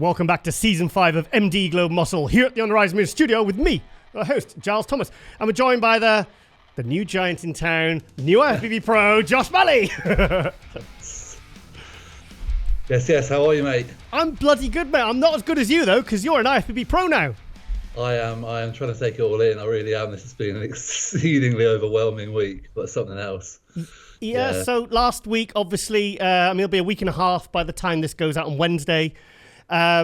Welcome back to Season 5 of MD Globe Muscle here at the On the Rise Media Studio with me, the host, Giles Thomas. And we're joined by the new giant in town, new IFBB Pro, Josh Maley. Yes. How are you, mate? I'm bloody good, mate. I'm not as good as you, though, because you're an IFBB Pro now. I am trying to take it all in. I really am. This has been an exceedingly overwhelming week, but something else. Yeah. So last week, obviously, it'll be a week and a half by the time this goes out on Wednesday. A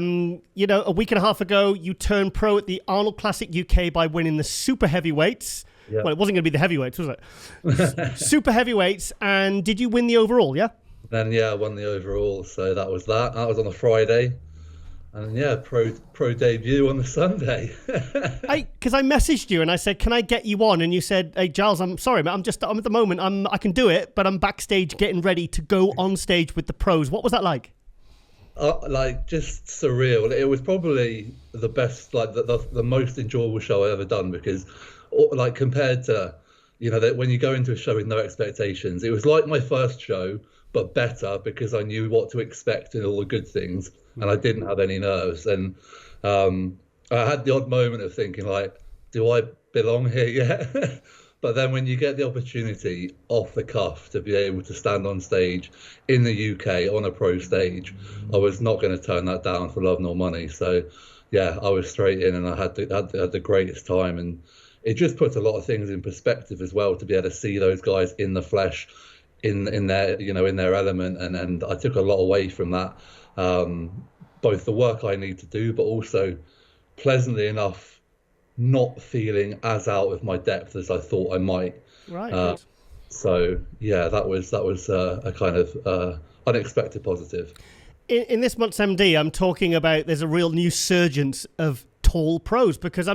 week and a half ago, you turned pro at the Arnold Classic UK by winning the super heavyweights. Yep. Well, it wasn't going to be the heavyweights, was it? Super heavyweights. And did you win the overall, yeah? Then, I won the overall. So that was that. That was on a Friday. And pro debut on the Sunday. Because I messaged you and I said, can I get you on? And you said, hey, Giles, I'm sorry, man. I'm at the moment, I can do it, but I'm backstage getting ready to go on stage with the pros. What was that like? Just surreal. It was probably the best, the most enjoyable show I ever done, because compared to, that when you go into a show with no expectations, it was like my first show, but better because I knew what to expect and all the good things, and I didn't have any nerves. And I had the odd moment of thinking, do I belong here yet? But then when you get the opportunity off the cuff to be able to stand on stage in the UK on a pro stage, I was not going to turn that down for love nor money. So, I was straight in, and I had the greatest time. And it just puts a lot of things in perspective as well, to be able to see those guys in the flesh, in their in their element. And I took a lot away from that, both the work I need to do, but also, pleasantly enough, not feeling as out of my depth as I thought I might. Right. That was a kind of unexpected positive. In this month's MD, I'm talking about there's a real new surgence of tall pros, because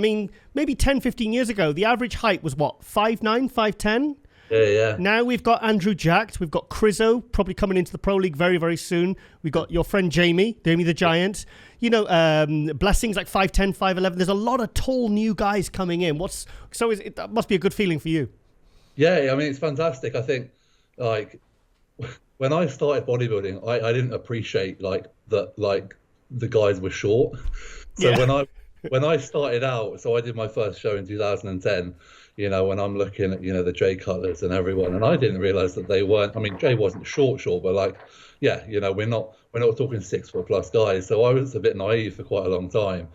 maybe 10, 15 years ago, the average height was what, 5'9", 5'10"? Yeah. Now we've got Andrew Jacked, we've got Crizzo probably coming into the Pro League very, very soon. We've got your friend Jamie the Giant. Blessings like 5'10", 5'11". There's a lot of tall new guys coming in. That must be a good feeling for you. Yeah, it's fantastic. I think when I started bodybuilding, I didn't appreciate the guys were short. So when I started out, so I did my first show in 2010. When I'm looking at, the Jay Cutlers and everyone, and I didn't realize that they weren't, Jay wasn't short, but we're not talking 6 foot plus guys. So I was a bit naive for quite a long time.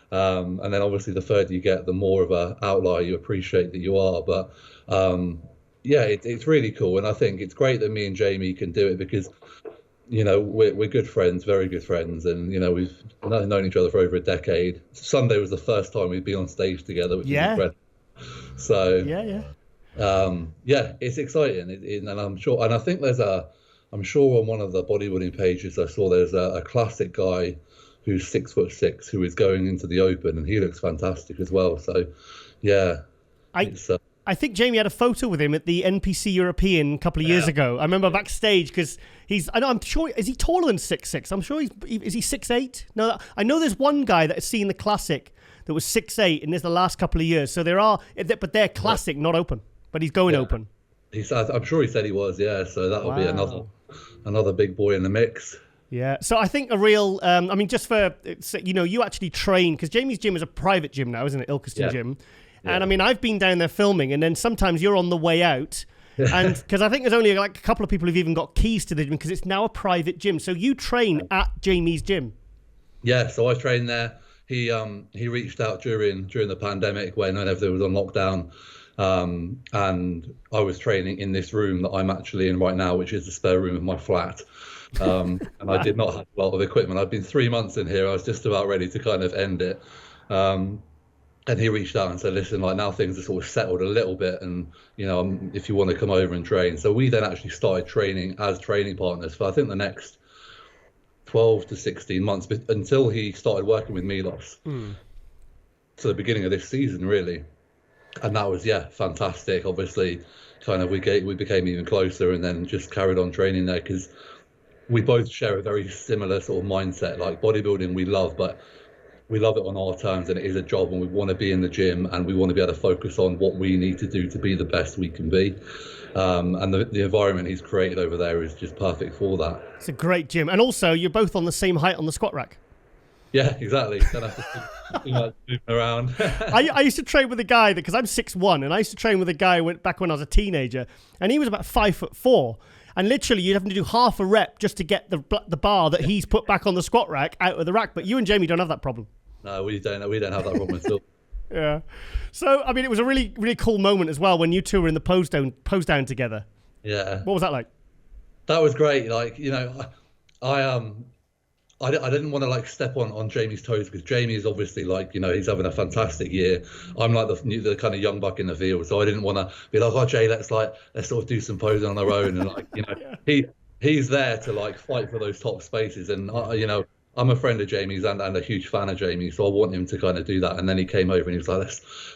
And then obviously the further you get, the more of an outlier you appreciate that you are. But it's really cool. And I think it's great that me and Jamie can do it, because, we're good friends, very good friends. And, we've known each other for over a decade. Sunday was the first time we'd been on stage together, which is incredible. So it's exciting, and I'm sure. And I think I'm sure on one of the bodybuilding pages I saw there's a classic guy who's 6'6" who is going into the Open, and he looks fantastic as well. So I think Jamie had a photo with him at the NPC European a couple of years ago. I remember backstage, because I'm sure, is he taller than 6'6"? I'm sure is he 6'8"? No, I know there's one guy that has seen the Classic that was 6'8", and this is the last couple of years. So but they're Classic, not Open. But he's going Open. I'm sure he said he was, So that'll be another big boy in the mix. Yeah. So I think a real, just for, you actually train, because Jamie's gym is a private gym now, isn't it? Ilkeston Gym. Yeah. And I've been down there filming, and then sometimes you're on the way out. And because I think there's only a couple of people who've even got keys to the gym, because it's now a private gym. So you train at Jamie's gym. Yeah. So I train there. He reached out during the pandemic when everything was on lockdown, and I was training in this room that I'm actually in right now, which is the spare room of my flat. And I did not have a lot of equipment. I've been 3 months in here. I was just about ready to kind of end it. And he reached out and said, listen, now things are sort of settled a little bit, and if you want to come over and train. So we then actually started training as training partners for, I think, the next 12 to 16 months, until he started working with Milos to the beginning of this season, really. And that was fantastic. Obviously, kind of we became even closer, and then just carried on training there, because we both share a very similar sort of mindset. Like bodybuilding we love, but we love it on our terms, and it is a job, and we want to be in the gym, and we want to be able to focus on what we need to do to be the best we can be. And the environment he's created over there is just perfect for that. It's a great gym. And also, you're both on the same height on the squat rack. Yeah, exactly. Don't have to too much moving around. I used to train with a guy because I'm 6'1", and I used to train with a guy back when I was a teenager, and he was about 5'4". And literally, you'd have to do half a rep just to get the bar that he's put back on the squat rack out of the rack. But you and Jamie don't have that problem. No, we don't. We don't have that problem at all. Yeah. So, I mean, it was a really, really cool moment as well when you two were in the pose down together. Yeah. What was that like? That was great. Like, you know, I didn't want to like step on Jamie's toes, because Jamie is obviously like, you know, he's having a fantastic year. I'm like the kind of young buck in the field, so I didn't want to be like, oh Jay, let's sort of do some posing on our own, and like, you know, he's there to like fight for those top spaces, and you know, I'm a friend of Jamie's and a huge fan of Jamie, so I want him to kind of do that. And then he came over and he was like,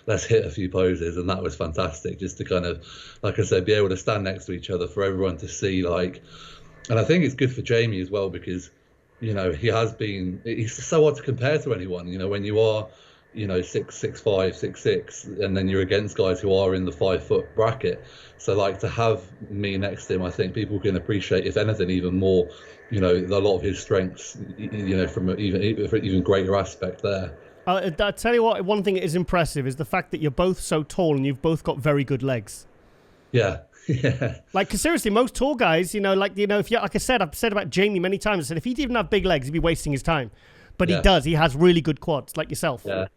let's hit a few poses, and that was fantastic, just to kind of, like I said, be able to stand next to each other for everyone to see. Like, and I think it's good for Jamie as well, because, you know, he's so hard to compare to anyone. You know, when you are, you know, 6'5", 6'6", and then you're against guys who are in the 5 foot bracket. So like, to have me next to him, I think people can appreciate, if anything, even more, you know, a lot of his strengths, you know, from even greater aspect there. I tell you what, one thing that is impressive is the fact that you're both so tall and you've both got very good legs. Yeah. Yeah. Like, 'cause seriously, most tall guys, you know, like, you know, if you, like I said, I've said about Jamie many times, I said if he didn't have big legs, he'd be wasting his time. But he does. He has really good quads, like yourself. Yeah.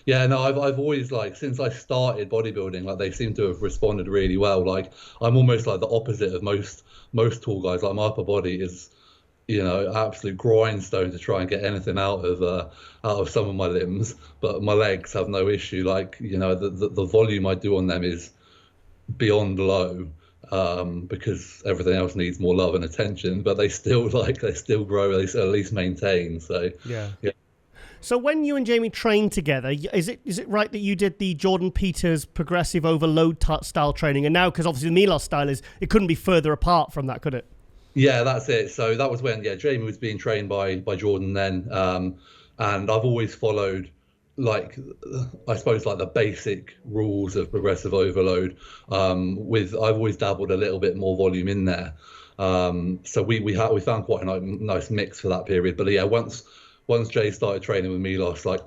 Yeah, no, I've always, like, since I started bodybuilding, like, they seem to have responded really well. Like, I'm almost like the opposite of most tall guys. Like, my upper body is, you know, absolute grindstone to try and get anything out of some of my limbs, but my legs have no issue. Like, you know, the volume I do on them is beyond low, because everything else needs more love and attention, but they still grow, at least maintain. So yeah. So when you and Jamie trained together, is it right that you did the Jordan Peters progressive overload style training? And now, because obviously the Milos style it couldn't be further apart from that, could it? Yeah, that's it. So that was when Jamie was being trained by Jordan then, and I've always followed, like, I suppose, like the basic rules of progressive overload. I've always dabbled a little bit more volume in there. So we found quite a nice mix for that period. But yeah, once Jay started training with Milos, like,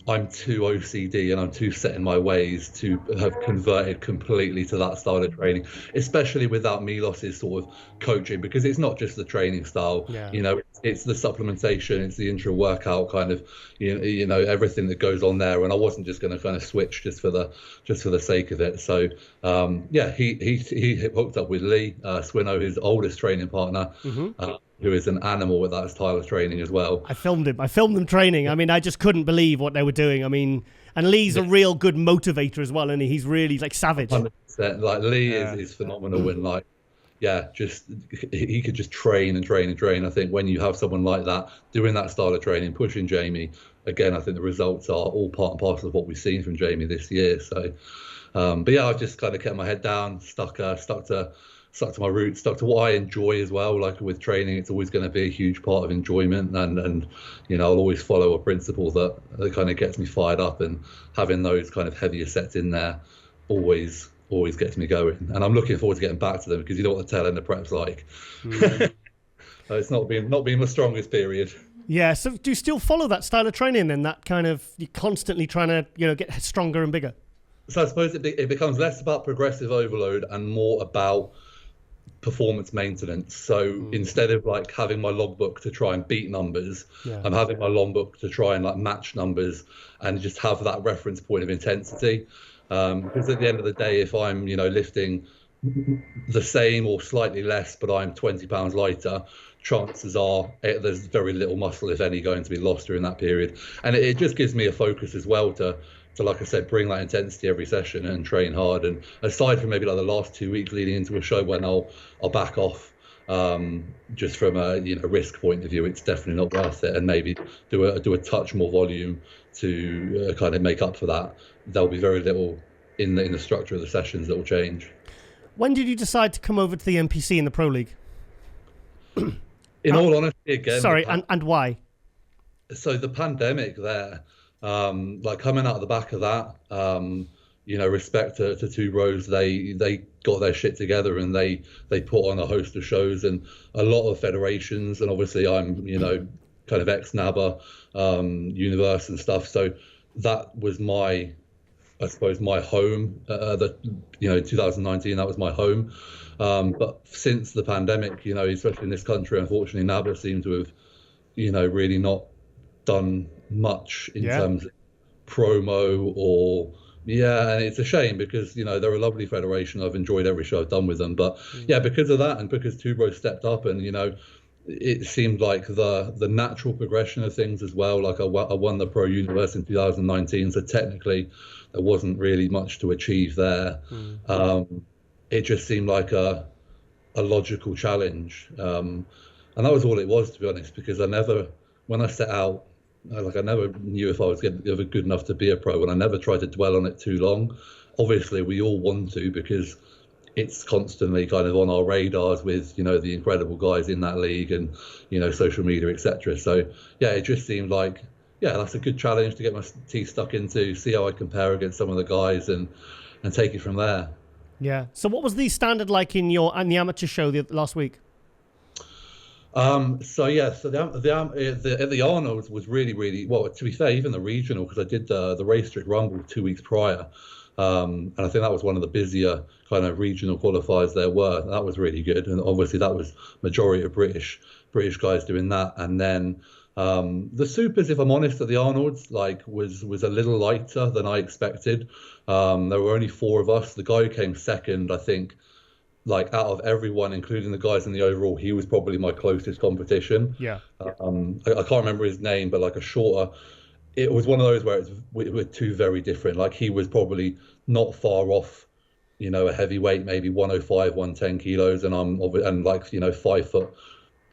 I'm too OCD and I'm too set in my ways to have converted completely to that style of training, especially without Milos's sort of coaching, because it's not just the training style. You know, it's the supplementation, it's the intra workout kind of, you know, everything that goes on there. And I wasn't just going to kind of switch just for the sake of it. So he hooked up with Lee Swinnow, his oldest training partner. Who is an animal with that style of training as well. I filmed them training. I mean, I just couldn't believe what they were doing. I mean, and Lee's a real good motivator as well, and he's really, like, savage. 100%. Like, Lee is phenomenal, and like, he could just train and train and train. I think when you have someone like that doing that style of training, pushing Jamie, again, I think the results are all part and parcel of what we've seen from Jamie this year. So, but yeah, I've just kind of kept my head down, stuck to my roots, stuck to what I enjoy as well. Like with training, it's always going to be a huge part of enjoyment, and you know, I'll always follow a principle that kind of gets me fired up, and having those kind of heavier sets in there always gets me going. And I'm looking forward to getting back to them, because you know what the tail end of prep's like. It's not been my strongest period. Yeah, so do you still follow that style of training then? That kind of, you're constantly trying to, you know, get stronger and bigger? So I suppose it becomes less about progressive overload and more about performance maintenance. So instead of like having my logbook to try and beat numbers, I'm having my logbook to try and like match numbers and just have that reference point of intensity. Because at the end of the day, if I'm, you know, lifting the same or slightly less, but I'm 20 pounds lighter, chances are there's very little muscle, if any, going to be lost during that period. And it just gives me a focus as well to, like I said, bring that intensity every session and train hard. And aside from maybe like the last 2 weeks leading into a show when I'll back off, just from a, you know, risk point of view, it's definitely not worth it. And maybe do a touch more volume to kind of make up for that. There'll be very little in the structure of the sessions that will change. When did you decide to come over to the NPC in the Pro League? In all honesty, again. Sorry, and why? So the pandemic there. Like coming out of the back of that, you know, respect to Two Rows, they got their shit together and they put on a host of shows, and a lot of federations, and obviously I'm, you know, kind of ex-NABA universe and stuff. So that was my home. 2019, that was my home. But since the pandemic, especially in this country, unfortunately, NABA seemed to have, really not done much in terms of promo or. Yeah, and it's a shame because, they're a lovely federation. I've enjoyed every show I've done with them. But because of that and because Two Bros stepped up and, it seemed like the natural progression of things as well. Like I won the Pro Universe in 2019, so technically there wasn't really much to achieve there. It just seemed like a logical challenge. And that was all it was, to be honest, because when I set out, I never knew if I was ever good enough to be a pro, and I never tried to dwell on it too long. Obviously, we all want to because it's constantly kind of on our radars with, the incredible guys in that league and, social media, etc. So, it just seemed like, that's a good challenge to get my teeth stuck into, see how I compare against some of the guys and take it from there. Yeah. So what was the standard like in the amateur show last week? So the Arnold's was really, really, well, to be fair, even the regional, because I did the Race Strict Rumble 2 weeks prior. And I think that was one of the busier kind of regional qualifiers there were. That was really good. And obviously that was majority of British guys doing that. And then the supers, if I'm honest, at the Arnold's was a little lighter than I expected. There were only 4 of us. The guy who came second, I think, out of everyone, including the guys in the overall, he was probably my closest competition. Yeah. I can't remember his name, but a shorter. It was one of those where we're two very different. He was probably not far off, a heavyweight, maybe 105, 110 kilos, and I'm 5'6",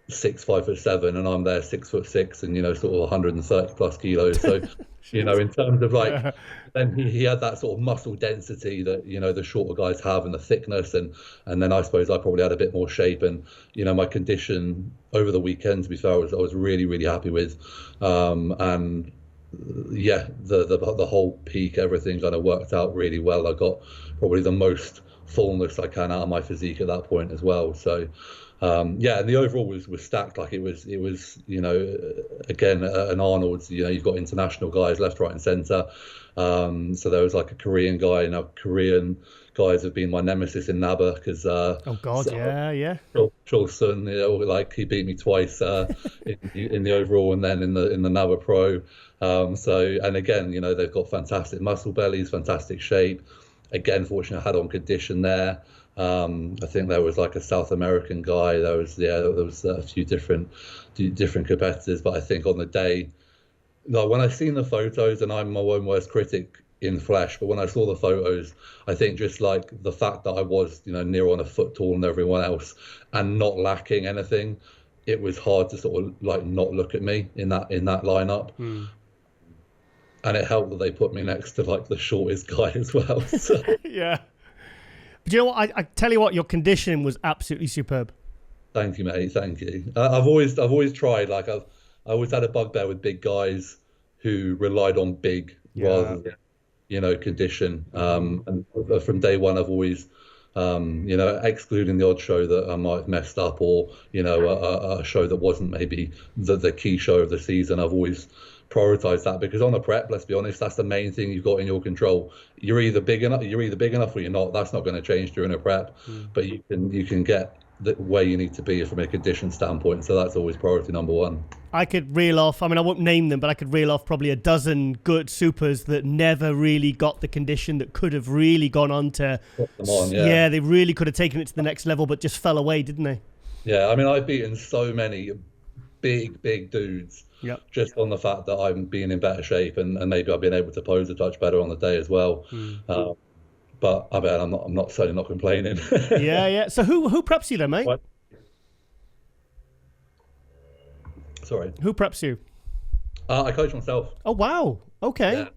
5'7", and I'm there 6'6", and sort of 130 plus kilos. So, in terms of then he had that sort of muscle density that the shorter guys have, and the thickness, and then I suppose I probably had a bit more shape, and my condition over the weekend, to be fair, I was really, really happy with, and the whole peak, everything kind of worked out really well. I got probably the most fullness I can out of my physique at that point as well. So and the overall was stacked. It was again an Arnold's. You've got international guys left, right, and centre. So there was a Korean guy. Korean guys have been my nemesis in NABA because Chol-sun, he beat me twice in the overall and then in the NABA Pro. And again, they've got fantastic muscle bellies, fantastic shape. Again, fortunately, I had on condition there. I think there was a South American guy. There was a few different competitors, but I think on the day, when I seen the photos, and I'm my own worst critic in flesh, but when I saw the photos, I think just the fact that I was near on a foot taller than everyone else and not lacking anything, it was hard to sort of not look at me in that lineup. And it helped that they put me next to the shortest guy as well. So. Yeah. But you know what? I tell you what, your conditioning was absolutely superb. Thank you, mate. Thank you. I've always tried. I always had a bugbear with big guys who relied on big rather than, condition. And from day one, I've always, excluding the odd show that I might have messed up or, a show that wasn't maybe the key show of the season, I've always prioritize that, because on a prep, let's be honest, that's the main thing you've got in your control. You're either big enough or you're not. That's not going to change during a prep, but you can get where you need to be from a condition standpoint. So that's always priority number one. I could reel off, I won't name them, but I could reel off probably a dozen good supers that never really got the condition that could have really gone on to... Put them on, yeah. They really could have taken it to the next level, but just fell away, didn't they? Yeah, I've beaten so many big dudes just on the fact that I'm being in better shape and maybe I've been able to pose a touch better on the day as well. But I'm not certainly not complaining. Yeah. So who preps you then, mate? What? Sorry. Who preps you? I coach myself. Oh, wow. Okay. Yeah.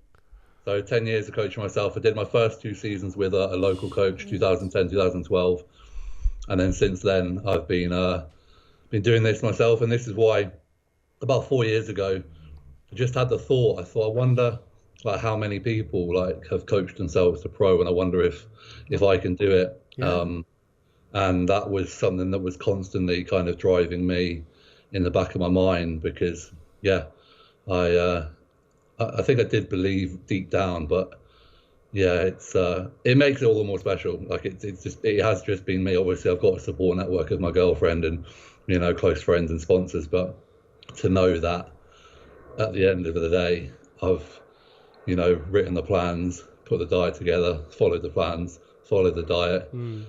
So 10 years of coaching myself. I did my first 2 seasons with a local coach, 2010, 2012. And then since then, I've been doing this myself. And this is why about 4 years ago, I just had the thought. I wonder how many people have coached themselves to pro, and I wonder if I can do it. Yeah. And that was something that was constantly kind of driving me in the back of my mind, because Yeah, I think I did believe deep down, but yeah, it makes it all the more special. Like it has just been me. Obviously, I've got a support network of my girlfriend and close friends and sponsors, but to know that at the end of the day, I've written the plans, put the diet together, followed the plans, followed the diet, and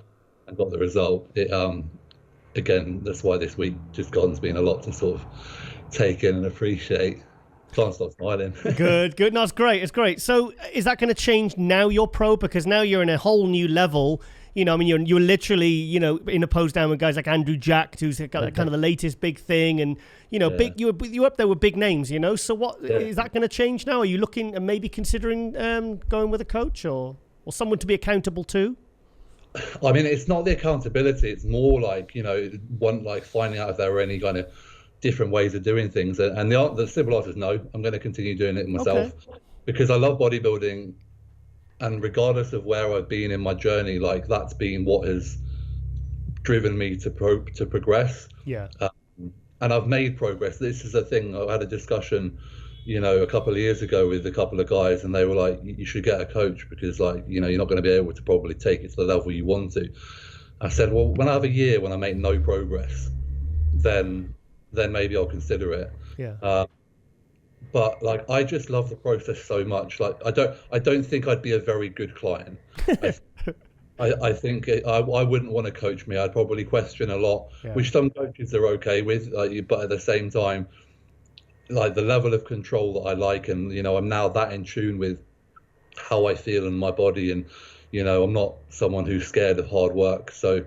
got the result. Again, that's why this week just gone's been a lot to sort of take in and appreciate. Can't stop smiling. Good. No, it's great. It's great. So is that going to change now you're pro? Because now you're in a whole new level. You're literally, in a pose down with guys like Andrew Jack, who's got kind of the latest big thing. And, big, you're up there with big names, So what is that going to change now? Are you looking and maybe considering going with a coach or someone to be accountable to? I mean, it's not the accountability. It's more like, finding out if there are any kind of different ways of doing things. And the simple answer is no. I'm going to continue doing it myself because I love bodybuilding. And regardless of where I've been in my journey, like that's been what has driven me to progress. Yeah. And I've made progress. This is a thing. I had a discussion, a couple of years ago with a couple of guys, and they were like, you should get a coach because you're not going to be able to probably take it to the level you want to. I said, well, when I have a year when I make no progress, then maybe I'll consider it. Yeah. But I just love the process so much. I don't think I'd be a very good client. I think I wouldn't want to coach me. I'd probably question a lot, which some coaches are okay with. But at the same time, the level of control that I like, and I'm now that in tune with how I feel in my body, and I'm not someone who's scared of hard work. So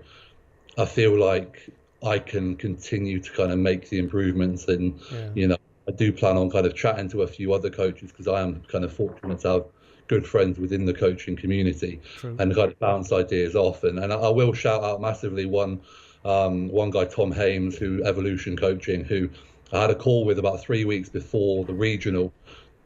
I feel like I can continue to kind of make the improvements, and I do plan on kind of chatting to a few other coaches because I am kind of fortunate to have good friends within the coaching community. True. And kind of bounce ideas off. And I will shout out massively one guy, Tom Hames, who Evolution Coaching, who I had a call with about 3 weeks before the regional,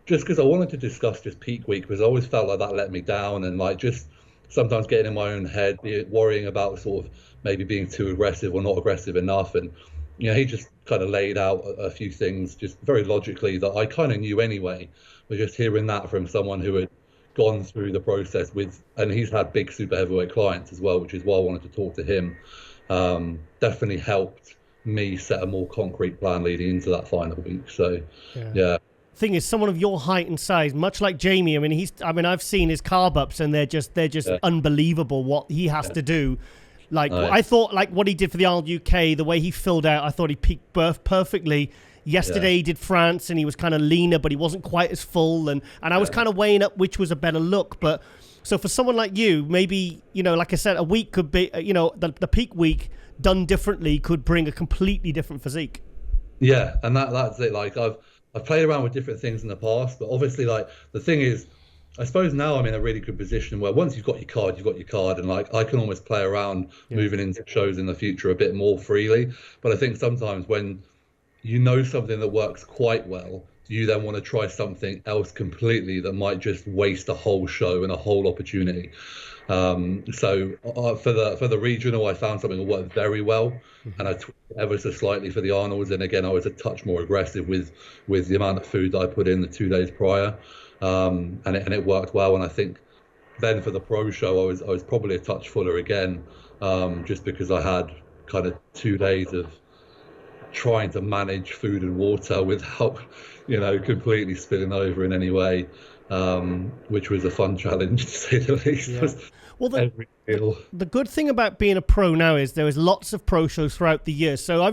just because I wanted to discuss just peak week, because I always felt like that let me down, and just sometimes getting in my own head, worrying about sort of maybe being too aggressive or not aggressive enough. And he just kind of laid out a few things just very logically that I kind of knew anyway, but just hearing that from someone who had gone through the process and he's had big super heavyweight clients as well, which is why I wanted to talk to him, definitely helped me set a more concrete plan leading into that final week. So, yeah. Thing is, someone of your height and size, much like Jamie, I've seen his carb ups and they're just unbelievable what he has to do. I thought what he did for the Arnold UK, the way he filled out, I thought he peaked perfectly. Yesterday he did France and he was kind of leaner, but he wasn't quite as full. And I was kind of weighing up which was a better look. But so for someone like you, maybe, like I said, a week could be, the peak week done differently could bring a completely different physique. Yeah. And that's it. I've played around with different things in the past, but obviously the thing is, I suppose now I'm in a really good position where once you've got your card, you've got your card, and I can almost play around moving into shows in the future a bit more freely. But I think sometimes when you know something that works quite well, you then want to try something else completely that might just waste a whole show and a whole opportunity. So for the regional, I found something that worked very well, and I tweaked it ever so slightly for the Arnolds. And again, I was a touch more aggressive with the amount of food that I put in the 2 days prior. And it worked well. And I think then for the pro show, I was probably a touch fuller again, just because I had kind of 2 days of trying to manage food and water without, completely spilling over in any way, which was a fun challenge to say the least. Yeah. Well, the good thing about being a pro now is there is lots of pro shows throughout the year. So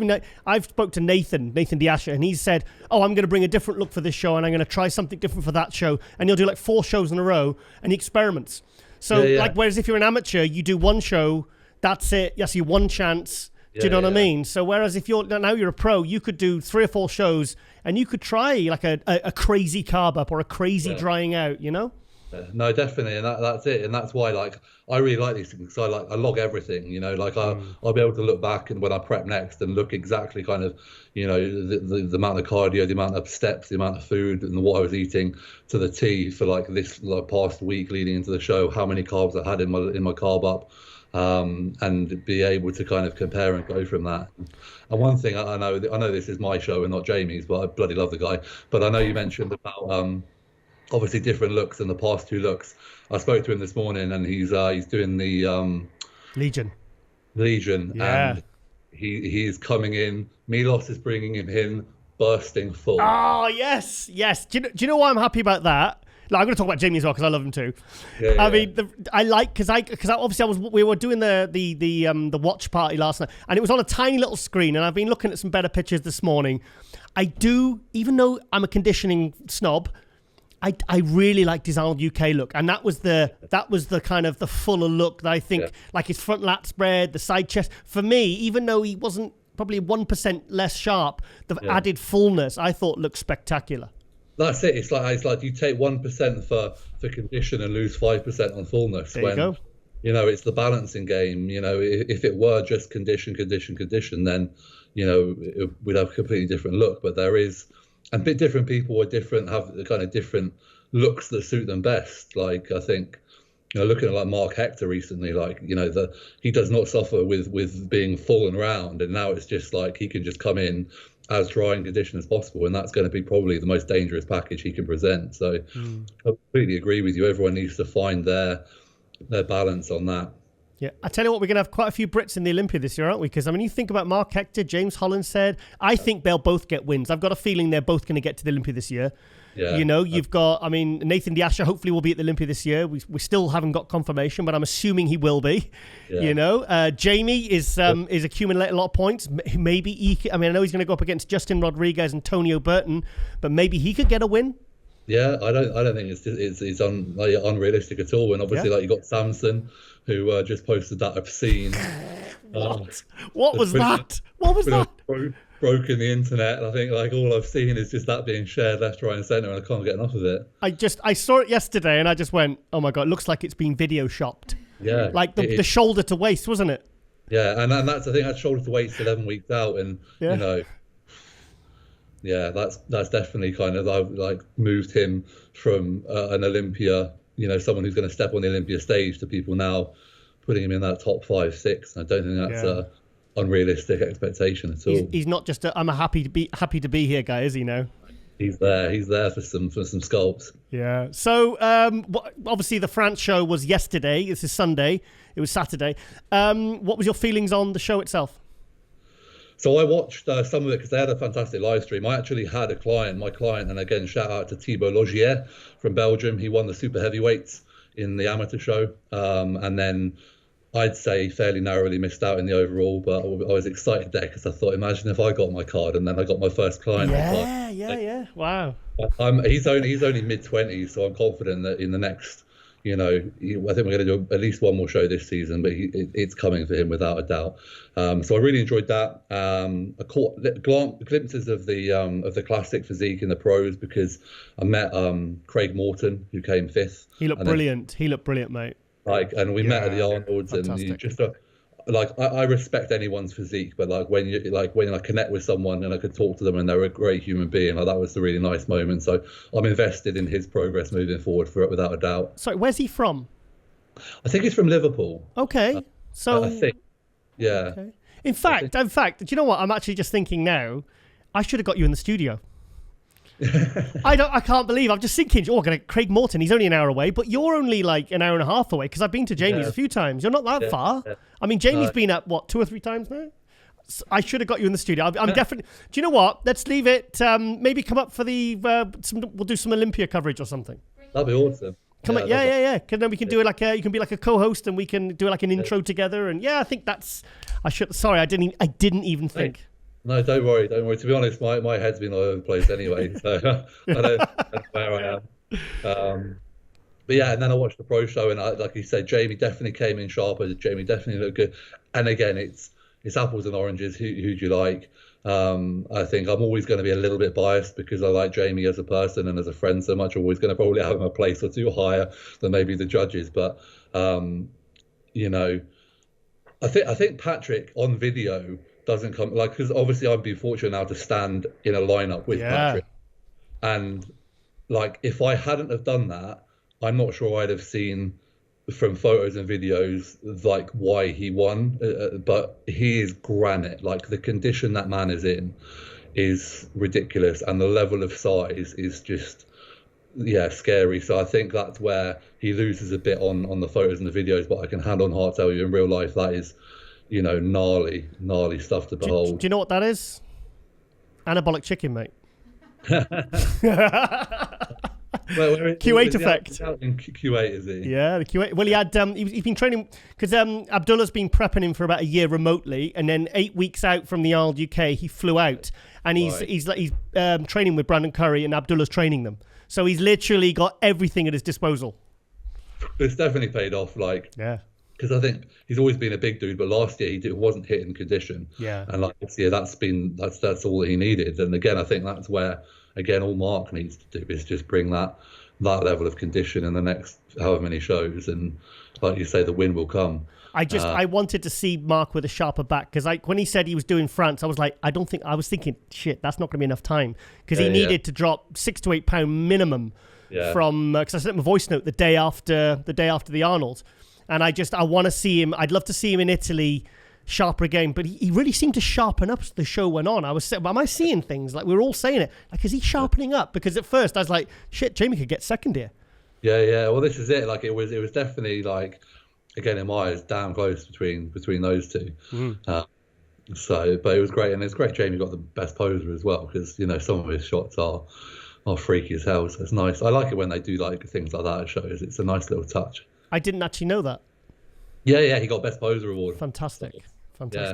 I've spoke to Nathan Diasha, and he said, I'm going to bring a different look for this show, and I'm going to try something different for that show. And he'll do 4 shows in a row, and he experiments. So whereas if you're an amateur, you do one show, that's it. That's your one chance. Do you know what I mean? So whereas if you're a pro, you could do 3 or 4 shows, and you could try a crazy carb up or a crazy drying out, No, definitely, and that's it, and that's why like I really like these things because I log everything, you know, like I'll be able to look back and when I prep next and look exactly kind of, you know, the amount of cardio, the amount of steps, the amount of food, and what I was eating to the T for like this like, past week leading into the show, how many carbs I had in my carb up, and be able to kind of compare and go from that. And one thing I know this is my show and not Jamie's, but I bloody love the guy. But I know you mentioned about obviously different looks than the past two looks. I spoke to him this morning, and he's doing the Legion, yeah. And he's coming in. Milos is bringing him in, bursting full. Oh yes. Do you know why I'm happy about that? Like, I'm going to talk about Jamie as well because I love him too. Yeah. I mean, I like because obviously we were doing the watch party last night, and it was on a tiny little screen, and I've been looking at some better pictures this morning. I do, even though I'm a conditioning snob, I really liked his Arnold UK look, and that was the kind of the fuller look that I think, like his front lat spread, the side chest. For me, even though he wasn't probably 1% less sharp, the added fullness I thought looked spectacular. That's it. It's like you take 1% for condition and lose 5% on fullness. There you go. You know, it's the balancing game. You know, if it were just condition, then, you know, we'd have a completely different look. But there is. And different people are different, have kind of different looks that suit them best. Like, I think, you know, looking at like Mark Hector recently, like, you know, he does not suffer with being full and round. And now it's just like he can just come in as dry and conditioned as possible. And that's going to be probably the most dangerous package he can present. So I completely agree with you. Everyone needs to find their balance on that. Yeah, I tell you what, we're going to have quite a few Brits in the Olympia this year, aren't we? Because, I mean, you think about Mark Hector, James Holland said, I think they'll both get wins. I've got a feeling they're both going to get to the Olympia this year. Yeah. You know, you've got, I mean, Nathan Diasha hopefully will be at the Olympia this year. We still haven't got confirmation, but I'm assuming he will be. Yeah. You know, Jamie is accumulating a lot of points. Maybe I know he's going to go up against Justin Rodriguez and Tonio Burton, but maybe he could get a win. Yeah, I don't think it's unrealistic at all. And obviously, like you got Samson, who just posted that obscene. What was that? What was that? Broken the internet. And I think like all I've seen is just that being shared left, right, and centre, and I can't get enough of it. I saw it yesterday, and I just went, oh my god, it looks like it's been video shopped. Yeah, like the shoulder to waist, wasn't it? Yeah, and that's I think that's shoulder to waist 11 weeks out, and you know. Yeah, that's definitely kind of like moved him from an Olympia, you know, someone who's going to step on the Olympia stage to people now putting him in that top 5, 6. I don't think that's a unrealistic expectation at all. He's not just I'm happy to be here guy, is he now? He's there for some sculpts. Yeah. So obviously the France show was yesterday. This is Sunday. It was Saturday. What was your feelings on the show itself? So I watched some of it because they had a fantastic live stream. I actually had my client, and again, shout out to Thibaut Logier from Belgium. He won the super heavyweights in the amateur show. And then I'd say fairly narrowly missed out in the overall, but I was excited there because I thought, imagine if I got my card and then I got my first client. Yeah. Wow. He's only mid-20s, so I'm confident that in the next, you know, I think we're going to do at least one more show this season, but it's coming for him without a doubt. So I really enjoyed that. I caught glimpses of the classic physique in the pros because I met Craig Morton, who came 5th. He looked brilliant. He looked brilliant, mate. And we met at the Arnold's, fantastic. And you just I respect anyone's physique, but when I connect with someone and I could talk to them and they're a great human being, that was a really nice moment. So I'm invested in his progress moving forward without a doubt. Sorry, where's he from? I think he's from Liverpool. Okay, so I think, yeah. Okay. In fact, do you know what? I'm actually just thinking now. I should have got you in the studio. I can't believe. I'm just thinking. Craig Morton. He's only an hour away, but you're only like an hour and a half away because I've been to Jamie's a few times. You're not that far. Yeah. I mean, Jamie's been at 2 or 3 times now. So I should have got you in the studio. I'm definitely. Do you know what? Let's leave it. Maybe come up for we'll do some Olympia coverage or something. That'd be awesome. Come on, yeah. Because then we can do it you can be like a co-host and we can do like an intro together. And I think that's. Sorry, I didn't even think. No, don't worry. To be honest, my head's been all over the place anyway, so I don't know where I am. But yeah, and then I watched the pro show, and like you said, Jamie definitely came in sharper. Jamie definitely looked good. And again, it's it's apples and oranges. Who do you like? I think I'm always going to be a little bit biased because I like Jamie as a person and as a friend so much. I'm always going to probably have him a place or two higher than maybe the judges. But you know, I think Patrick on video doesn't come like, because obviously I've been fortunate now to stand in a lineup with Patrick, and like if I hadn't have done that, I'm not sure I'd have seen from photos and videos like why he won, but he is granite. Like the condition that man is in is ridiculous, and the level of size is just scary. So I think that's where he loses a bit on the photos and the videos, but I can hand on heart tell you in real life that is, you know, gnarly stuff to behold. Do you know what that is? Anabolic chicken, mate. Q8 effect. In Q8, is he? Yeah, the Q8. Well, he had he's been training because Abdullah's been prepping him for about a year remotely, and then 8 weeks out from the Arnold UK, he flew out, and he's training with Brandon Curry, and Abdullah's training them. So he's literally got everything at his disposal. It's definitely paid off, like because I think he's always been a big dude, but last year he wasn't hitting condition. Yeah, and like this year, that's all that he needed. And again, I think that's where. Again, all Mark needs to do is just bring that level of condition in the next however many shows, and like you say, the win will come. I wanted to see Mark with a sharper back, because when he said he was doing France, I was like, I was thinking, shit, that's not going to be enough time, because he needed to drop 6 to 8 pound minimum from because I sent him a voice note the day after the Arnold, and I want to see him. I'd love to see him in Italy. Sharper again, but he really seemed to sharpen up as the show went on. I was saying, am I seeing things? Like, we were all saying it. Like, is he sharpening up? Because at first I was like, shit, Jamie could get second here. Yeah. Well, this is it. Like, it was definitely, like, again, in my eyes, damn close between those two. But it was great, and it's great Jamie got the best poser as well, because, you know, some of his shots are freaky as hell. So it's nice. I like it when they do like things like that at shows. It's a nice little touch. I didn't actually know that. Yeah, he got best poser award. Fantastic. Yeah,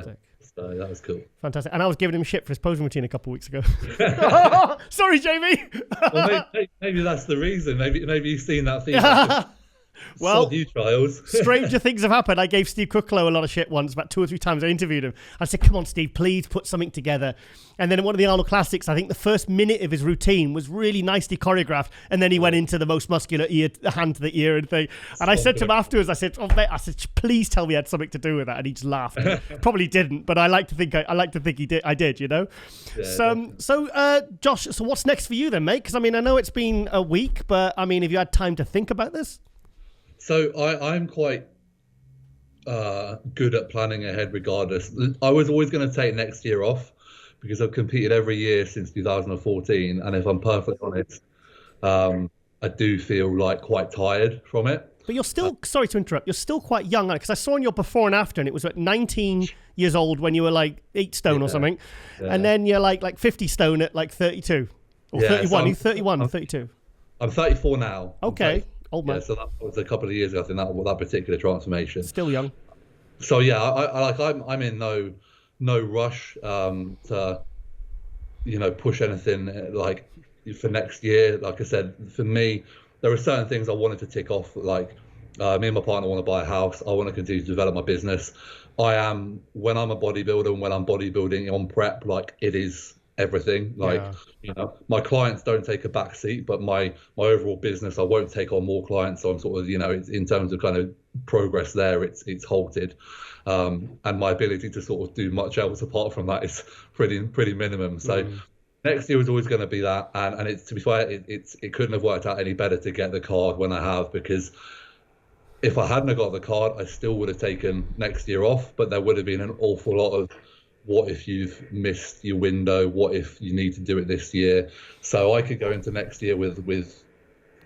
so that was cool. Fantastic. And I was giving him shit for his posing routine a couple of weeks ago. Sorry, Jamie. Well, maybe that's the reason. Maybe you've seen that theme. Well, you trials. Stranger things have happened. I gave Steve Cooklow a lot of shit once, about 2 or 3 times I interviewed him. I said, come on, Steve, please put something together. And then in one of the Arnold Classics, I think the first minute of his routine was really nicely choreographed. And then he went into the most muscular ear, hand to the ear and thing. And I said to him afterwards, I said, please tell me I had something to do with that. And he just laughed. Probably didn't, but I like to think he did. I did, you know? Yeah, so Josh, so what's next for you then, mate? Because, I mean, I know it's been a week, but, I mean, have you had time to think about this? So I'm quite good at planning ahead regardless. I was always going to take next year off because I've competed every year since 2014. And if I'm perfectly honest, I do feel like quite tired from it. But you're still, sorry to interrupt, you're still quite young, because I saw on your before and after, and it was at 19 years old when you were like 8 stone or something. Yeah. And then you're like 50 stone at like 32 or 31. So you're 31 or 32. I'm 34 now. Okay. Old man. Yeah, so that was a couple of years ago, I think, that particular transformation. Still young. So yeah, I'm in no rush to, you know, push anything like for next year. Like I said, for me, there are certain things I wanted to tick off. Like me and my partner want to buy a house. I want to continue to develop my business. When I'm a bodybuilder and when I'm bodybuilding on prep, like it is everything. Like, you know, my clients don't take a back seat, but my overall business, I won't take on more clients. So I'm sort of, you know, it's in terms of kind of progress there, it's halted. And my ability to sort of do much else apart from that is pretty minimum. So next year was always going to be that. And it's, to be fair, it couldn't have worked out any better to get the card when I have, because if I hadn't have got the card, I still would have taken next year off, but there would have been an awful lot of what if you've missed your window? What if you need to do it this year? So I could go into next year with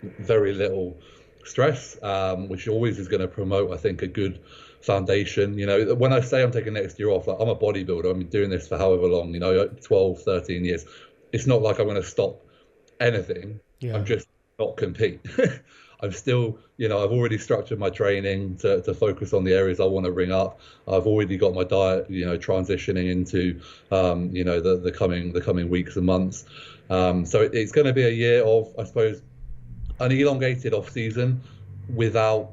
very little stress, which always is going to promote, I think, a good foundation. You know, when I say I'm taking next year off, like, I'm a bodybuilder. I've been doing this for however long, you know, 12, 13 years. It's not like I'm going to stop anything. Yeah. I'm just not compete. I'm still, you know, I've already structured my training to focus on the areas I want to bring up. I've already got my diet, you know, transitioning into, you know, the coming weeks and months. So it's going to be a year of, I suppose, an elongated off season without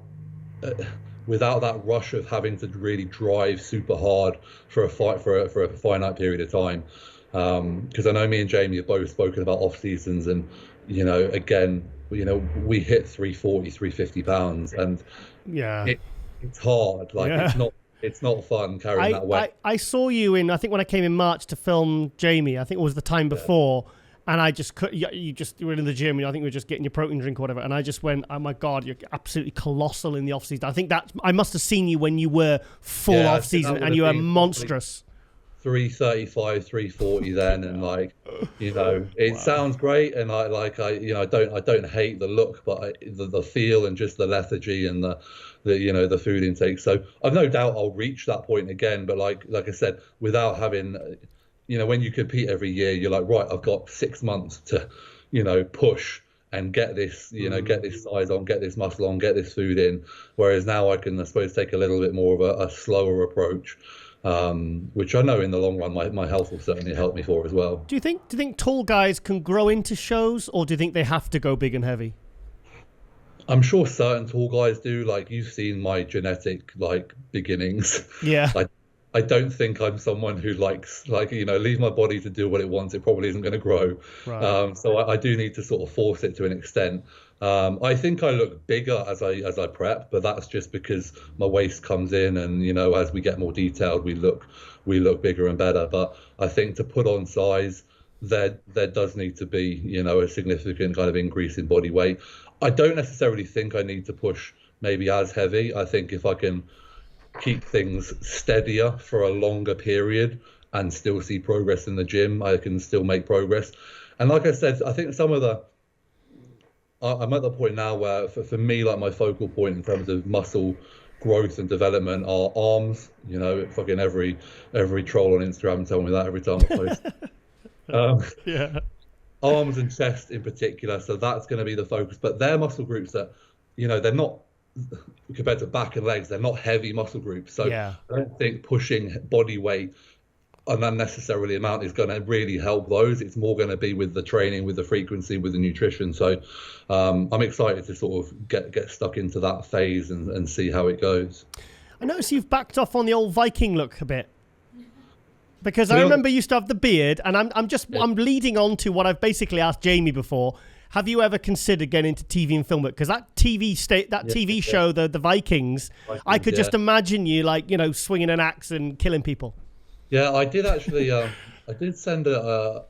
without that rush of having to really drive super hard for a fight for a finite period of time. Because I know me and Jamie have both spoken about off seasons, and again, we hit 340, 350 pounds, and it's hard. Like it's not fun carrying that weight. I saw you I think when I came in March to film Jamie, I think it was the time before. And I just you were in the gym, and I think we were just getting your protein drink or whatever. And I just went, oh my God, you're absolutely colossal in the off season. I think that I must have seen you when you were full off season, and you were monstrous. 335, 340 then, and it sounds great, and I don't hate the look, but the feel and just the lethargy and the food intake. So I've no doubt I'll reach that point again. But like I said, without having. When you compete every year, you're like, right, I've got 6 months to, push and get this, get this size on, get this muscle on, get this food in. Whereas now I can, I suppose, take a little bit more of a slower approach, which I know in the long run, my health will certainly help me for as well. Do you think tall guys can grow into shows, or do you think they have to go big and heavy? I'm sure certain tall guys do. Like, you've seen my genetic beginnings. Yeah. I don't think I'm someone who likes leave my body to do what it wants. It probably isn't going to grow. Right. So I do need to sort of force it to an extent. I think I look bigger as I prep, but that's just because my waist comes in, and as we get more detailed, we look bigger and better. But I think to put on size, there does need to be a significant kind of increase in body weight. I don't necessarily think I need to push maybe as heavy. I think if I can keep things steadier for a longer period and still see progress in the gym, I can still make progress. And like I said, I think I'm at the point now where for me, like, my focal point in terms of muscle growth and development are arms. Fucking every troll on Instagram tell me that every time I post. Arms and chest in particular, so that's going to be the focus. But they're muscle groups that they're not, compared to back and legs, they're not heavy muscle groups. So I don't think pushing body weight an unnecessarily amount is going to really help those. It's more going to be with the training, with the frequency, with the nutrition. So I'm excited to sort of get stuck into that phase and see how it goes. I notice you've backed off on the old Viking look a bit. Because I remember you used to have the beard, and I'm leading on to what I've basically asked Jamie before. Have you ever considered getting into TV and film it? Because that TV show, the Vikings, I could just imagine you swinging an axe and killing people. Yeah, I did actually. I did send a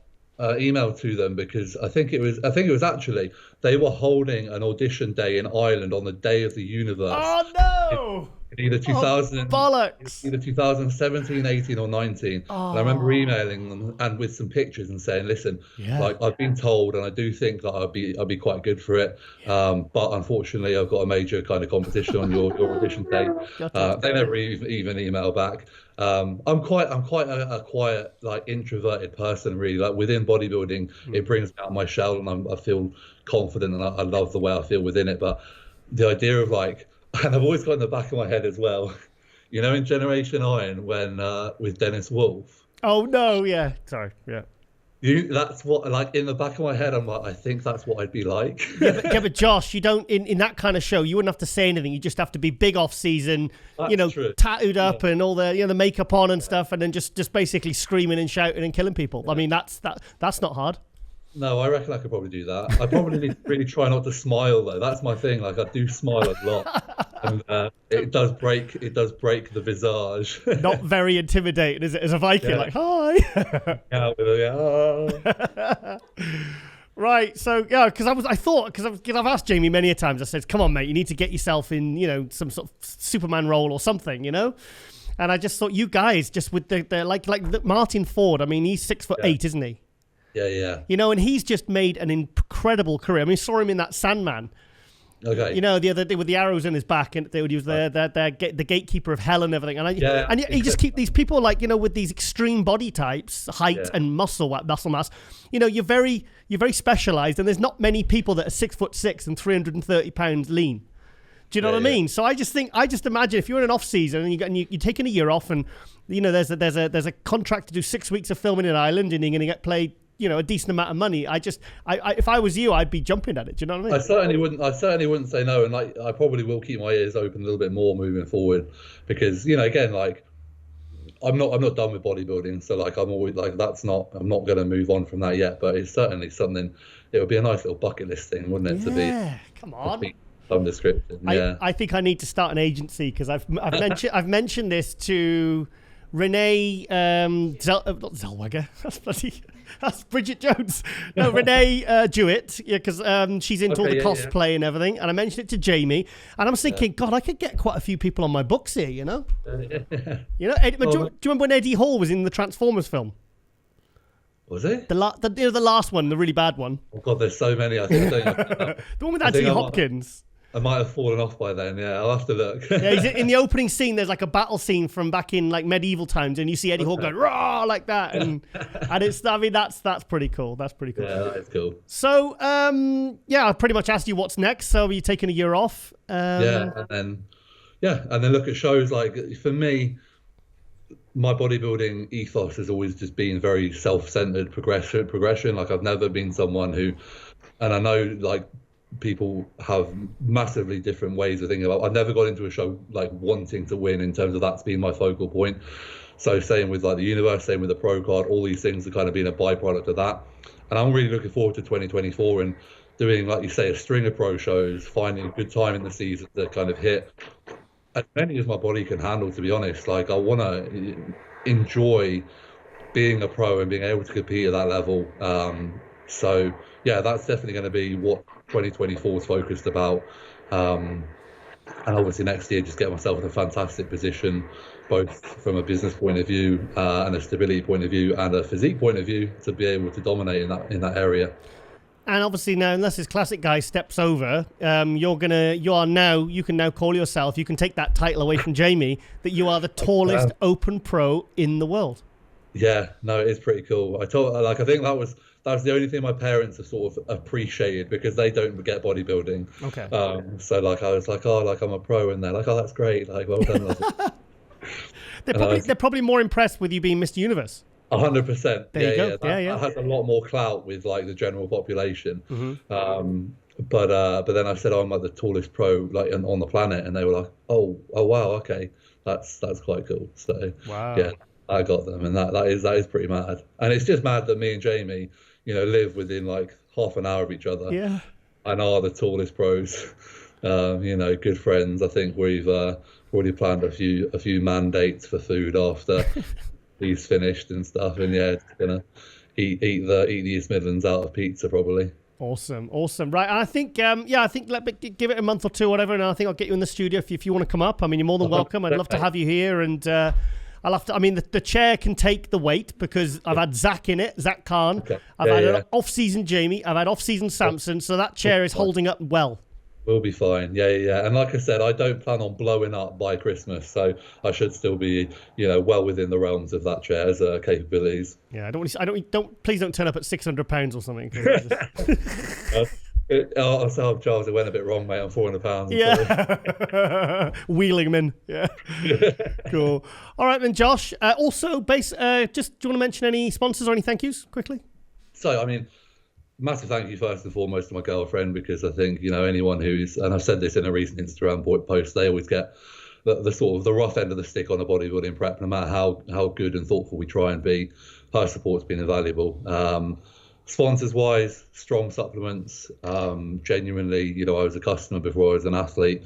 email to them, because I think it was actually they were holding an audition day in Ireland on the day of the universe. Oh no! In either 2017, 18, or 19. Oh. And I remember emailing them and with some pictures and saying, listen, I've been told, and I do think that I'd be quite good for it. But unfortunately, I've got a major kind of competition on your audition day. They never even email back. I'm quite a quiet, introverted person, really. Within bodybuilding, it brings me out of my shell, and I feel confident, and I love the way I feel within it. But the idea of and I've always got in the back of my head as well, in Generation Iron when with Dennis Wolf. Oh no, yeah, sorry, yeah. That's what, in the back of my head, I'm like, I think that's what I'd be like. but Josh, you don't in that kind of show, you wouldn't have to say anything. You just have to be big off season, true. Tattooed up and all the the makeup on and stuff, and then just basically screaming and shouting and killing people. I mean, that's not hard. No, I reckon I could probably do that. I probably need to really try not to smile, though. That's my thing. I do smile a lot, and it does break the visage. Not very intimidating, is it? As a Viking, hi. Right. So because I've asked Jamie many a times. I said, "Come on, mate, you need to get yourself in, some sort of Superman role or something, And I just thought you guys, just with the like Martin Ford. I mean, he's 6'8", isn't he? Yeah. And he's just made an incredible career. I mean, I saw him in that Sandman. Okay. The other day with the arrows in his back, and he was the gatekeeper of hell and everything. And you just keep these people with these extreme body types, height and muscle mass. You're very specialized, and there's not many people that are 6'6" and 330 pounds lean. Do you know what I mean? So I just imagine if you're in an off season and you're taking a year off, and there's a contract to do 6 weeks of filming in Ireland, and you're going to get paid a decent amount of money. If I was you, I'd be jumping at it. Do you know what I mean? I certainly wouldn't say no, and like I probably will keep my ears open a little bit more moving forward, because again, like I'm not done with bodybuilding, so like I'm always like I'm not going to move on from that yet, but it's certainly something. It would be a nice little bucket list thing, wouldn't it? Yeah, come on. Some description. Yeah. I think I need to start an agency, because I've mentioned this to Renee not Zellweger. That's Bridget Jones. No, Renee Jewett, because she's into all the cosplay and everything. And I mentioned it to Jamie, and I'm thinking, God, I could get quite a few people on my books here. Do you remember when Eddie Hall was in the Transformers film? Was it? The last one, the really bad one. Oh God, there's so many. I think the one with Anthony Hopkins. I might have fallen off by then. Yeah, I'll have to look. Yeah, he's in the opening scene. There's like a battle scene from back in like medieval times, and you see Eddie Hall going raw like that, and it's. I mean, that's pretty cool. That's pretty cool. Yeah, that is cool. So, I pretty much asked you what's next. So, are you taking a year off? And then look at shows. Like for me, my bodybuilding ethos has always just been very self-centered progression. Like I've never been someone who, and I know like people have massively different ways of thinking about. I've never got into a show like wanting to win in terms of that's been my focal point. So same with like the universe, same with the pro card, all these things are kind of being a byproduct of that. And I'm really looking forward to 2024 and doing, like you say, a string of pro shows, finding a good time in the season to kind of hit as many as my body can handle, to be honest. Like I want to enjoy being a pro and being able to compete at that level. So yeah, that's definitely going to be what 2024 is focused about. And obviously next year, just get myself in a fantastic position, both from a business point of view and a stability point of view and a physique point of view, to be able to dominate in that area. And obviously now, unless this classic guy steps over, you can now call yourself, you can take that title away from Jamie, that you are the tallest open pro in the world. Yeah, no, it is pretty cool. I think that was the only thing my parents have sort of appreciated, because they don't get bodybuilding. Okay. So like I was like, oh, like I'm a pro, and they're like, oh, that's great, like well done. They're probably more impressed with you being Mr. Universe. 100%. There you go. That has a lot more clout with like the general population. Mm-hmm. But then I said, oh, I'm like the tallest pro like on the planet, and they were like, oh wow, okay, that's quite cool. So wow. Yeah, I got them, and that is pretty mad. And it's just mad that me and Jamie, live within like half an hour of each other. Yeah. And are the tallest pros. Good friends. I think we've already planned a few mandates for food after he's finished and stuff. And yeah, it's gonna eat the East Midlands out of pizza probably. Awesome. Right, and I think give it a month or two, or whatever, and I think I'll get you in the studio if you want to come up. I mean, you're more than welcome. I'd love to have you here, and I'll have to. I mean, the chair can take the weight, because I've had Zach in it, Zach Khan. Okay. I've had an off-season Jamie. I've had off-season Samson. So that chair is holding up well. We'll be fine. Yeah. And like I said, I don't plan on blowing up by Christmas, so I should still be, well within the realms of that chair's capabilities. Yeah, please don't turn up at 600 pounds or something. I'll tell Giles it went a bit wrong, mate. I'm 400 pounds. Yeah. Wheeling him in. Yeah. Cool. All right, then, Josh. Also, do you want to mention any sponsors or any thank yous quickly? So, I mean, massive thank you first and foremost to my girlfriend, because I think, anyone who's, and I've said this in a recent Instagram post, they always get the sort of the rough end of the stick on a bodybuilding prep, no matter how good and thoughtful we try and be. Her support's been invaluable. Sponsors wise, Strong Supplements, genuinely, I was a customer before I was an athlete,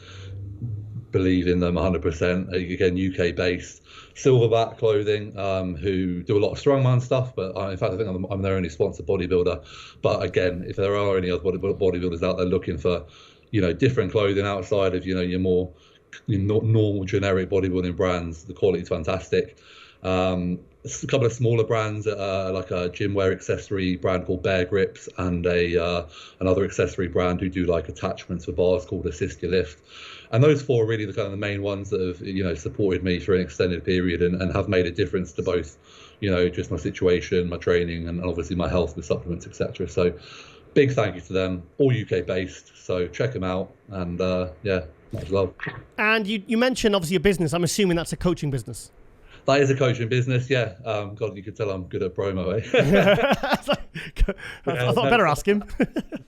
believe in them 100%. Again, UK based. Silverback Clothing, who do a lot of strongman stuff, but in fact I think I'm their only sponsored bodybuilder. But again, if there are any other bodybuilders out there looking for different clothing outside of your more normal generic bodybuilding brands, the quality's fantastic. A couple of smaller brands, like a gym wear accessory brand called Bear Grips, and another accessory brand who do like attachments for bars called Assist Your Lift. And those four are really the kind of the main ones that have supported me for an extended period and have made a difference to both just my situation, my training, and obviously my health with supplements, etc. So big thank you to them, all UK based, so check them out, and much love. And you mentioned obviously your business. I'm assuming that's a coaching business. That is a coaching business, yeah. God, you could tell I'm good at promo, eh? I thought I better ask him.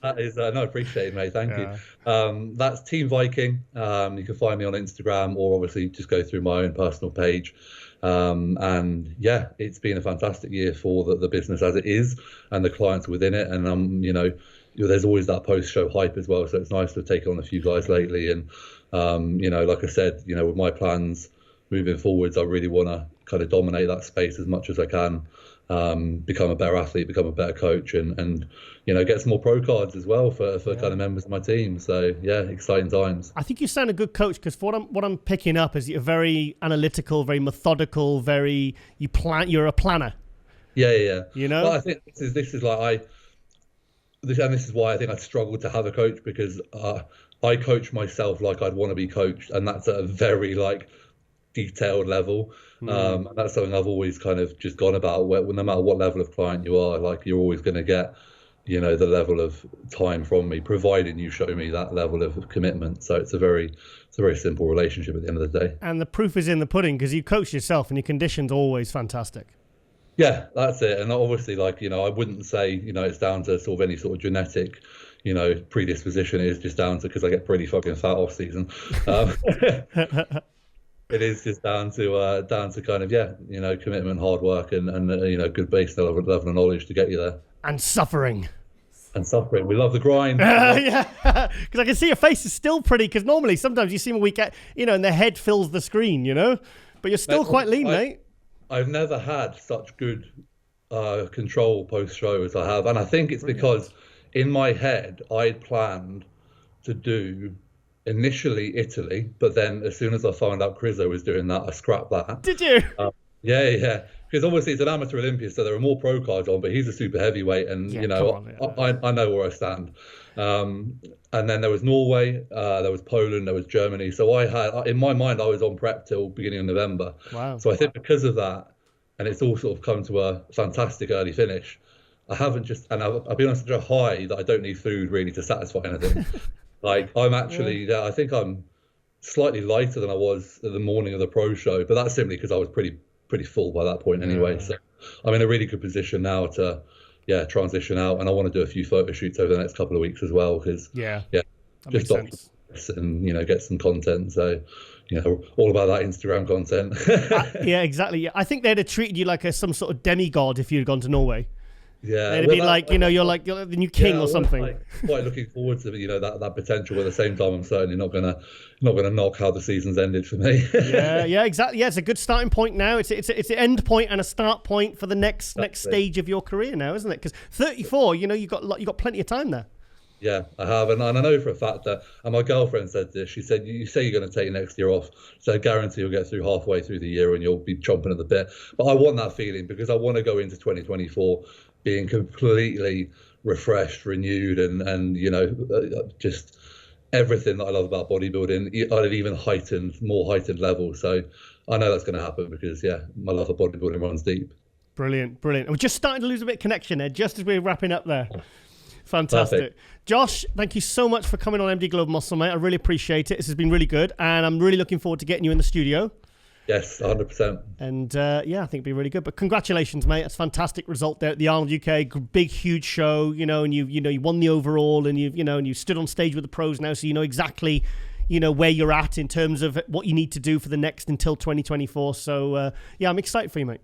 That is, no, appreciate it, mate. Thank you. That's Team Viking. You can find me on Instagram, or obviously just go through my own personal page. And yeah, it's been a fantastic year for the business as it is, and the clients within it. And there's always that post-show hype as well. So it's nice to take on a few guys lately. And like I said, with my plans moving forwards, I really want to kind of dominate that space as much as I can. Become a better athlete, become a better coach, and get some more pro cards as well for kind of members of my team. So yeah, exciting times. I think you sound a good coach, because what I'm picking up is you're very analytical, very methodical, you're a planner. Yeah. Well, I think this is like this is why I think I struggled to have a coach, because I coach myself like I'd want to be coached, and that's at a very detailed level. And that's something I've always kind of just gone about, where no matter what level of client you are, you're always going to get the level of time from me, providing you show me that level of commitment. So it's a very simple relationship at the end of the day. And the proof is in the pudding, because you coach yourself and your condition's always fantastic. Yeah, that's it. And obviously, I wouldn't say it's down to sort of any sort of genetic predisposition. It is just down to because I get pretty fucking fat off season. It is just down to kind of commitment, hard work, and good base level of knowledge to get you there. And suffering. We love the grind. Yeah, because I can see your face is still pretty. Because normally, sometimes you see them a week, and their head fills the screen, but you're still quite lean, mate. I've never had such good control post-show as I have, and I think it's because in my head I'd planned to do initially Italy, but then as soon as I found out Crizzo was doing that, I scrapped that. Did you? Yeah. Because obviously it's an amateur Olympia, so there are more pro cards on, but he's a super heavyweight, and I know where I stand. And then there was Norway, there was Poland, there was Germany. So I had, in my mind, I was on prep till beginning of November. Wow. So I think because of that, and it's all sort of come to a fantastic early finish, I haven't just, and I've been on such a high that I don't need food really to satisfy anything. I'm actually, I think I'm slightly lighter than I was the morning of the pro show, but that's simply because I was pretty full by that point anyway. So I'm in a really good position now to transition out, and I want to do a few photo shoots over the next couple of weeks as well, because just document and get some content. So all about that Instagram content. Yeah, exactly. I think they'd have treated you like some sort of demigod if you'd gone to Norway. Yeah, they'd be you're the new king or something. Quite looking forward to that potential. But at the same time, I'm certainly not gonna knock how the season's ended for me. Yeah, exactly. Yeah, it's a good starting point now. It's an end point and a start point for the next stage of your career now, isn't it? Because 34, you've got plenty of time there. Yeah, I have, and I know for a fact that, and my girlfriend said this. She said, "You say you're going to take next year off, so I guarantee you'll get through halfway through the year and you'll be chomping at the bit." But I want that feeling, because I want to go into 2024 being completely refreshed, renewed, and just everything that I love about bodybuilding at an even more heightened level. So I know that's going to happen, because my love of bodybuilding runs deep. Brilliant. We're just starting to lose a bit of connection there, just as we're wrapping up there. Fantastic. Perfect. Josh, thank you so much for coming on MD Globe Muscle, mate. I really appreciate it. This has been really good, and I'm really looking forward to getting you in the studio. Yes, 100%. And I think it'd be really good. But congratulations, mate. That's a fantastic result there at the Arnold UK. Big, huge show, and you won the overall, and you stood on stage with the pros now, so you know exactly where you're at in terms of what you need to do for the next until 2024. So I'm excited for you, mate.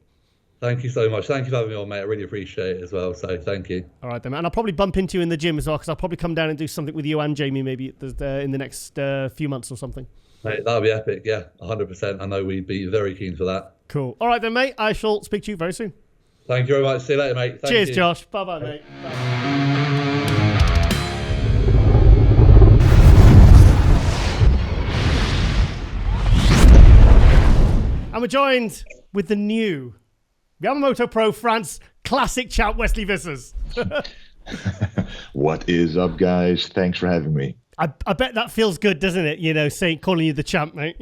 Thank you so much. Thank you for having me on, mate. I really appreciate it as well. So thank you. All right, then, man. And I'll probably bump into you in the gym as well, because I'll probably come down and do something with you and Jamie maybe in the next few months or something. Mate, that would be epic. Yeah, 100%. I know we'd be very keen for that. Cool. All right, then, mate. I shall speak to you very soon. Thank you very much. See you later, mate. Cheers, Josh. Bye-bye, mate. Bye. And we're joined with the new Yamamoto Pro France Classic champ, Wesley Vissers. What is up, guys? Thanks for having me. I bet that feels good, doesn't it? Calling you the champ, mate,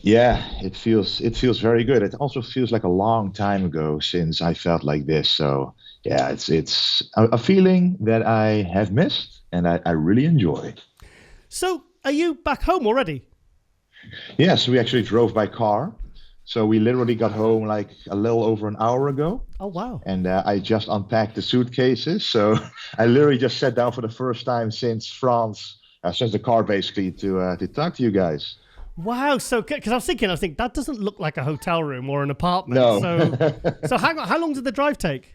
Yeah, it feels very good. It also feels like a long time ago since I felt like this. So yeah, it's a feeling that I have missed, and I really enjoy. So are you back home already? Yeah, so we actually drove by car. So we literally got home like a little over an hour ago. Oh, wow. And I just unpacked the suitcases. So I literally just sat down for the first time since France, since the car basically, to talk to you guys. Wow. So, because I was thinking, that doesn't look like a hotel room or an apartment. No. So how long did the drive take?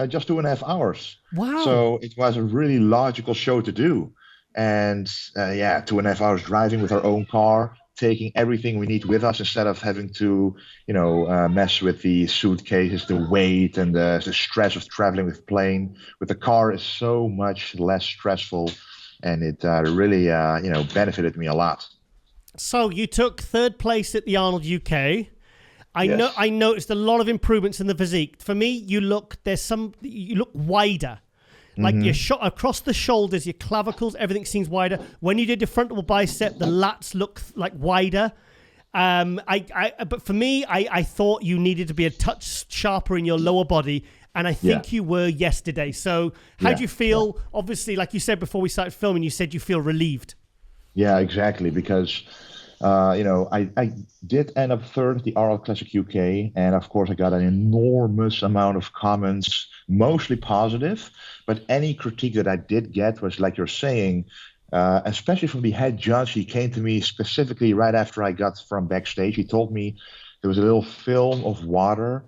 Just 2.5 hours. Wow. So it was a really logical show to do. And 2.5 hours driving with our own car, taking everything we need with us instead of having to, mess with the suitcases, the weight, and the stress of traveling with plane. With the car is so much less stressful, and it really, benefited me a lot. So you took third place at the Arnold UK. I noticed a lot of improvements in the physique. For me, you look wider. Like your shot across the shoulders, your clavicles, everything seems wider. When you did your frontal bicep, the lats look like wider. But for me, I thought you needed to be a touch sharper in your lower body, and I think you were yesterday. So how do you feel? Obviously, like you said before we started filming, you said you feel relieved. Yeah, exactly. Because, I did end up third at the Arnold Classic UK. And of course, I got an enormous amount of comments, mostly positive. But any critique that I did get was, like you're saying, especially from the head judge. He came to me specifically right after I got from backstage. He told me there was a little film of water,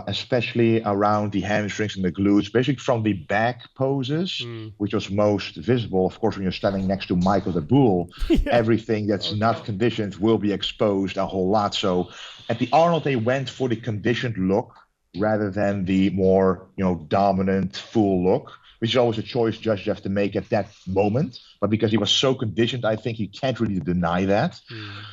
especially around the hamstrings and the glutes, basically from the back poses, which was most visible. Of course, when you're standing next to Michael the Bull, everything that's not conditioned will be exposed a whole lot. So at the Arnold, they went for the conditioned look rather than the more, dominant full look, which is always a choice judge have to make at that moment. But because he was so conditioned, I think you can't really deny that.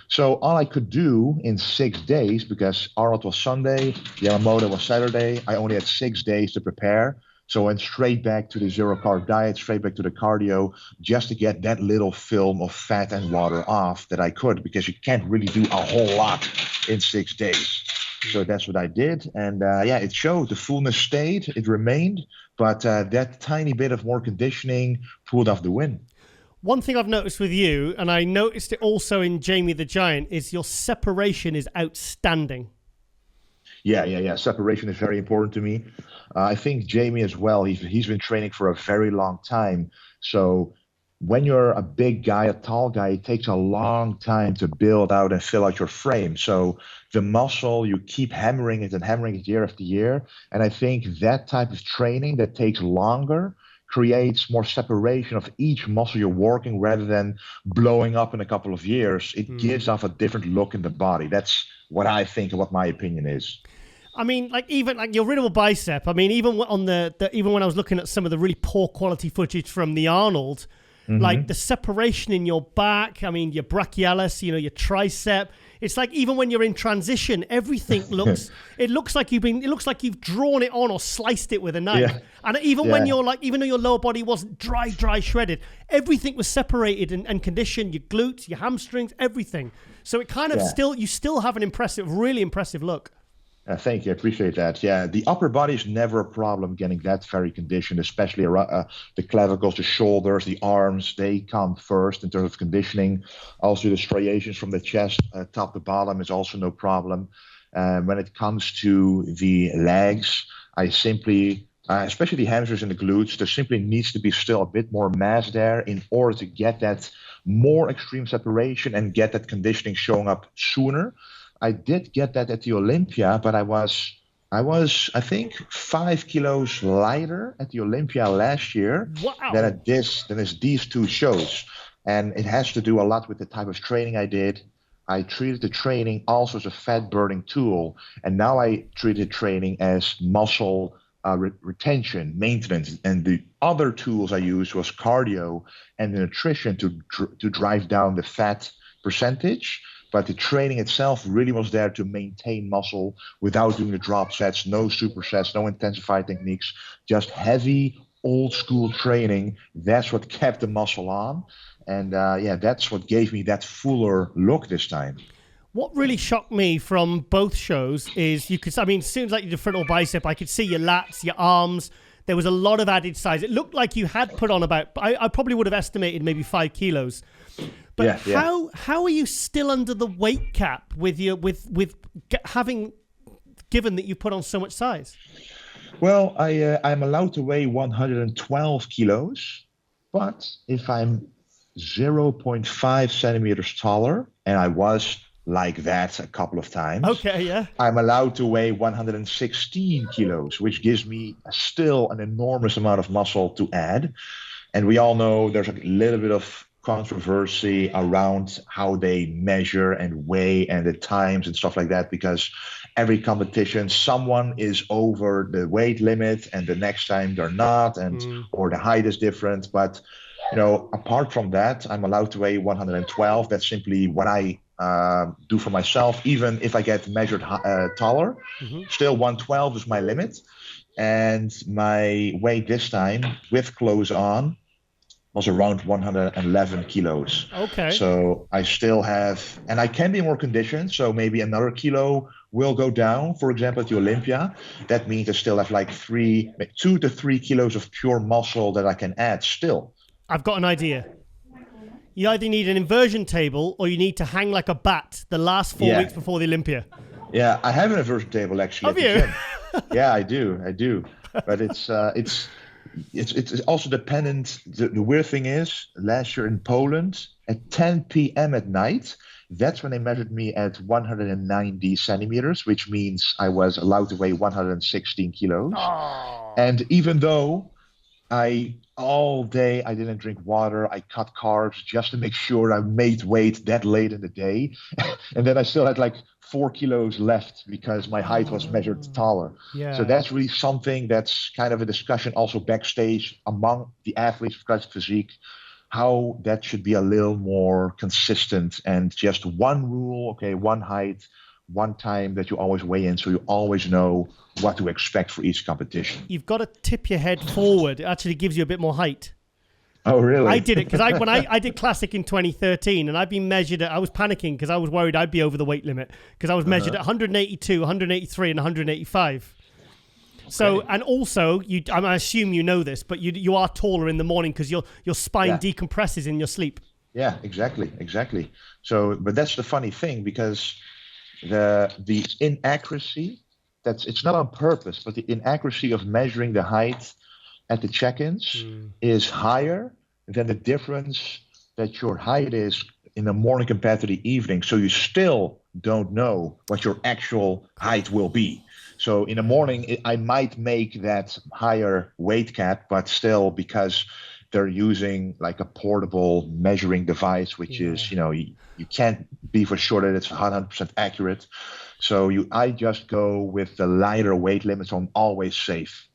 So all I could do in 6 days, because Arnold was Sunday, Yamamoto was Saturday, I only had 6 days to prepare. So I went straight back to the zero-carb diet, straight back to the cardio, just to get that little film of fat and water off that I could, because you can't really do a whole lot in 6 days. So that's what I did. And it showed. The fullness stayed. It remained. But that tiny bit of more conditioning pulled off the win. One thing I've noticed with you, and I noticed it also in Jamie the Giant, is your separation is outstanding. Yeah. Separation is very important to me. I think Jamie as well, he's been training for a very long time. So when you're a big guy, a tall guy, it takes a long time to build out and fill out your frame. So the muscle, you keep hammering it year after year. And I think that type of training that takes longer creates more separation of each muscle you're working rather than blowing up in a couple of years. It gives off a different look in the body. That's what I think and what my opinion is. I mean, even your riddle bicep. I mean, even on even when I was looking at some of the really poor quality footage from the Arnold, like the separation in your back. I mean, your brachialis, your tricep. It's like even when you're in transition, everything looks. It looks like you've drawn it on or sliced it with a knife. Yeah. And even when even though your lower body wasn't dry shredded, everything was separated and conditioned. Your glutes, your hamstrings, everything. So it kind of you still have an really impressive look. Thank you. I appreciate that. Yeah, the upper body is never a problem getting that very conditioned, especially the clavicles, the shoulders, the arms. They come first in terms of conditioning. Also, the striations from the chest, top to bottom, is also no problem. When it comes to the legs, I simply, especially the hamstrings and the glutes, there simply needs to be still a bit more mass there in order to get that more extreme separation and get that conditioning showing up sooner. I did get that at the Olympia, but I was, I think, 5 kilos lighter at the Olympia last year than these two shows. And it has to do a lot with the type of training I did. I treated the training also as a fat burning tool. And now I treated training as muscle retention, maintenance. And the other tools I used was cardio and the nutrition to drive down the fat percentage. But the training itself really was there to maintain muscle without doing the drop sets, no supersets, no intensified techniques, just heavy old school training. That's what kept the muscle on. And that's what gave me that fuller look this time. What really shocked me from both shows is as soon as you did frontal bicep, I could see your lats, your arms. There was a lot of added size. It looked like you had put on I probably would have estimated maybe 5 kilos. But how are you still under the weight cap with having given that you put on so much size? Well, I'm allowed to weigh 112 kilos, but if I'm 0.5 centimeters taller, and I was like that a couple of times. Okay, yeah. I'm allowed to weigh 116 kilos, which gives me still an enormous amount of muscle to add. And we all know there's a little bit of controversy around how they measure and weigh and the times and stuff like that, because every competition, someone is over the weight limit and the next time they're not, and or the height is different. But, apart from that, I'm allowed to weigh 112. That's simply what I do for myself. Even if I get measured taller, still 112 is my limit. And my weight this time with clothes on was around 111 kilos. Okay. So I still have, and I can be more conditioned. So maybe another kilo will go down. For example, at the Olympia, that means I still have like 2 to 3 kilos of pure muscle that I can add still. I've got an idea. You either need an inversion table or you need to hang like a bat the last 4 weeks before the Olympia. Yeah, I have an inversion table actually. Have you? Yeah, I do. But it's also dependent. The weird thing is, last year in Poland at 10 p.m. at night, that's when they measured me at 190 centimeters, which means I was allowed to weigh 116 kilos. Oh. And even though all day I didn't drink water, I cut carbs just to make sure I made weight that late in the day. And then I still had like 4 kilos left because my height was measured taller. Yeah. So that's really something that's kind of a discussion also backstage among the athletes of classic physique, how that should be a little more consistent and just one rule, okay, one height, one time that you always weigh in, so you always know what to expect for each competition. You've got to tip your head forward. It actually gives you a bit more height. Oh, really? I did it because when I did Classic in 2013, and I've been measured at, I was panicking because I was worried I'd be over the weight limit because I was measured at 182, 183, and 185. Okay. So, and also, I assume you know this, but you are taller in the morning because your spine decompresses in your sleep. Yeah, exactly. So, but that's the funny thing, because the inaccuracy, it's not on purpose, but the inaccuracy of measuring the height at the check-ins is higher than the difference that your height is in the morning compared to the evening. So you still don't know what your actual height will be. So in the morning, I might make that higher weight cap, but still, because they're using like a portable measuring device, which is, you can't be for sure that it's 100% accurate. So I just go with the lighter weight limit, so I'm always safe.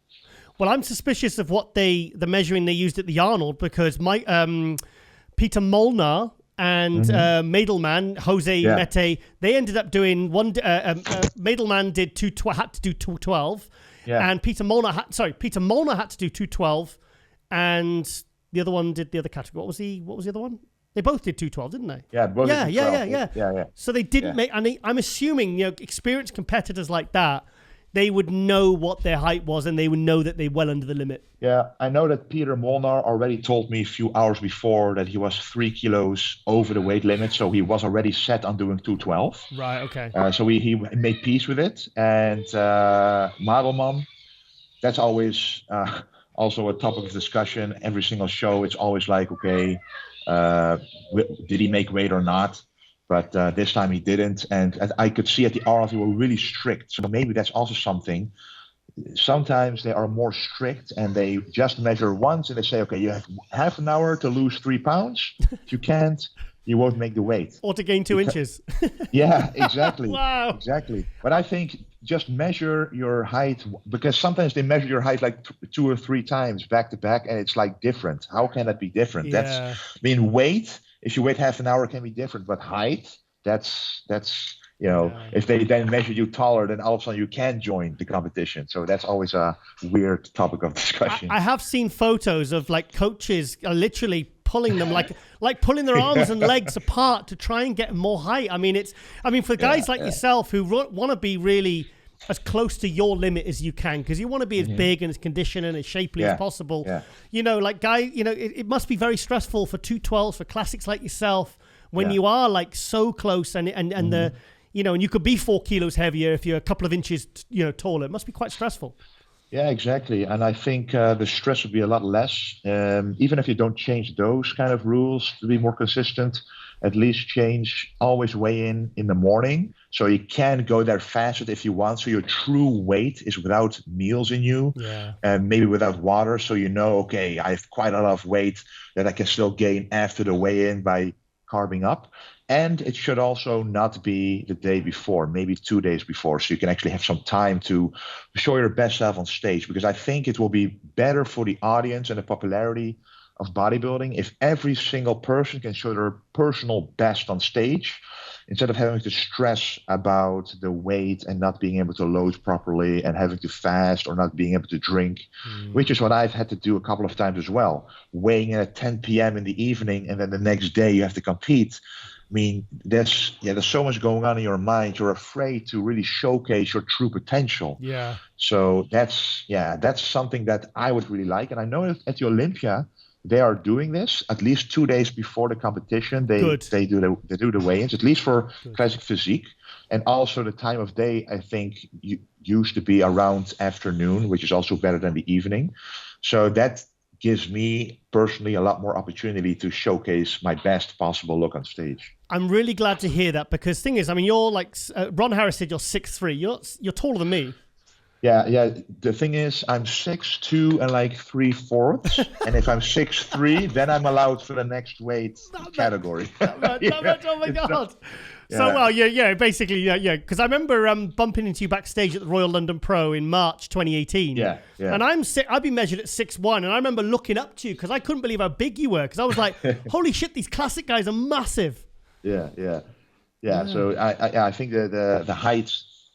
Well, I'm suspicious of the measuring they used at the Arnold, because Peter Molnar and Madelman, Jose Mete, they ended up doing one. Madelman had to do 212, and Peter Molnar had to do 212, and the other one did the other category. What was the other one? They both did 212, didn't they? Yeah, both. Yeah. So they didn't make. And I'm assuming, experienced competitors like that, they would know what their height was, and they would know that they're well under the limit. Yeah, I know that Peter Molnar already told me a few hours before that he was 3 kilos over the weight limit, so he was already set on doing 212. Right, okay. So he made peace with it. And Madelman, that's always also a topic of discussion. Every single show, it's always like, okay, did he make weight or not? But this time he didn't. And I could see at the Arnold, they were really strict. So maybe that's also something. Sometimes they are more strict and they just measure once and they say, okay, you have half an hour to lose 3 pounds. If you can't, you won't make the weight. Or to gain 2 inches. Yeah, exactly. Wow. Exactly. But I think just measure your height, because sometimes they measure your height like 2 or 3 times back to back, and it's like different. How can that be different? Yeah. Weight, if you wait half an hour, it can be different. But height, that's if they then measure you taller, then all of a sudden you can join the competition. So that's always a weird topic of discussion. I have seen photos of like coaches literally pulling them like pulling their arms and legs apart to try and get more height. For guys like yourself who want to be really as close to your limit as you can, because you want to be as big and as conditioned and as shapely as possible. Yeah. It must be very stressful for 212s, for classics like yourself, when you are like so close and the, you know, and you could be 4 kilos heavier if you're a couple of inches, you know, taller. It must be quite stressful. Yeah, exactly. And I think the stress would be a lot less. Even if you don't change those kind of rules to be more consistent, at least always weigh in the morning. So you can go there fasted if you want. So your true weight is without meals in you, and maybe without water. So you know, okay, I have quite a lot of weight that I can still gain after the weigh-in by carbing up. And it should also not be the day before, maybe 2 days before, so you can actually have some time to show your best self on stage. Because I think it will be better for the audience and the popularity of bodybuilding if every single person can show their personal best on stage, instead of having to stress about the weight and not being able to load properly and having to fast or not being able to drink, which is what I've had to do a couple of times as well. Weighing in at 10 p.m. in the evening, and then the next day you have to compete. I mean, there's so much going on in your mind. You're afraid to really showcase your true potential. Yeah. So that's something that I would really like. And I know at the Olympia, they are doing this at least 2 days before the competition. They do the weigh-ins, at least for classic physique. And also the time of day, I think, used to be around afternoon, which is also better than the evening. So that gives me personally a lot more opportunity to showcase my best possible look on stage. I'm really glad to hear that, because thing is, I mean, you're like, Ron Harris said you're 6'3". You're taller than me. Yeah. The thing is, I'm 6'2" and like 3/4, and if I'm 6'3", then I'm allowed for the next weight category. Oh my God! So basically, because I remember bumping into you backstage at the Royal London Pro in March 2018. Yeah. And I'd been measured at 6'1", and I remember looking up to you because I couldn't believe how big you were, because I was like, holy shit, these classic guys are massive. Yeah. So I think the height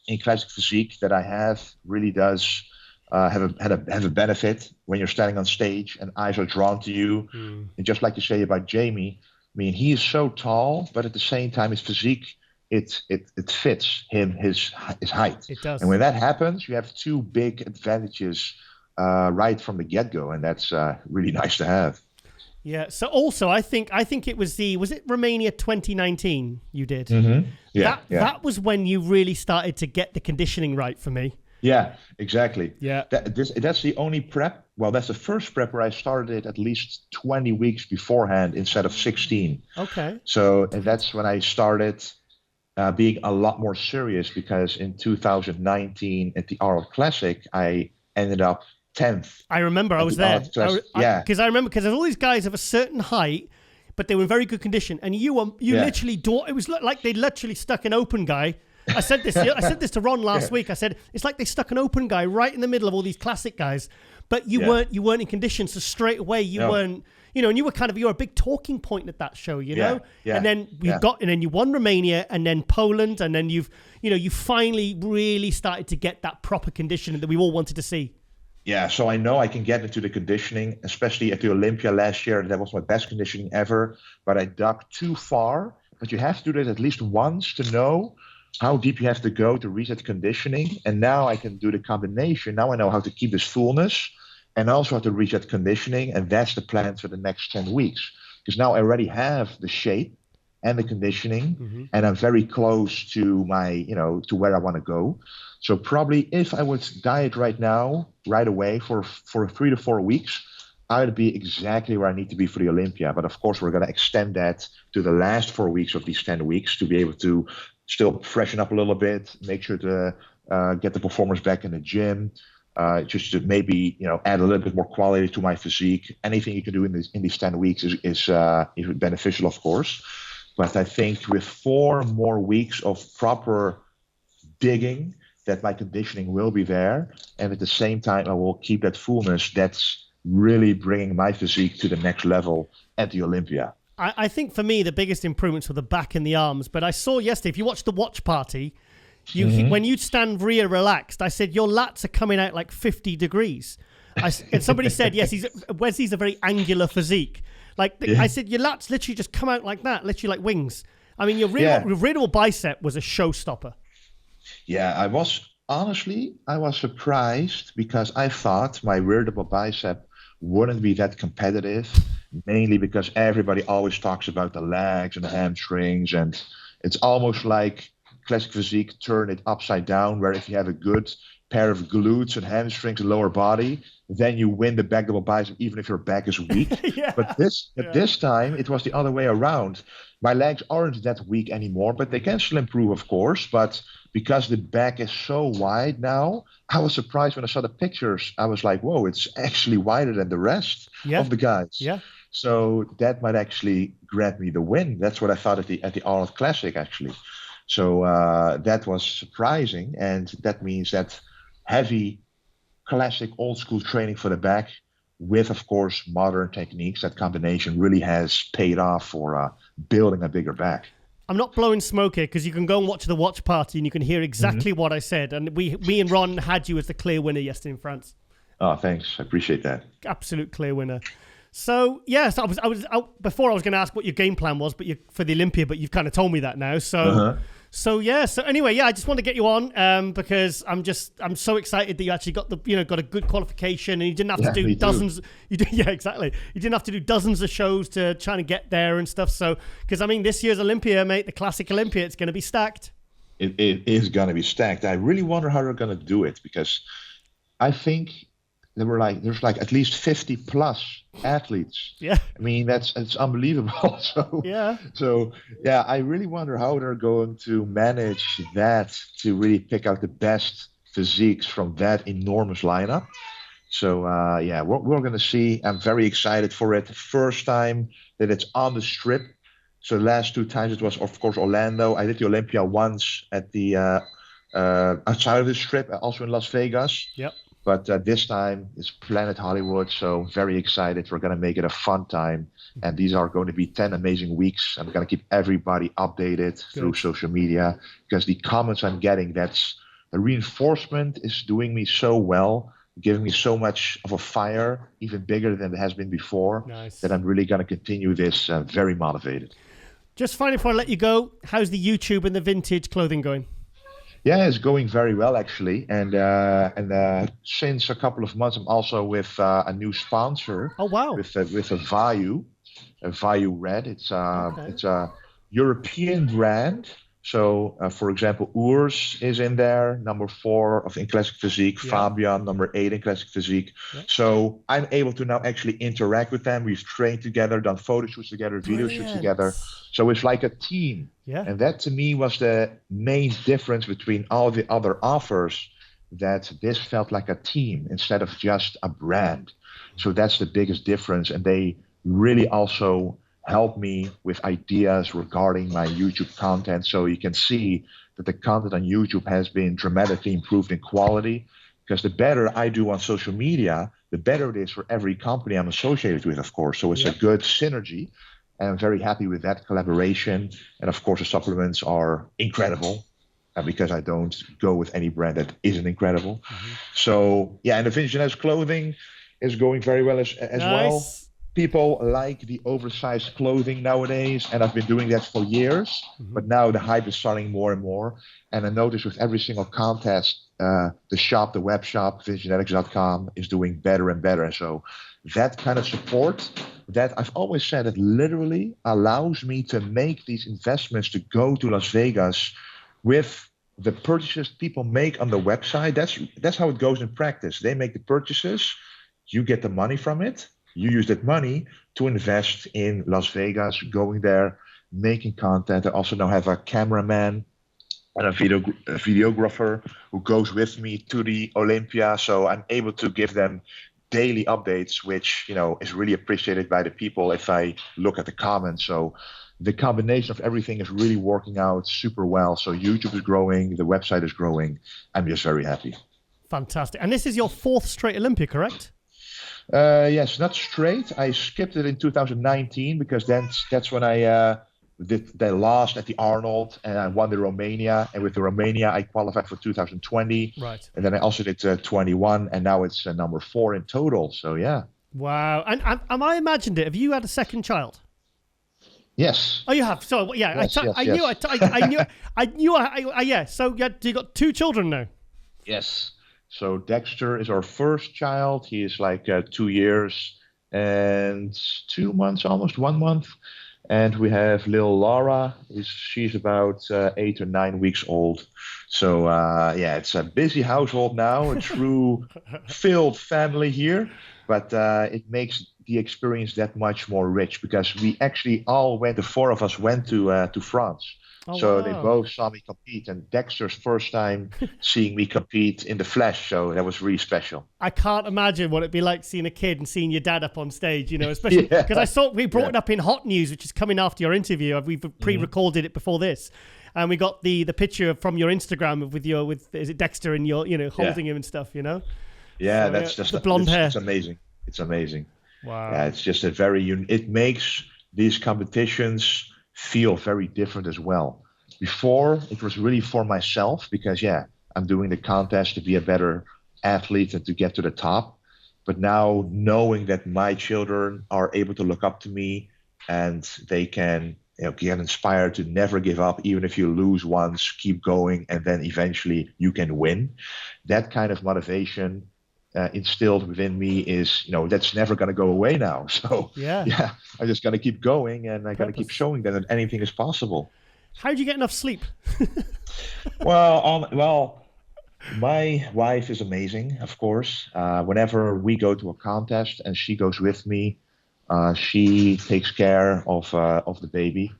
in classic physique that I have really does have a benefit when you're standing on stage and eyes are drawn to you. And just like you say about Jamie, I mean, he is so tall, but at the same time, his physique, it fits him, his height. It does. And when that happens, you have two big advantages right from the get-go, and that's really nice to have. Yeah. So also, I think it was it Romania 2019 you did? Mm-hmm. Yeah. That was when you really started to get the conditioning right for me. Yeah, exactly. Yeah. That's the only prep. Well, that's the first prep where I started it at least 20 weeks beforehand instead of 16. Okay. So that's when I started being a lot more serious, because in 2019 at the Arnold Classic, I ended up 10th. I remember I was there. Because I remember, because there's all these guys of a certain height, but they were in very good condition, and you literally it was like they literally stuck an open guy. I said this to Ron last week. I said it's like they stuck an open guy right in the middle of all these classic guys, but you weren't in condition, so straight away you weren't, and you were a big talking point at that show, know. And then you won Romania, and then Poland, and then you finally really started to get that proper conditioning that we all wanted to see. Yeah, so I know I can get into the conditioning, especially at the Olympia last year. That was my best conditioning ever, but I dug too far. But you have to do that at least once to know how deep you have to go to reset conditioning. And now I can do the combination. Now I know how to keep this fullness and also how to reset conditioning. And that's the plan for the next 10 weeks. Because now I already have the shape and the conditioning, and I'm very close to my, to where I want to go. So probably if I would diet right now, right away for 3 to 4 weeks, I would be exactly where I need to be for the Olympia. But of course, we're going to extend that to the last 4 weeks of these 10 weeks to be able to still freshen up a little bit, make sure to get the performers back in the gym, just to maybe, add a little bit more quality to my physique. Anything you can do in these 10 weeks is beneficial, of course. But I think with 4 more weeks of proper digging, that my conditioning will be there. And at the same time, I will keep that fullness that's really bringing my physique to the next level at the Olympia. I think for me, the biggest improvements were the back and the arms. But I saw yesterday, if you watched the watch party, when you stand rear relaxed, I said, your lats are coming out like 50 degrees. And somebody said, yes, Wesley's a very angular physique. I said, your lats literally just come out like that, literally like wings. I mean, your rear bicep was a showstopper. Yeah, I was surprised, because I thought my rear double bicep wouldn't be that competitive. mainly because everybody always talks about the legs and the hamstrings, and it's almost like classic physique turn it upside down, where if you have a good pair of glutes and hamstrings and lower body, then you win the back double bicep even if your back is weak. Yeah. But this time it was the other way around. My legs aren't that weak anymore, but they can still improve, of course. But because the back is so wide now, I was surprised when I saw the pictures. I was like, whoa, it's actually wider than the rest of the guys. Yeah. So that might actually grant me the win. That's what I thought at the Arnold Classic, actually. So that was surprising. And that means that heavy, classic, old school training for the back with, of course, modern techniques, that combination really has paid off for building a bigger back. I'm not blowing smoke here, because you can go and watch the watch party and you can hear exactly what I said. And me and Ron had you as the clear winner yesterday in France. Oh, thanks. I appreciate that. Absolute clear winner. So, yes, I was before I was going to ask what your game plan was, but for the Olympia, but you've kind of told me that now. So, So anyway, I just want to get you on because I'm so excited that you actually got got a good qualification, and you didn't have to do dozens. Exactly. You didn't have to do dozens of shows to try to get there and stuff. So, because I mean, this year's Olympia, mate, the classic Olympia, it's going to be stacked. It is going to be stacked. I really wonder how they're going to do it, because I think there's at least 50 plus athletes. Yeah. I mean, it's unbelievable. So I really wonder how they're going to manage that to really pick out the best physiques from that enormous lineup. So we're going to see. I'm very excited for it. First time that it's on the strip. So the last two times it was, of course, Orlando. I did the Olympia once at the outside of the strip, also in Las Vegas. Yep. But this time it's Planet Hollywood, so very excited. We're going to make it a fun time. And these are going to be 10 amazing weeks. I'm going to keep everybody updated through social media, because the comments I'm getting, that's the reinforcement is doing me so well, giving me so much of a fire, even bigger than it has been before, that I'm really going to continue this very motivated. Just finally, before I let you go, how's the YouTube and the vintage clothing going? Yeah, it's going very well, actually. And since a couple of months, I'm also with a new sponsor. Oh, wow. With a Vayu Red. It's a European brand. So, for example, Urs is in there, number 4 in Classic Physique. Yeah. Fabian, number 8 in Classic Physique. Yeah. So I'm able to now actually interact with them. We've trained together, done photo shoots together, video shoots together. So it's like a team. Yeah. And that to me was the main difference between all the other offers, that this felt like a team instead of just a brand. So that's the biggest difference. And they really also help me with ideas regarding my YouTube content. So you can see that the content on YouTube has been dramatically improved in quality, because the better I do on social media, the better it is for every company I'm associated with, of course. So it's a good synergy. And I'm very happy with that collaboration. And of course, the supplements are incredible, because I don't go with any brand that isn't incredible. So and the vintage genetics clothing is going very well as well. People like the oversized clothing nowadays, and I've been doing that for years. But now the hype is starting more and more. And I notice with every single contest, the web shop, vintagegenetics.com, is doing better and better. And so that kind of support, that I've always said, it literally allows me to make these investments to go to Las Vegas with the purchases people make on the website. That's how it goes in practice. They make the purchases, you get the money from it. You use that money to invest in Las Vegas, going there, making content. I also now have a cameraman and a videographer who goes with me to the Olympia. So I'm able to give them daily updates, which, is really appreciated by the people if I look at the comments. So the combination of everything is really working out super well. So YouTube is growing, the website is growing. I'm just very happy. Fantastic. And this is your 4th straight Olympia, correct? Yes, not straight. I skipped it in 2019 because that's when I did the last at the Arnold, and I won the Romania. And with the Romania, I qualified for 2020. Right. And then I also did 21, and now it's number 4 in total. So yeah. Wow. And am I imagined it? Have you had a second child? Yes. Oh, you have. So yeah, yes, I knew. Yeah. So you got 2 children now. Yes. So Dexter is our first child. He is like 2 years, and 2 months, almost 1 month. And we have little Laura. She's about 8 or 9 weeks old. So it's a busy household now, a true filled family here. But it makes the experience that much more rich because we actually the 4 of us went to France. Oh, so wow. they both saw me compete, and Dexter's first time seeing me compete in the flesh. So that was really special. I can't imagine what it'd be like seeing a kid and seeing your dad up on stage, especially because we brought it up in Hot News, which is coming after your interview. We've pre-recorded it before this. And we got the picture from your Instagram with is it Dexter and your holding him and stuff, Yeah, so, that's just the blonde hair. It's amazing. It's amazing. Wow. Yeah, it's just it makes these competitions feel very different as well. Before, it was really for myself because, I'm doing the contest to be a better athlete and to get to the top. But now knowing that my children are able to look up to me and they can get inspired to never give up, even if you lose once, keep going, and then eventually you can win. That kind of motivation instilled within me is, that's never going to go away now. So I'm just going to keep going, and I'm going to keep showing them that anything is possible. How do you get enough sleep? Well, my wife is amazing, of course. Whenever we go to a contest and she goes with me, she takes care of the baby.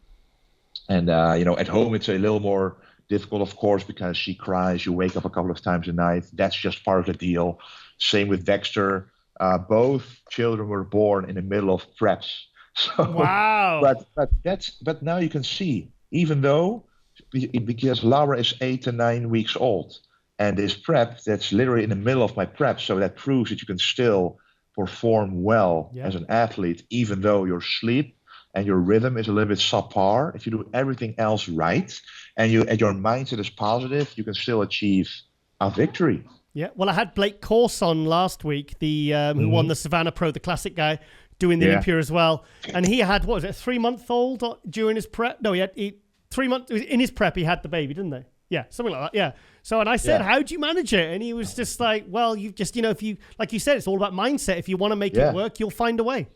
And, at home it's a little more difficult, of course, because she cries. You wake up a couple of times a night. That's just part of the deal. Same with Dexter. Both children were born in the middle of preps. So, wow. But now you can see, even though, because Laura is 8 to 9 weeks old, and this prep, that's literally in the middle of my prep, so that proves that you can still perform well as an athlete, even though your sleep and your rhythm is a little bit subpar. If you do everything else right, and your mindset is positive, you can still achieve a victory. Yeah, well, I had Blake Corse on last week, who won the Savannah Pro, the classic guy, doing the Olympia as well. And he had, 3-month-old during his prep? No, he had 3 months, in his prep, he had the baby, didn't they? Yeah, something like that, yeah. So, and I said, how do you manage it? And he was just like, well, you just, if you, like you said, it's all about mindset. If you want to make it work, you'll find a way.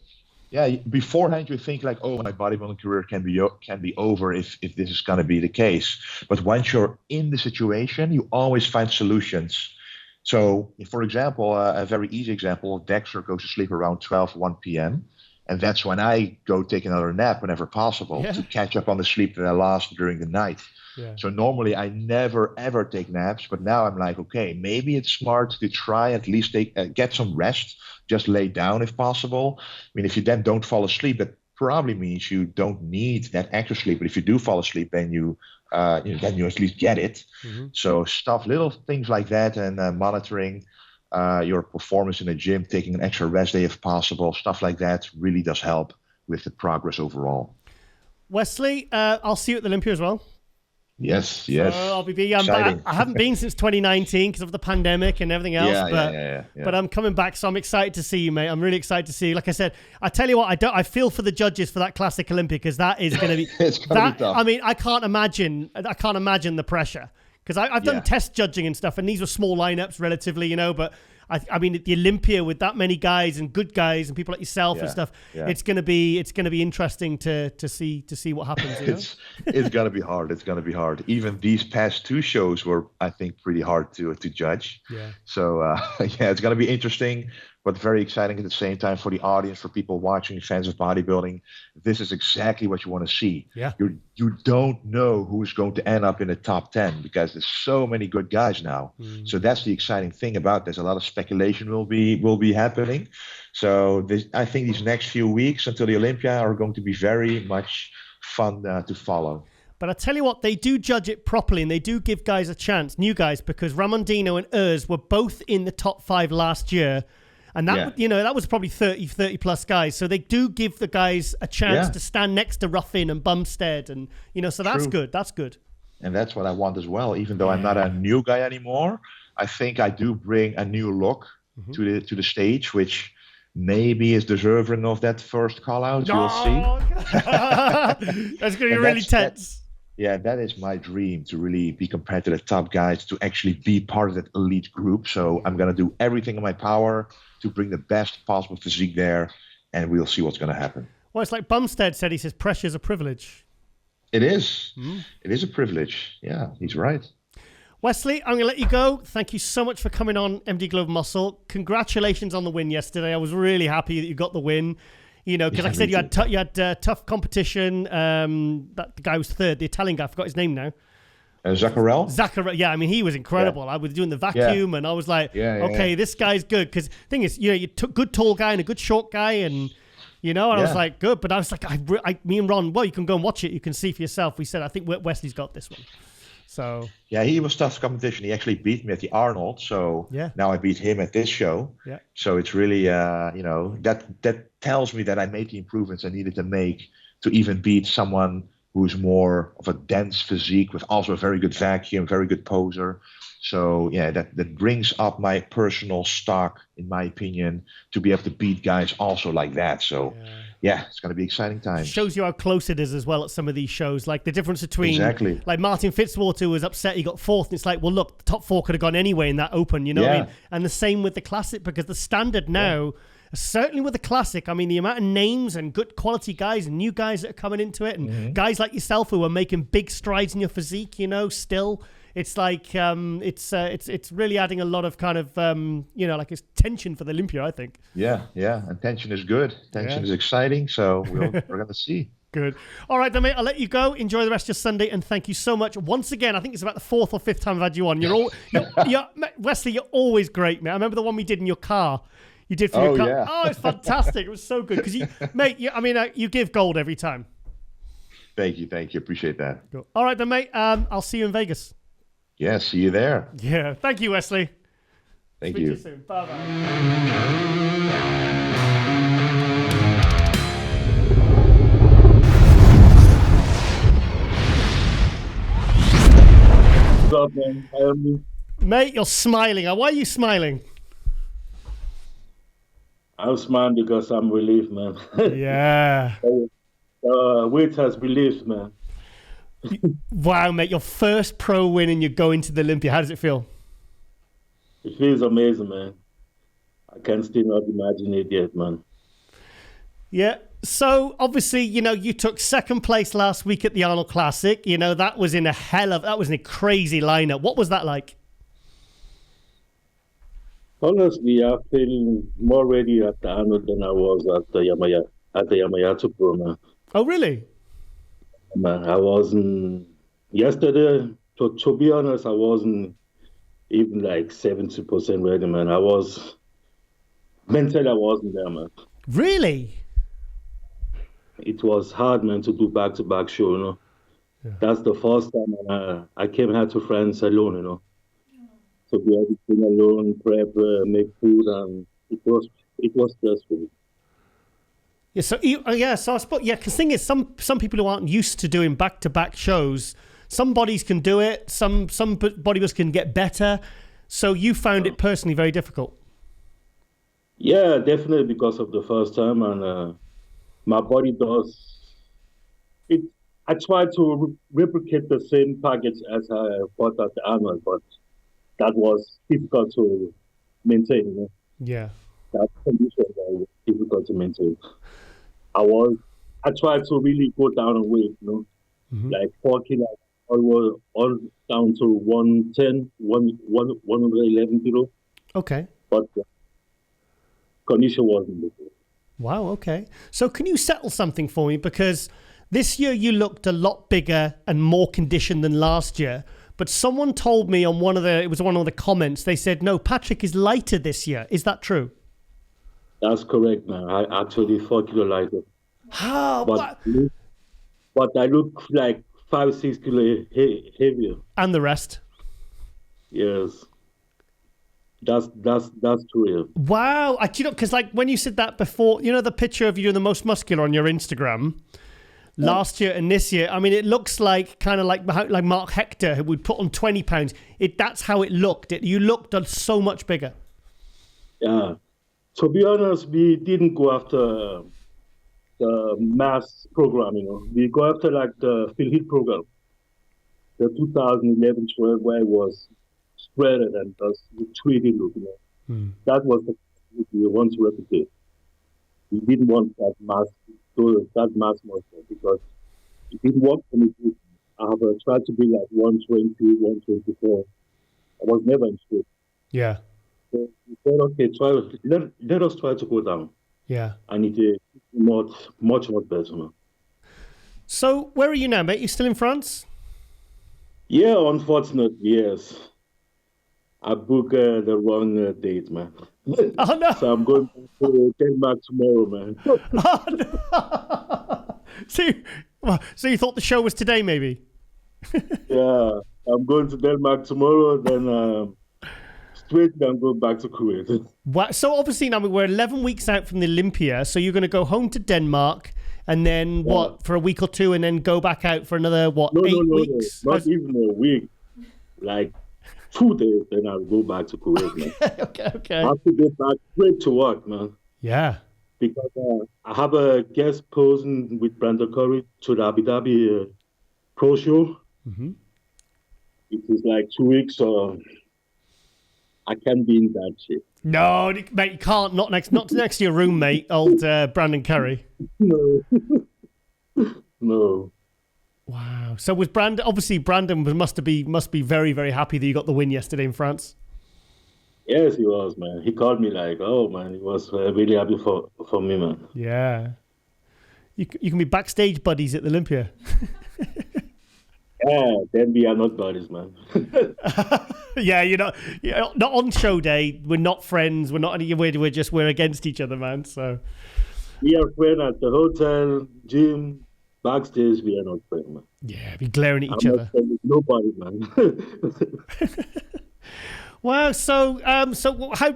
Yeah, beforehand you think like, oh, my bodybuilding career can be over if this is going to be the case. But once you're in the situation, you always find solutions. So, for example, a very easy example, Dexter goes to sleep around 1 p.m. And that's when I go take another nap whenever possible to catch up on the sleep that I lost during the night. Yeah. So normally I never, ever take naps. But now I'm like, okay, maybe it's smart to try at least get some rest, just lay down if possible. I mean, if you then don't fall asleep, that probably means you don't need that extra sleep. But if you do fall asleep, then you at least get it. Mm-hmm. So little things like that, and monitoring your performance in the gym, taking an extra rest day if possible, stuff like that really does help with the progress overall. Wesley, I'll see you at the Olympia as well. Yes. I'll be I haven't been since 2019 because of the pandemic and everything else. But I'm coming back, so I'm excited to see you, mate. I'm really excited to see you. Like I said, I tell you what, I feel for the judges for that Classic Olympia, because that is going to be it's gonna be tough. I mean, I can't imagine the pressure, because I've done test judging and stuff, and these were small lineups relatively, but I mean, at the Olympia with that many guys and good guys and people like yourself and stuff, it's gonna be interesting to see what happens. It's gonna be hard. It's gonna be hard. Even these past 2 shows were, I think, pretty hard to judge. Yeah. So it's gonna be interesting, but very exciting at the same time for the audience, for people watching, fans of bodybuilding. This is exactly what you want to see. Yeah. You don't know who's going to end up in the top 10 because there's so many good guys now. So that's the exciting thing about this. A lot of speculation will be happening. So I think these next few weeks until the Olympia are going to be very much fun to follow. But I tell you what, they do judge it properly, and they do give guys a chance, new guys, because Ramondino and Urs were both in the top 5 last year. And that, that was probably 30 plus guys. So they do give the guys a chance to stand next to Ruffin and Bumstead. And, so that's good. That's good. And that's what I want as well. Even though I'm not a new guy anymore, I think I do bring a new look to the stage, which maybe is deserving of that first call out. You'll see. That's going to be really tense. That is my dream, to really be compared to the top guys, to actually be part of that elite group. So I'm going to do everything in my power to bring the best possible physique there and we'll see what's going to happen. Well, it's like Bumstead said. He says pressure's a privilege. It is. It is a privilege. Yeah, he's right. Wesley, I'm going to let you go. Thank you so much for coming on MD Global Muscle. Congratulations on the win yesterday. I was really happy that you got the win. You know, because like I said, you had tough competition. That guy was third, the Italian guy. I forgot his name now. Zaccarelli? Yeah, I mean, he was incredible. I was doing the vacuum, and I was like, okay, this guy's good. Because the thing is, you took good tall guy and a good short guy, and I was like, good. But I was like, me and Ron, well, you can go and watch it. You can see for yourself. We said, I think Wesley's got this one. So yeah, he was tough competition. He actually beat me at the Arnold. So now I beat him at this show. Yeah. So it's really, that tells me that I made the improvements I needed to make to even beat someone who's more of a dense physique with also a very good vacuum, very good poser. So yeah, that brings up my personal stock, in my opinion, to be able to beat guys also like that. So yeah, it's going to be exciting times. Shows you how close it is as well at some of these shows. Like the difference between, like Martin Fitzwater was upset he got fourth. And it's like, well, look, the top four could have gone anyway in that open, you know what I mean? And the same with the Classic, because the standard now, certainly with the Classic, I mean, the amount of names and good quality guys and new guys that are coming into it, and guys like yourself who are making big strides in your physique, still. It's like it's really adding a lot of kind of like it's tension for the Olympia, I think. Yeah, and tension is good. Tension is exciting, so we're going to see. Good. All right, then, mate. I'll let you go. Enjoy the rest of your Sunday, and thank you so much once again. I think it's about the 4th or 5th time I've had you on. Wesley, you're always great, man. I remember the one we did in your car. You did for your car. Yeah. Oh, it's fantastic. It was so good because you give gold every time. Thank you. Appreciate that. Cool. All right, then, mate. I'll see you in Vegas. Yeah, see you there. Yeah, thank you, Wesley. Thank you. you. See you soon. Bye-bye. What's up, man? Mate, you're smiling. Why are you smiling? I'm smiling because I'm relieved, man. Yeah. Weight has relieved, man. Wow, mate, your first pro win and you're going to the Olympia. How does it feel? It feels amazing, man. I can still not imagine it yet, man. Yeah. So obviously, you took second place last week at the Arnold Classic. That was in a crazy lineup. What was that like? Honestly, I'm feeling more ready at the Arnold than I was at the Yamamoto Pro, man. Oh, really? Man, I wasn't yesterday. To be honest, I wasn't even like 70% ready, man. I was mentally, I wasn't there, man. Really? It was hard, man, to do back-to-back show. Yeah. That's the first time I came here to France alone, to do everything alone, prep, make food, and it was stressful. Yeah, so I suppose, because the thing is, some people who aren't used to doing back-to-back shows, some bodies can do it, some bodybuilders can get better. So you found it personally very difficult. Yeah, definitely because of the first time, and my body does it. I try to replicate the same targets as I fought at the Arnold, but that was difficult to maintain. Yeah, that condition was difficult to maintain. I tried to really go down in weight, like 4 kilos, all down to 110, 111 kilo. Okay. But condition wasn't good. Wow, okay. So can you settle something for me? Because this year you looked a lot bigger and more conditioned than last year. But someone told me on one of the comments, they said, no, Patrick is lighter this year. Is that true? That's correct, man. I actually 4 kilo lighter. How? But I look like 5-6 kilo heavier. And the rest? Yes. That's true. Wow. Because like when you said that before, the picture of you doing the most muscular on your Instagram last year and this year, I mean, it looks like kind of like Mark Hector, who would put on 20 pounds. That's how it looked. You looked so much bigger. Yeah. To be honest, we didn't go after the mass program, We go after like the Phil Heath program, the 2011-12, where it was spread and just treated look, That was the we want to replicate. he didn't want that mass muscle because it didn't work for me. I have tried to be like 120, 124. I was never in shape. Yeah. So he said, okay, let us try to go down. Yeah. And it much better now. So where are you now, mate? You still in France? Yeah, unfortunately, yes. I booked the wrong date, man. Oh, no. So I'm going to Denmark tomorrow, man. Oh, no. So you thought the show was today, maybe? Yeah, I'm going to Denmark tomorrow, then straight then go back to Kuwait. Wow. So obviously now we're 11 weeks out from the Olympia, so you're going to go home to Denmark and then for a week or two and then go back out for another, 8 weeks? No, not even a week. Like 2 days, then I'll go back to Kuwait, man. Okay. I have to go back straight to work, man. Yeah. Because I have a guest posing with Brandon Curry to the Abu Dhabi Pro Show. Mm-hmm. It is like 2 weeks, so I can't be in that shape. No, mate, you can't. Not next to your roommate, old Brandon Curry. No. No. Wow. So was Brandon? Obviously, Brandon must be very, very happy that you got the win yesterday in France. Yes, he was, man. He called me like, oh man, he was really happy for me, man. Yeah. You can be backstage buddies at the Olympia. Yeah, then we are not buddies, man. Yeah, not on show day. We're not friends. We're not any. We're against each other, man. So We are friends at the hotel, gym, backstage. We are not friends, man. yeah, be glaring at each I'm other. not friends with nobody, man. Wow. So how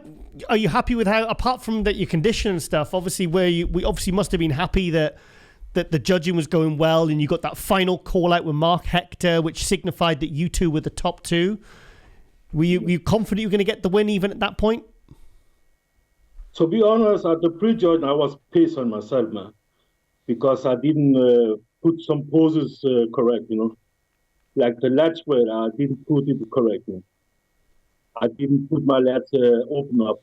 are you happy with how? Apart from that, your condition and stuff. Obviously, we obviously must have been happy that the judging was going well, and you got that final call out with Mark Hector, which signified that you two were the top two. Were you confident you were going to get the win even at that point? To be honest, at the pre-judge, I was pissed on myself, man, because I didn't put some poses correct, Like the lat spread, I didn't put it correct. I didn't put my lats open up.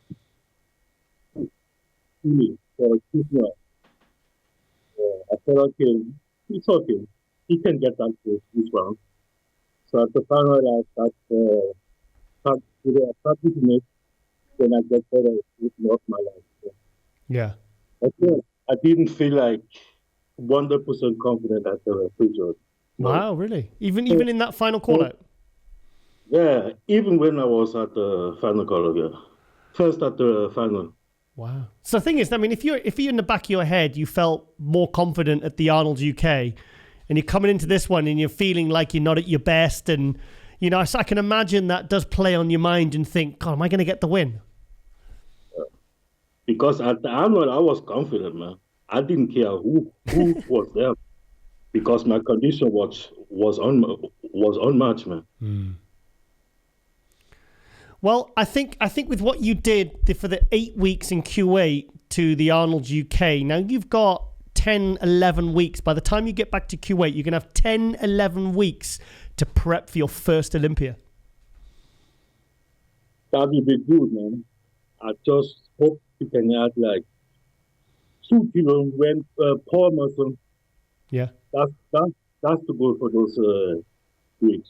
I said, okay, it's okay. He can get that this round. So at the final, I start using it. Then I get better with off my life. Yeah. I didn't feel like 100% confident at the pre-judge. Wow, really? Even in that final call out? Yeah, even when I was at the final call out, yeah. First at the final. Wow. So the thing is, I mean, if you're in the back of your head, you felt more confident at the Arnold UK, and you're coming into this one and you're feeling like you're not at your best, and so I can imagine that does play on your mind and think, God, am I going to get the win? Because at the Arnold, I was confident, man. I didn't care who was there, because my condition was unmatched, man. Mm. Well, I think with what you did for the 8 weeks in Kuwait to the Arnold UK, now you've got 10, 11 weeks. By the time you get back to Kuwait, you're going to have 10, 11 weeks to prep for your first Olympia. That will be good, man. I just hope you can add like 2 kilos when power muscle. Yeah. That's the goal for those weeks.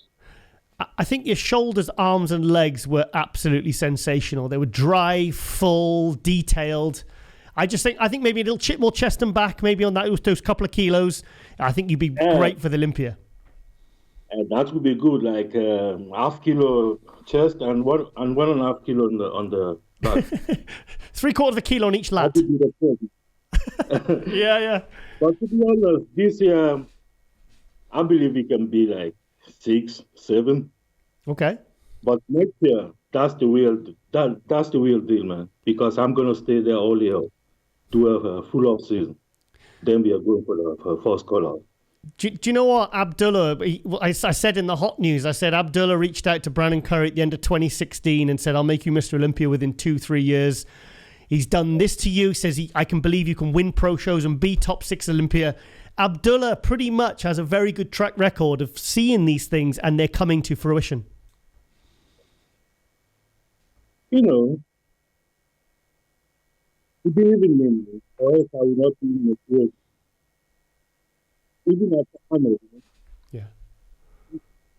I think your shoulders, arms, and legs were absolutely sensational. They were dry, full, detailed. I think maybe a little chip more chest and back, maybe on those couple of kilos. I think you'd be great for the Olympia. And that would be good, like half kilo chest and 1.5 kilo on the back. 3/4 of a kilo on each lat. That would be the Yeah. But to be honest, this year, I believe we can be like 6, 7. Okay. But next year, that's the real deal, man. Because I'm gonna stay there all year, do a full off season. Then we are going for the first call out. Do you know what, Abdullah? I said in the hot news, I said Abdullah reached out to Brandon Curry at the end of 2016 and said, "I'll make you Mr. Olympia within 2-3 years." He's done this to you. Says I can believe you can win pro shows and be top 6 Olympia. Abdullah pretty much has a very good track record of seeing these things and they're coming to fruition. You believe in me. or else I will not be in the field. Even at Arnold, Yeah.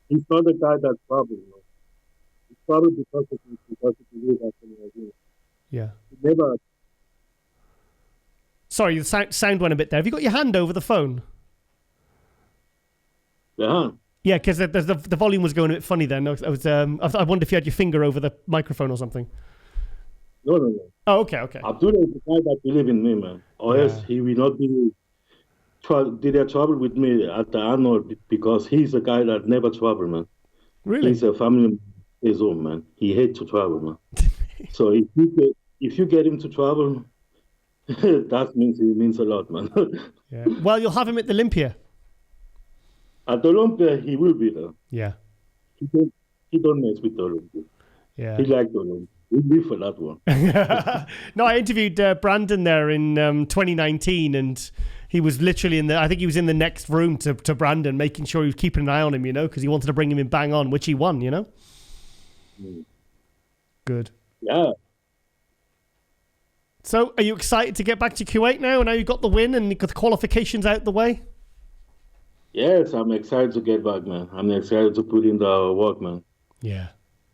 he's not the guy that travels. It's probably because of the way that Yeah. he never. Sorry, the sound went a bit there. Have you got your hand over the phone? Yeah. Yeah, because the volume was going a bit funny then. I wondered if you had your finger over the microphone or something. No. Oh, okay. Abdullah is the guy that believe in me, man. Or else he will not be did they trouble with me at the Arnold because he's a guy that never travel, man. Really? He's a family man, his own, man. He hates to travel, man. So if you get him to travel, that means a lot, man. Yeah. Well, you'll have him at the Olympia. At the Olympia, he will be there. Yeah. He don't mess with the Olympia. Yeah. He likes the Olympia. We live for that one. No, I interviewed Brandon there in 2019, and he was literally I think he was in the next room to Brandon, making sure he was keeping an eye on him, because he wanted to bring him in bang on, which he won, Good. Yeah. So, are you excited to get back to Kuwait now? Now you've got the win and you've got the qualifications out the way? Yes, I'm excited to get back, man. I'm excited to put in the work, man. Yeah.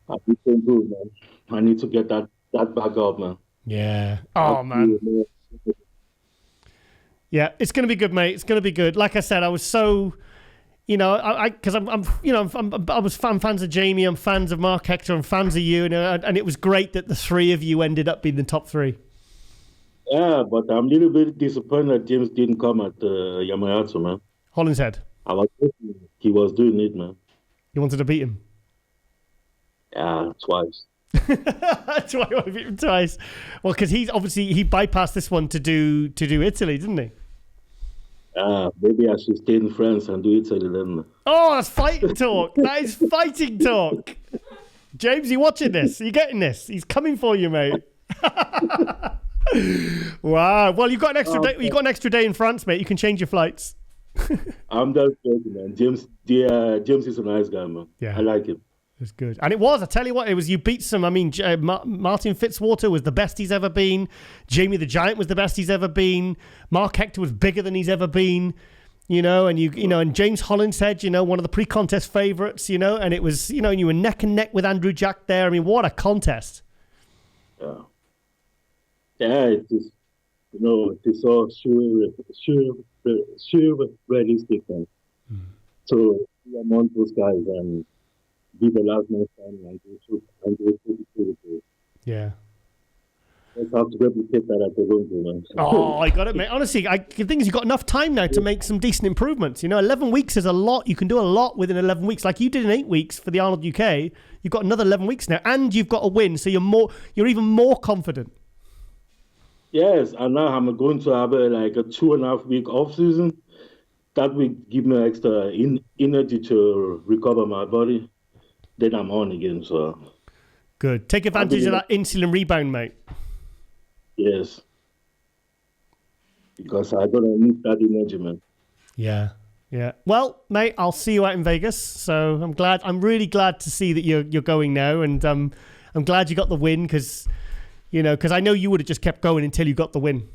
I've been so good, man. I need to get that back up, man. Yeah. Oh, man. Yeah, it's going to be good, mate. It's going to be good. Like I said, I was so, because I'm fans of Jamie, I'm fans of Mark Hector, I'm fans of you, and it was great that the three of you ended up being the top three. Yeah, but I'm a little bit disappointed that James didn't come at Yamamoto, man. Holland's Head. He was doing it, man. You wanted to beat him? Yeah, twice. That's why I want to beat him twice. Well, because he bypassed this one to do Italy, didn't he? Maybe I should stay in France and do Italy then. Oh, that's fighting talk. That is fighting talk. James, you watching this? Are you getting this? He's coming for you, mate. Wow. Well, you've got an extra day. You've got an extra day in France, mate. You can change your flights. I'm just joking, man. James is a nice guy, man. Yeah, I like him. It was good. And it was, I tell you what, it was, you beat some, Martin Fitzwater was the best he's ever been. Jamie the Giant was the best he's ever been. Mark Hector was bigger than he's ever been, and James Hollinshead, one of the pre-contest favourites, and it was, and you were neck and neck with Andrew Jack there. I mean, what a contest. Yeah. Yeah, it is, it is all realistic. So, we among those guys and be the last man standing and do. Yeah. Let's have to replicate that at the Olympia, man. Oh, I got it, mate. Honestly, the thing is, you've got enough time now to make some decent improvements. 11 weeks is a lot. You can do a lot within 11 weeks. Like you did in 8 weeks for the Arnold UK. You've got another 11 weeks now, and you've got a win, so you're even more confident. Yes, and now I'm going to have a 2.5 week off season. That will give me extra energy to recover my body. Then I'm on again. So good. Take advantage of that insulin rebound, mate. Yes, because I'm gonna need that energy, man. Yeah. Well, mate, I'll see you out in Vegas. So I'm really glad to see that you're going now, and I'm glad you got the win because I know you would have just kept going until you got the win.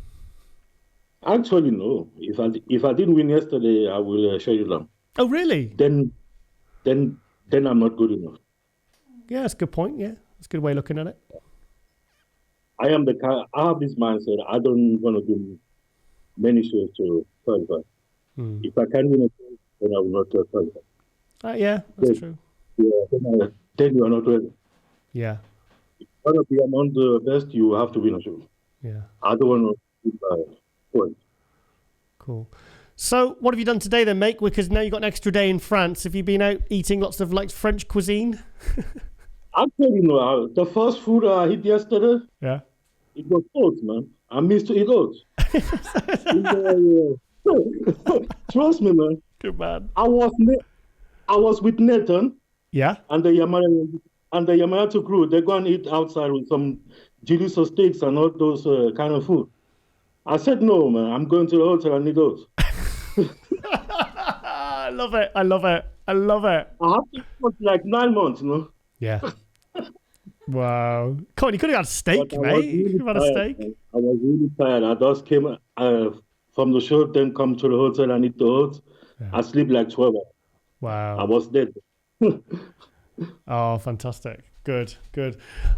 Actually, no. If I didn't win yesterday, I will shut you down. Oh, really? Then I'm not good enough. Yeah, that's a good point. Yeah, that's a good way of looking at it. I have this mindset. I don't want to do many shows to qualify. If I can win a show, then I will not qualify. Yeah, that's true. Yeah, then you are not ready. Yeah. If you want to be among the best, you have to win a show. Yeah. I don't want to be point. Cool. So, what have you done today then, mate? Because now you've got an extra day in France. Have you been out eating lots of French cuisine? Actually, no. The first food I ate yesterday, it was oats, man. I missed to eat oats. Trust me, man. Good man. I was with Nathan. Yeah. And the Yamamoto crew. They go and eat outside with some delicious steaks and all those kind of food. I said, no, man, I'm going to the hotel and eat those. I love it. I have to for 9 months, Yeah. Wow. Come on, you could have had a steak, But mate. You could have had a steak. Man. I was really tired. I just came from the show, then come to the hotel and eat the hot. Yeah. I sleep like 12 hours. Wow. I was dead. Oh, fantastic. Good.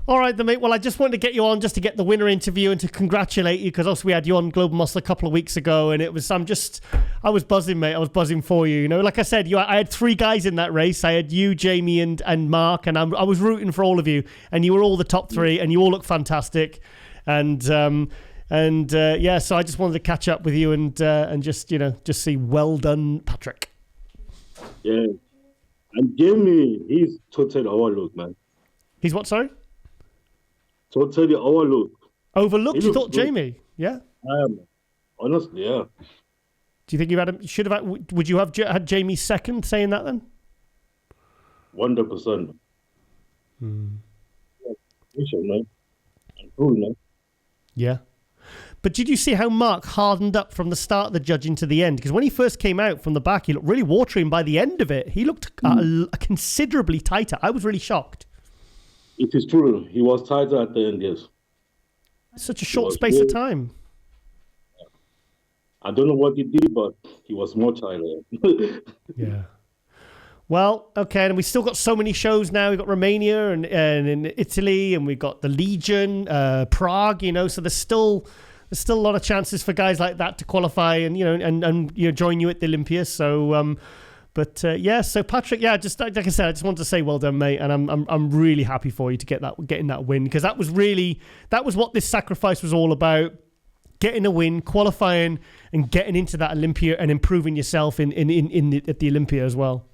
All right, then, mate. Well, I just wanted to get you on just to get the winner interview and to congratulate you, because also we had you on Global Muscle a couple of weeks ago, and I was buzzing, mate. I was buzzing for you. You know, like I said, I had 3 guys in that race. I had you, Jamie, and Mark, and I was rooting for all of you, and you were all the top 3, and you all look fantastic. And so I just wanted to catch up with you and just see. Well done, Patrick. Yeah. And Jamie, he's totally overlooked, man. He's what, sorry? Totally overlooked. Overlooked? You thought good. Jamie? Yeah? Honestly, yeah. Do you think would you have had Jamie second saying that then? 100%. Yeah. But did you see how Mark hardened up from the start of the judging to the end? Because when he first came out from the back, he looked really watery, and by the end of it, he looked considerably tighter. I was really shocked. It is true. He was tighter at the end, yes. Such a short space of time. I don't know what he did, but he was more tighter. Yeah. Well, okay, and we still got so many shows now. We've got Romania and in Italy, and we've got the Legion, Prague, so there's still a lot of chances for guys like that to qualify and join you at the Olympia. So so Patrick, just like I said, I just wanted to say well done, mate, and I'm really happy for you to getting that win, because that was what this sacrifice was all about: getting a win, qualifying, and getting into that Olympia and improving yourself at the Olympia as well.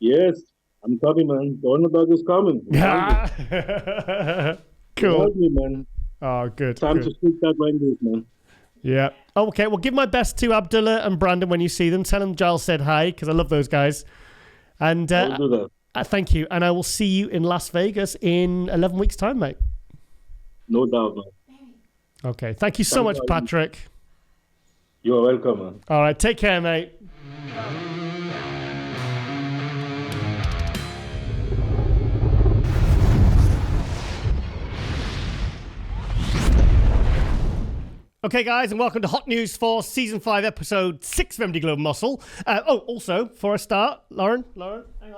Yes, I'm coming, man. The underdog is coming. Cool. Me, man. Oh, good. Time to speak that language, man. Yeah. Okay, well, give my best to Abdullah and Brandon when you see them. Tell them Giles said hi, because I love those guys. And I'll do that. Thank you. And I will see you in Las Vegas in 11 weeks' time, mate. No doubt, man. Okay. Thank you so much, Patrick. You're welcome, man. All right. Take care, mate. Okay, guys, and welcome to Hot News for Season 5, Episode 6 of MD Global Muscle. Also, for a start, Lauren, hang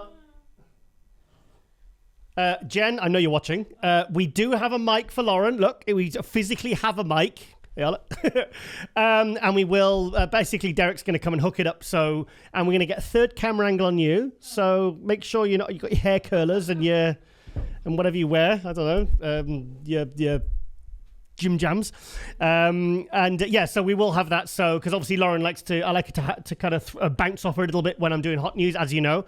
on. Jen, I know you're watching. We do have a mic for Lauren. Look, we physically have a mic. Yeah, and we will, basically, Derek's going to come and hook it up. And we're going to get a third camera angle on you. So make sure you've got your hair curlers and whatever you wear. I don't know, your gym jams, so we will have that. So because obviously Lauren I like it to kind of bounce off her a little bit when I'm doing Hot News, as you know,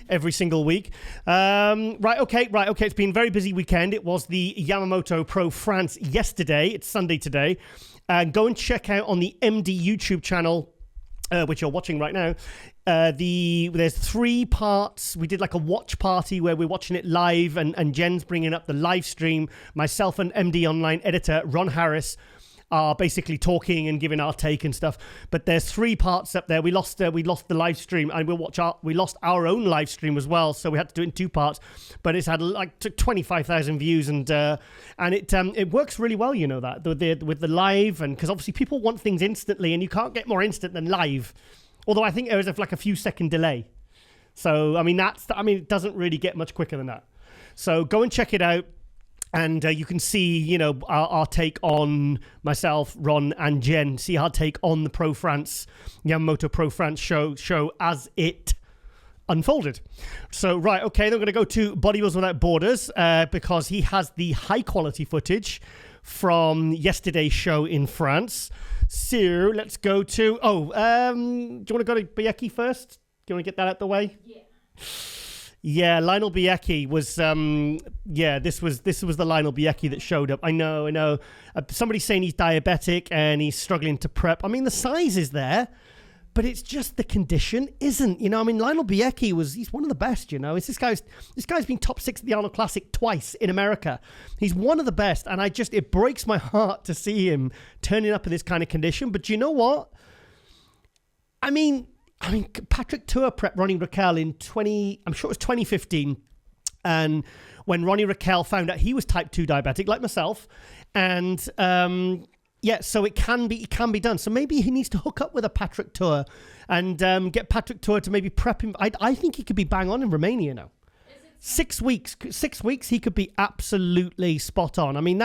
every single week. Right, okay. It's been a very busy weekend. It was the Yamamoto Pro France yesterday. It's Sunday today. Go and check out on the MD YouTube channel, which you're watching right now. There's 3 parts. We did like a watch party where we're watching it live, and Jen's bringing up the live stream. Myself and MD Online editor Ron Harris are basically talking and giving our take and stuff. But there's 3 parts up there. We lost the live stream, and we lost our own live stream as well. So we had to do it in 2 parts. But it's had like 25,000 views, and it works really well. You know that with the live, and because obviously people want things instantly, and you can't get more instant than live. Although I think there is like a few second delay. So, it doesn't really get much quicker than that. So go and check it out. And you can see, our take on myself, Ron, and Jen. See our take on the Yamamoto Pro France show as it unfolded. So, right, okay, then we're going to go to Bodybuilders Without Borders because he has the high-quality footage from yesterday's show in France. So let's go to... do you want to go to Biecki first? Do you want to get that out the way? Yeah. Yeah, Lionel Biecki was... this was the Lionel Biecki that showed up. I know. Somebody's saying he's diabetic and he's struggling to prep. The size is there, but it's just the condition isn't. Lionel Biecki he's one of the best, This guy's been top 6 at the Arnold Classic twice in America. He's one of the best, and it breaks my heart to see him turning up in this kind of condition. But you know what? Patrick Tour prep Ronnie Raquel in 2015, And when Ronnie Raquel found out he was type 2 diabetic, like myself, and so it can be done. So maybe he needs to hook up with a Patrick Tour and get Patrick Tour to maybe prep him. I think he could be bang on in Romania now. 6 weeks, he could be absolutely spot on. I mean,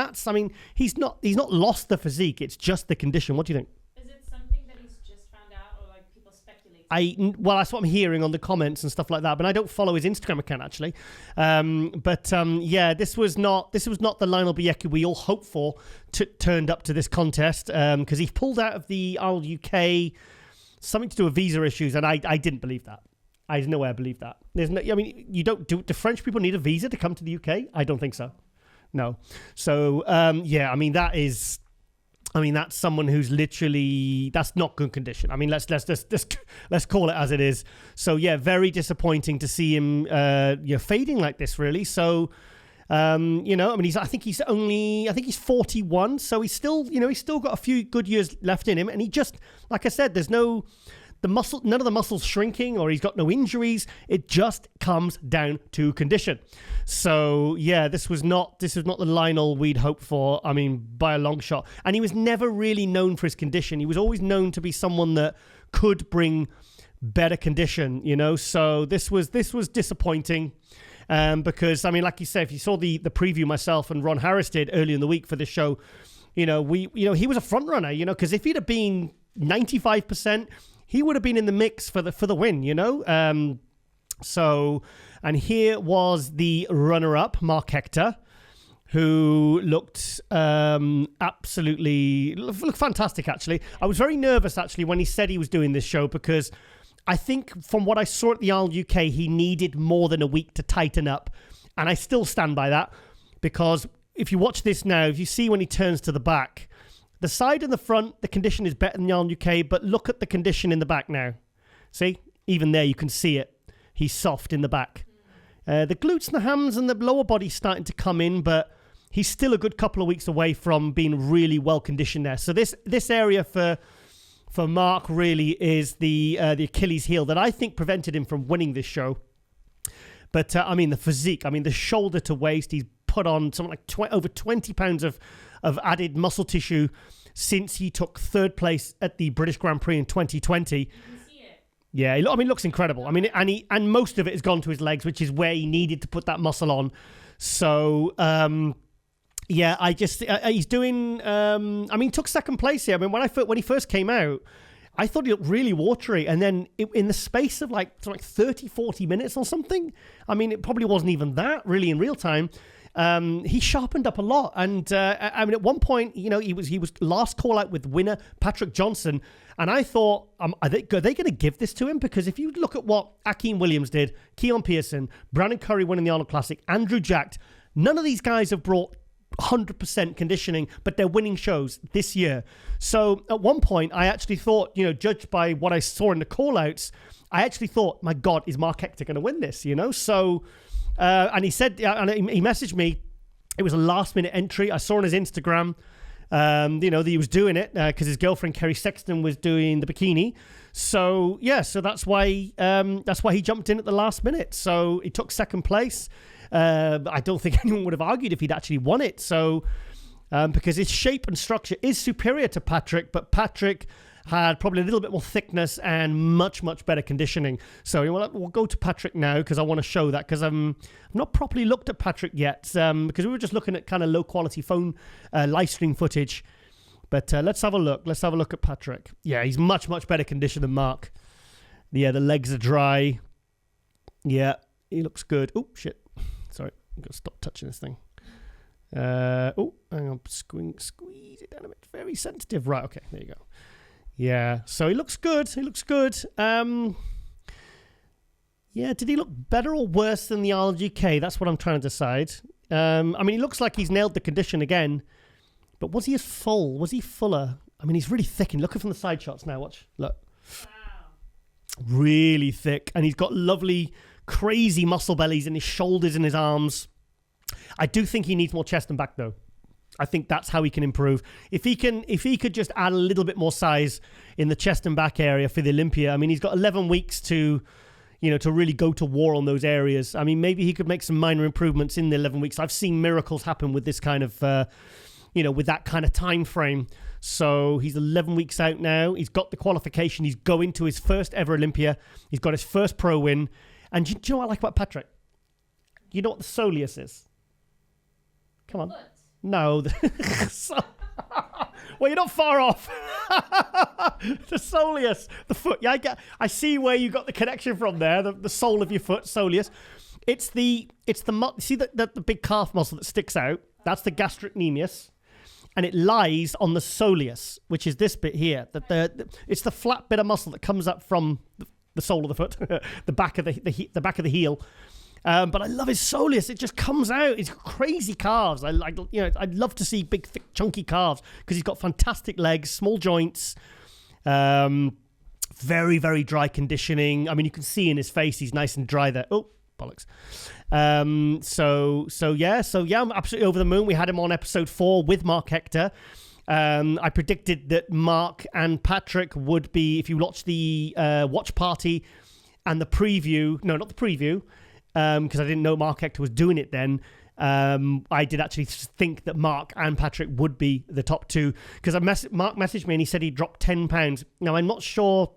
he's not lost the physique. It's just the condition. What do you think? Is it something that he's just found out, or like people speculate? Well, that's what I'm hearing on the comments and stuff like that. But I don't follow his Instagram account actually. This was not the Lionel Biecki we all hoped for. Turned up to this contest because he pulled out of the UK, something to do with visa issues, and I didn't believe that. There's no way I believe that. Do French people need a visa to come to the UK? I don't think so. No. So, that's someone who's literally, that's not good condition. I mean, let's call it as it is. So yeah, very disappointing to see him, fading like this really. So, I think he's 41. So he's still got a few good years left in him. And he just, like I said, there's none of the muscles shrinking, or he's got no injuries. It just comes down to condition. So yeah, this was not the Lionel we'd hoped for. I mean, by a long shot. And he was never really known for his condition. He was always known to be someone that could bring better condition, So this was disappointing. Because I mean, like you said, if you saw the preview myself and Ron Harris did earlier in the week for this show, he was a front runner, because if he'd have been 95%, he would have been in the mix for the win, and here was the runner-up, Mark Hector, who looked looked fantastic, actually. I was very nervous, actually, when he said he was doing this show, because I think from what I saw at the Isle UK, he needed more than a week to tighten up. And I still stand by that, because if you watch this now, if you see when he turns to the back, the side and the front, the condition is better than the Yarn UK, but look at the condition in the back now. See? Even there, you can see it. He's soft in the back. The glutes and the hams and the lower body's starting to come in, but he's still a good couple of weeks away from being really well conditioned there. So this area for Mark really is the Achilles heel that I think prevented him from winning this show. But the physique, the shoulder to waist, he's put on something like over 20 pounds of added muscle tissue since he took third place at the British Grand Prix in 2020. You can see it. Yeah, it looks incredible. And most of it has gone to his legs, which is where he needed to put that muscle on. So, he's doing. He took second place here. When he first came out, I thought he looked really watery, and then in the space of like 30, 40 minutes or something, it probably wasn't even that really in real time. He sharpened up a lot, and at one point, he was last call out with winner Patrick Johnson, and I thought, are they going to give this to him? Because if you look at what Akeem Williams did, Keon Pearson, Brandon Curry winning the Arnold Classic, Andrew Jacked, none of these guys have brought 100% conditioning, but they're winning shows this year. So at one point, I actually thought, judged by what I saw in the call-outs, I actually thought, my God, is Mark Hector going to win this? So. And he said, and he messaged me, it was a last-minute entry. I saw on his Instagram, that he was doing it because his girlfriend Kerry Sexton was doing the bikini. So that's why he jumped in at the last minute. So he took second place. I don't think anyone would have argued if he'd actually won it. So because his shape and structure is superior to Patrick, but Patrick had probably a little bit more thickness and much, much better conditioning. So we'll go to Patrick now because I want to show that, because I've not properly looked at Patrick yet because we were just looking at kind of low-quality phone live stream footage. But let's have a look. Let's have a look at Patrick. Yeah, he's much, much better conditioned than Mark. Yeah, the legs are dry. Yeah, he looks good. Oh, shit. Sorry, I'm going to stop touching this thing. Hang on. Squeeze it down a bit. Very sensitive. Right, okay, there you go. Yeah, so he looks good. Did he look better or worse than the Arnold UK? That's what I'm trying to decide. He looks like he's nailed the condition again. But was he as full? Was he fuller? He's really thick. And looking from the side shots now, watch. Look. Wow. Really thick. And he's got lovely, crazy muscle bellies in his shoulders and his arms. I do think he needs more chest and back, though. I think that's how he can improve. If he could just add a little bit more size in the chest and back area for the Olympia. He's got 11 weeks to, to really go to war on those areas. I mean, maybe he could make some minor improvements in the 11 weeks. I've seen miracles happen with this kind of, with that kind of time frame. So he's 11 weeks out now. He's got the qualification. He's going to his first ever Olympia. He's got his first pro win. And do you know what I like about Patrick? You know what the soleus is? Come on. No. Well, you're not far off. The soleus, the foot. Yeah, I see where you got the connection from there. The sole of your foot, soleus. It's the see the big calf muscle that sticks out. That's the gastrocnemius, and it lies on the soleus, which is this bit here. It's the flat bit of muscle that comes up from the sole of the foot, the back of the back of the heel. But I love his soleus. It just comes out. It's crazy calves. I'd love to see big, thick, chunky calves because he's got fantastic legs, small joints, very, very dry conditioning. I mean, you can see in his face he's nice and dry there. Oh, bollocks. So yeah, I'm absolutely over the moon. We had him on episode 4 with Mark Hector. I predicted that Mark and Patrick would be, if you watch the watch party and the preview. No, not the preview. Because I didn't know Mark Hector was doing it then. I did actually think that Mark and Patrick would be the top two because Mark messaged me and he said he dropped 10 pounds. Now I'm not sure.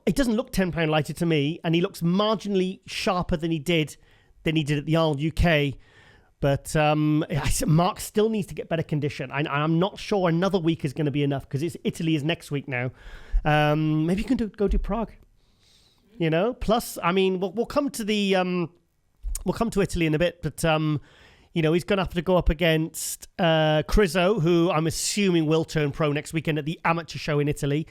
It doesn't look 10 pound lighter to me, and he looks marginally sharper than he did at the Arnold UK. But Mark still needs to get better condition. I'm not sure another week is going to be enough because Italy is next week now. Maybe you can go to Prague. Plus, I mean, we'll come to Italy in a bit, but he's going to have to go up against Crizzo, who I'm assuming will turn pro next weekend at the amateur show in Italy.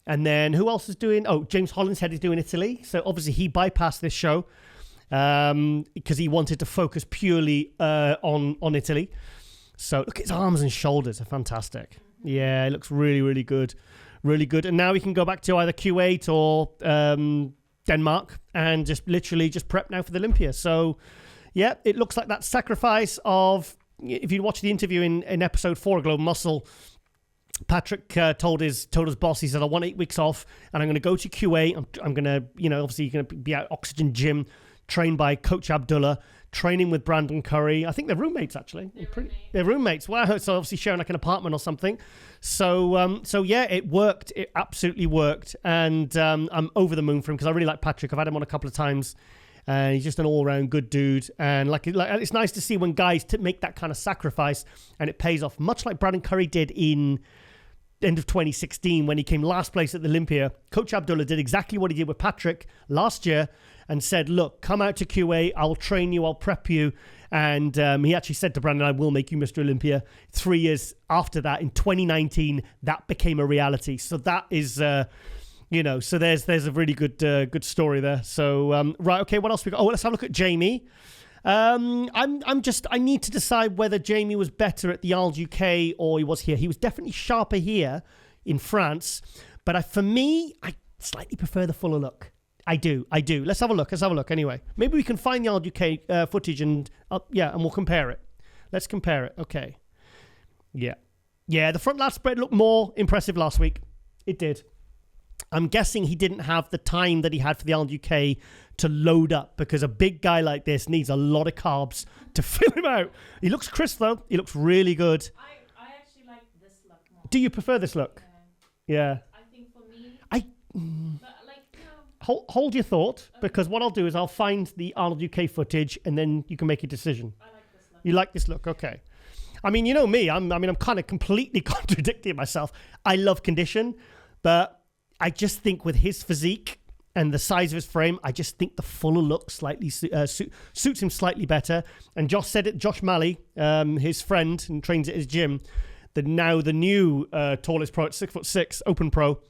And then who else is doing? Oh, James Hollinshead is doing Italy. So obviously he bypassed this show because he wanted to focus purely on Italy. So look, his arms and shoulders are fantastic. Yeah, it looks really, really good. Really good. And now we can go back to either Kuwait or Denmark and just prep now for the Olympia. So, yeah, it looks like that sacrifice of, if you watch the interview in episode 4 of Global Muscle, Patrick told his boss, he said, I want 8 weeks off and I'm going to go to Kuwait. I'm going to, obviously you're going to be at Oxygen Gym, trained by Coach Abdullah, training with Brandon Curry. I think they're roommates, actually. They're roommates. Wow. So obviously sharing like an apartment or something. So yeah, it worked. It absolutely worked. And I'm over the moon for him because I really like Patrick. I've had him on a couple of times. And he's just an all-around good dude. And like it's nice to see when guys make that kind of sacrifice and it pays off, much like Brandon Curry did in end of 2016 when he came last place at the Olympia. Coach Abdullah did exactly what he did with Patrick last year and said, look, come out to QA, I'll train you, I'll prep you. And he actually said to Brandon, I will make you Mr. Olympia. 3 years after that, in 2019, that became a reality. So that is, so there's a really good story there. So, right, okay, what else we got? Oh, let's have a look at Jamie. I need to decide whether Jamie was better at the Arnold UK or he was here. He was definitely sharper here in France, but for me, I slightly prefer the fuller look. I do. Let's have a look anyway. Maybe we can find the Arnold UK footage and we'll compare it. Let's compare it. Okay. Yeah, the front lat spread looked more impressive last week. It did. I'm guessing he didn't have the time that he had for the Arnold UK to load up because a big guy like this needs a lot of carbs to fill him out. He looks crisp though. He looks really good. I actually like this look more. Do you prefer this look? Yeah. I think for me, Hold your thought because what I'll do is I'll find the Arnold UK footage and then you can make a decision. I like this look. You like this look? Okay. I mean, you know me. I'm kind of completely contradicting myself. I love condition, but I just think with his physique and the size of his frame, I just think the fuller look slightly suits him slightly better. And Josh said it. Josh Maley, his friend and trains at his gym, the new tallest pro at 6'6", open pro,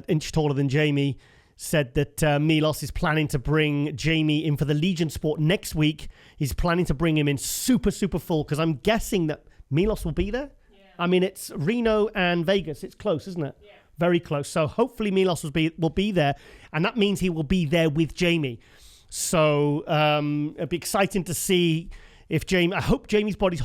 inch taller than Jamie, said that Milos is planning to bring Jamie in for the Legion Sport next week. He's planning to bring him in super, super full because I'm guessing that Milos will be there. Yeah. I mean, it's Reno and Vegas. It's close, isn't it? Yeah. Very close. So hopefully Milos will be there, and that means he will be there with Jamie. So it'll be exciting to see if Jamie. I hope Jamie's body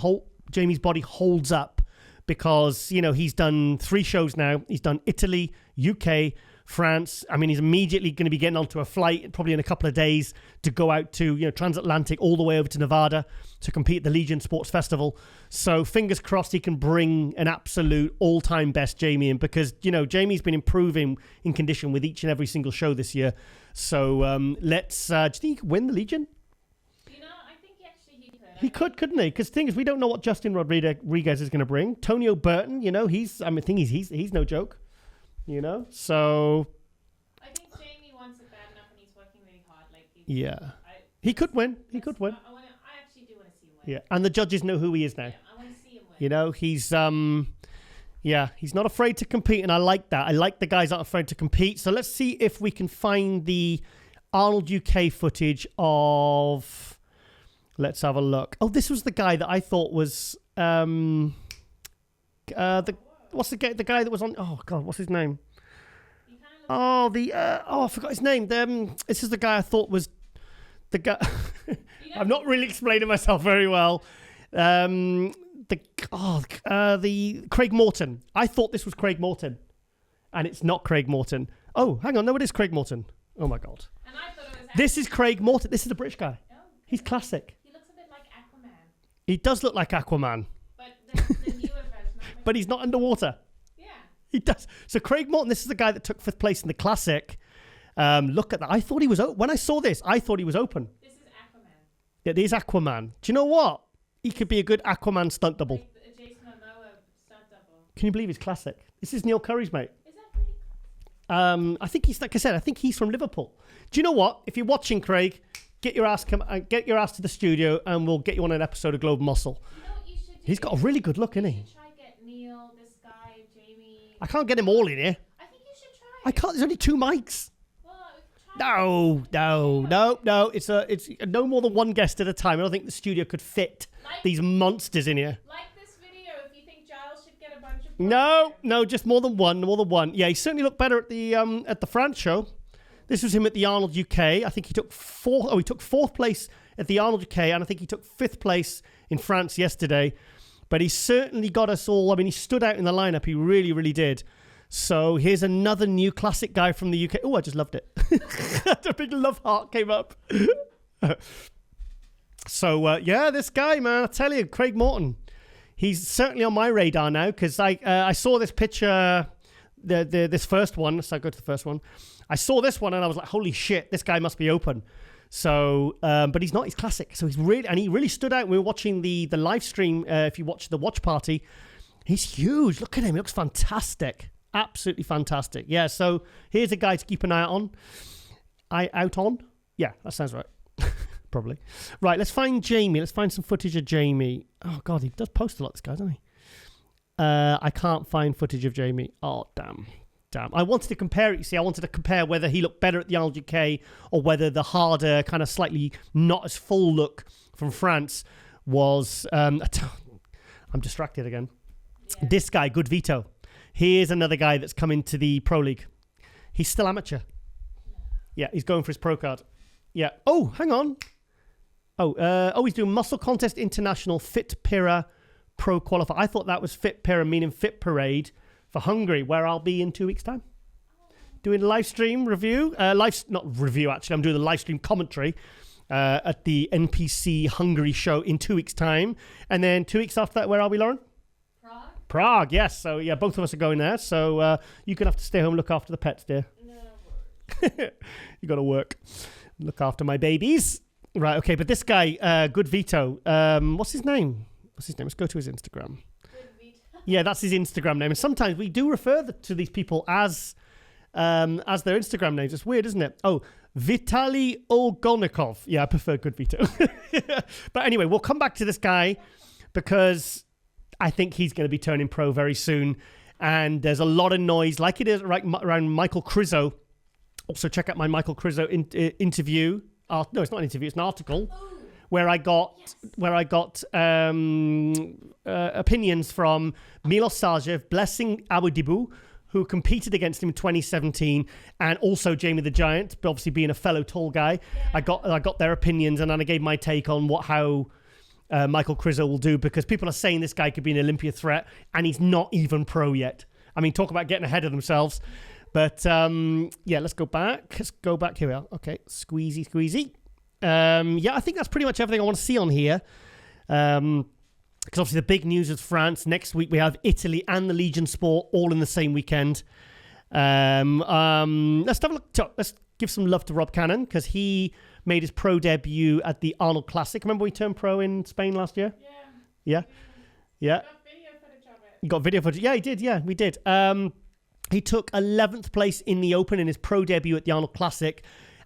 holds up because he's done 3 shows now. He's done Italy, UK, France. I mean, he's immediately going to be getting onto a flight, probably in a couple of days, to go out to, transatlantic all the way over to Nevada to compete at the Legion Sports Festival. So fingers crossed he can bring an absolute all-time best Jamie in, because, Jamie's been improving in condition with each and every single show this year. So let's... do you think he could win the Legion? I think he could. He could, couldn't he? Because the thing is, we don't know what Justin Rodriguez is going to bring. Tonio Burton, he's no joke. So... I think Jamie wants it bad enough and he's working really hard. He could win. He could win. I actually do want to see him win. Yeah, and the judges know who he is now. Yeah, I want to see him win. He's not afraid to compete, and I like that. I like the guys that aren't afraid to compete. So let's see if we can find the Arnold UK footage of... Let's have a look. Oh, this was the guy that I thought was... what's the guy that was on... Oh, God, what's his name? I forgot his name. This is the guy I thought was the guy... I'm not really explaining myself very well. The Craig Morton. I thought this was Craig Morton, and it's not Craig Morton. Oh, hang on. No, it is Craig Morton. Oh, my God. And I thought it was This is Craig Morton. This is the British guy. Oh, He's classic. he looks a bit like Aquaman. He does look like Aquaman, But the newer version. but he's not underwater. Yeah. He does. So Craig Morton, this is the guy that took 5th place in the Classic. Look at that. I thought he was... When I saw this, I thought he was open. This is Aquaman. Yeah, it is Aquaman. Do you know what? He could be a good Aquaman stunt double. Like the Jason Momoa stunt double. Can you believe he's classic? This is Neil Curry's mate. Is that pretty cool? I think he's, like I said, I think he's from Liverpool. Do you know what? If you're watching, Craig, get your ass to the studio, and we'll get you on an episode of Globe Muscle. You know what you should do? He's got a really good look, isn't he? You should try get Neil, this guy, Jamie. I can't get him all in here. I think you should try. I can't. There's only 2 mics. Well, try. No. It's no more than one guest at a time. I don't think the studio could fit these monsters in here. Like this video if you think Giles should get a bunch of... No, just more than one. Yeah, he certainly looked better at the France show. This was him at the Arnold UK. I think he took 4th place at the Arnold UK, and I think he took 5th place in France yesterday. But he certainly got us all. I mean, he stood out in the lineup. He really, really did. So here's another new classic guy from the UK. Oh, I just loved it. A big love heart came up. So, this guy, man, I tell you, Craig Morton, he's certainly on my radar now, because I saw this picture, this first one. So I go to the first one. I saw this one and I was like, holy shit, this guy must be open. So, but he's not. He's classic. So he really stood out. We were watching the live stream. If you watch the watch party, he's huge. Look at him. He looks fantastic. Absolutely fantastic. Yeah. So here's a guy to keep an eye on. Out on? Yeah, that sounds right. Probably. Right. Let's find Jamie. Let's find some footage of Jamie. Oh God, he does post a lot, this guy, doesn't he? I can't find footage of Jamie. Oh damn. I wanted to compare it. You see, I wanted to compare whether he looked better at the Arnold UK or whether the harder, kind of slightly not as full look from France was... I'm distracted again. Yeah. This guy, Good Vito. Here's another guy that's come into the Pro League. He's still amateur. Yeah, he's going for his pro card. Yeah. Oh, hang on. He's doing Muscle Contest International Fit Pira Pro Qualifier. I thought that was Fit Pira, meaning Fit Parade, for Hungary, where I'll be in 2 weeks' time. Doing a live stream review. Not review, actually. I'm doing the live stream commentary at the NPC Hungary show in 2 weeks' time. And then 2 weeks after that, where are we, Lauren? Prague, yes. So, yeah, both of us are going there. So, you're going to have to stay home and look after the pets, dear. No. You got to work. Look after my babies. Right, okay. But this guy, Good Vito, what's his name? Let's go to his Instagram. Yeah, that's his Instagram name. And sometimes we do refer to these people as their Instagram names. It's weird, isn't it? Oh, Vitaly Olgonikov. Yeah, I prefer Good Vito. But anyway, we'll come back to this guy because I think he's going to be turning pro very soon. And there's a lot of noise, like it is right around Michael Krizo. Also, check out my Michael Krizo interview. No, it's not an interview. It's an article. Where I got opinions from Milos Sarcev, Blessing Awodibu, who competed against him in 2017, and also Jamie the Giant, but obviously being a fellow tall guy. Yeah. I got their opinions, and then I gave my take on how Michael Krizo will do, because people are saying this guy could be an Olympia threat, and he's not even pro yet. I mean, talk about getting ahead of themselves. But yeah, let's go back. Here we are. Okay, squeezy. Yeah, I think that's pretty much everything I want to see on here. Because obviously the big news is France. Next week we have Italy and the Legion Sport all in the same weekend. Let's have a look. Let's give some love to Rob Cannon because he made his pro debut at the Arnold Classic. Remember we turned pro in Spain last year? Yeah. Got video footage of it. You got video footage? Yeah, he did. Yeah, we did. He took 11th place in the Open in his pro debut at the Arnold Classic.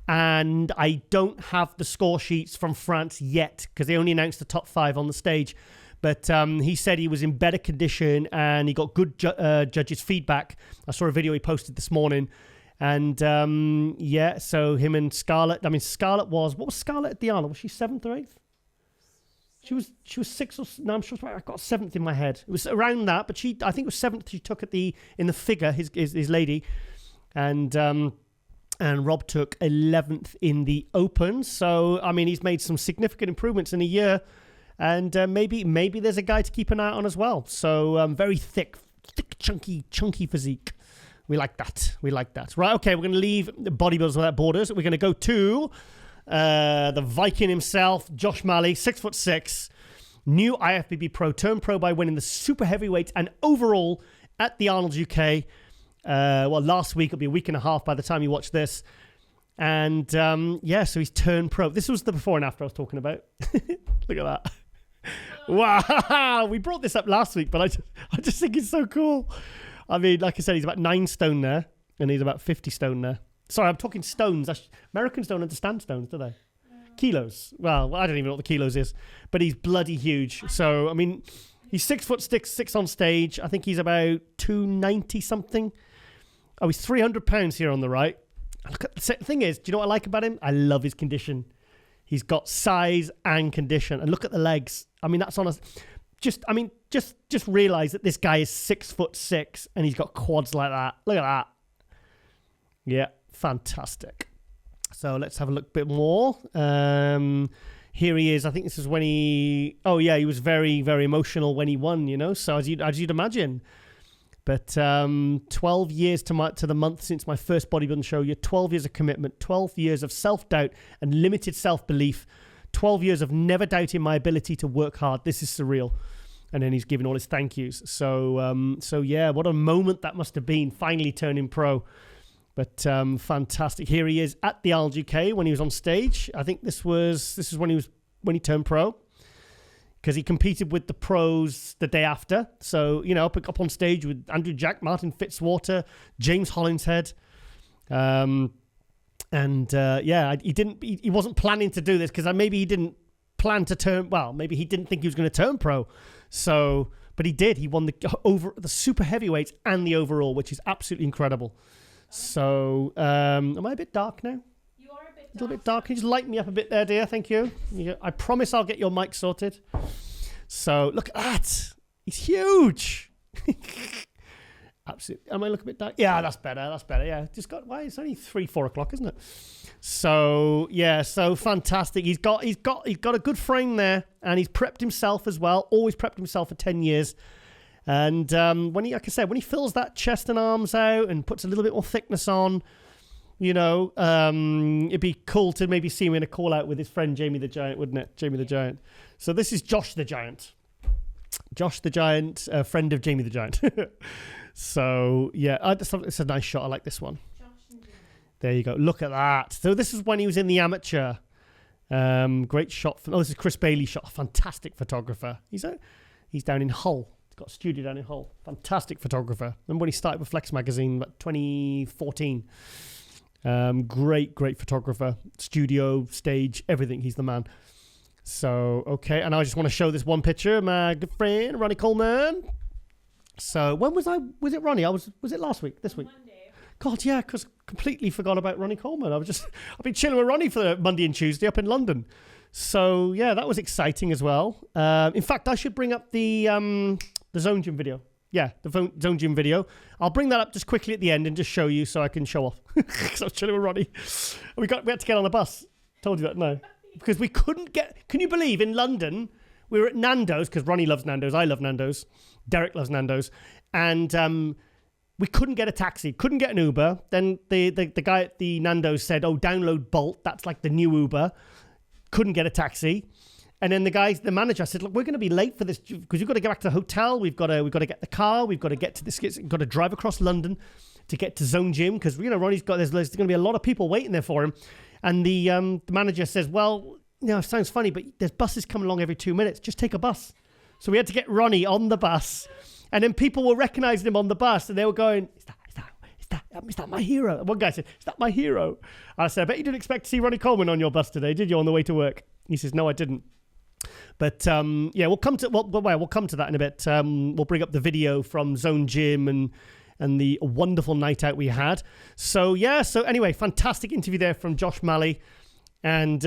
And I don't have the score sheets from France yet because they only announced the top 5 on the stage. But he said he was in better condition and he got good judges' feedback. I saw a video he posted this morning. And yeah, so him and Scarlett. I mean, Scarlett was... What was Scarlett at the Arnold? Was she 7th or 8th? She was 6th or... No, I'm sure I got 7th in my head. It was around that, but I think it was 7th she took in the figure, his lady. And Rob took 11th in the Open. So, I mean, he's made some significant improvements in a year. And maybe there's a guy to keep an eye on as well. So, very thick, chunky physique. We like that. Right, okay, we're going to leave Bodybuilders Without Borders. We're going to go to the Viking himself, Josh Maley, 6'6", new IFBB Pro, turned pro by winning the super heavyweight and overall at the Arnold UK. Last week, it'll be a week and a half by the time you watch this. And yeah, so he's turned pro. This was the before and after I was talking about. Look at that. Wow, we brought this up last week, but I just think it's so cool. I mean, like I said, he's about 9 stone there, and he's about 50 stone there. Sorry, I'm talking stones. Americans don't understand stones, do they? Kilos. Well, I don't even know what the kilos is, but he's bloody huge. So, I mean, he's 6'6" on stage. I think he's about 290 something. Oh, he's 300 pounds here on the right. Look at, the thing is, do you know what I like about him? I love his condition. He's got size and condition. And look at the legs. I mean, that's on us. Just realize that this guy is 6'6" and he's got quads like that. Look at that. Yeah, fantastic. So let's have a look a bit more. Here he is. I think this is when he was very, very emotional when he won, you know, so as you'd imagine. But 12 years to the month since my first bodybuilding show. You're 12 years of commitment, 12 years of self-doubt and limited self-belief, 12 years of never doubting my ability to work hard. This is surreal. And then he's giving all his thank yous. So yeah, what a moment that must have been, finally turning pro. But fantastic. Here he is at the Arnold UK when he was on stage. I think this is when he turned pro, because he competed with the pros the day after. So, you know, up on stage with Andrew Jack, Martin Fitzwater, James Hollinshead. He wasn't planning to do this because maybe he didn't plan to turn, maybe he didn't think he was going to turn pro. So, but he did. He won the super heavyweights and the overall, which is absolutely incredible. So, am I a bit dark now? You are a bit dark. A little bit dark. Can you just light me up a bit there, dear? Thank you. I promise I'll get your mic sorted. So, look at that. He's huge. Absolutely. Am I looking a bit dark? Yeah, that's better. Yeah. It's only 3-4 o'clock, isn't it? So, yeah, so fantastic. He's got a good frame there, and he's prepped himself as well. Always prepped himself for 10 years. And when he fills that chest and arms out and puts a little bit more thickness on, you know, it'd be cool to maybe see him in a call out with his friend Jamie the Giant, wouldn't it? Jamie the Giant. So this is Josh the Giant. Josh the Giant, a friend of Jamie the Giant. So yeah, it's a nice shot. I like this one. There you go. Look at that. So this is when he was in the amateur. Great shot. This is Chris Bailey shot. Fantastic photographer. He's down in Hull. He's got a studio down in Hull. Fantastic photographer. Remember when he started with Flex Magazine, about 2014. Great photographer. Studio, stage, everything. He's the man. So, okay. And I just want to show this one picture. My good friend, Ronnie Coleman. So, when was it Ronnie? Was it last week? This week? Monday. God, yeah, because completely forgot about Ronnie Coleman. I've been chilling with Ronnie for Monday and Tuesday up in London. So, yeah, that was exciting as well. In fact, I should bring up the Zone Gym video. Yeah, the Zone Gym video. I'll bring that up just quickly at the end and just show you so I can show off. Because I was chilling with Ronnie. We had to get on the bus. Told you that, no. Because we couldn't get... Can you believe in London, we were at Nando's, because Ronnie loves Nando's, I love Nando's, Derek loves Nando's, and We couldn't get a taxi, couldn't get an Uber. Then the guy at the Nando's said, "Oh, download Bolt. That's like the new Uber." Couldn't get a taxi. And then the manager said, "Look, we're going to be late for this because we've got to get back to the hotel. We've got to get the car. We've got to get to this. We've got to drive across London to get to Zone Gym because Ronnie's got there's going to be a lot of people waiting there for him." And the manager says, "Well, it sounds funny, but there's buses coming along every 2 minutes. Just take a bus." So we had to get Ronnie on the bus, and then people were recognizing him on the bus, and they were going, "Is that my hero?" One guy said, "Is that my hero?" I said, "I bet you didn't expect to see Ronnie Coleman on your bus today, did you, on the way to work?" He says, "No, I didn't." But we'll come to that in a bit. We'll bring up the video from Zone Gym and the wonderful night out we had. So anyway, fantastic interview there from Josh Maley, and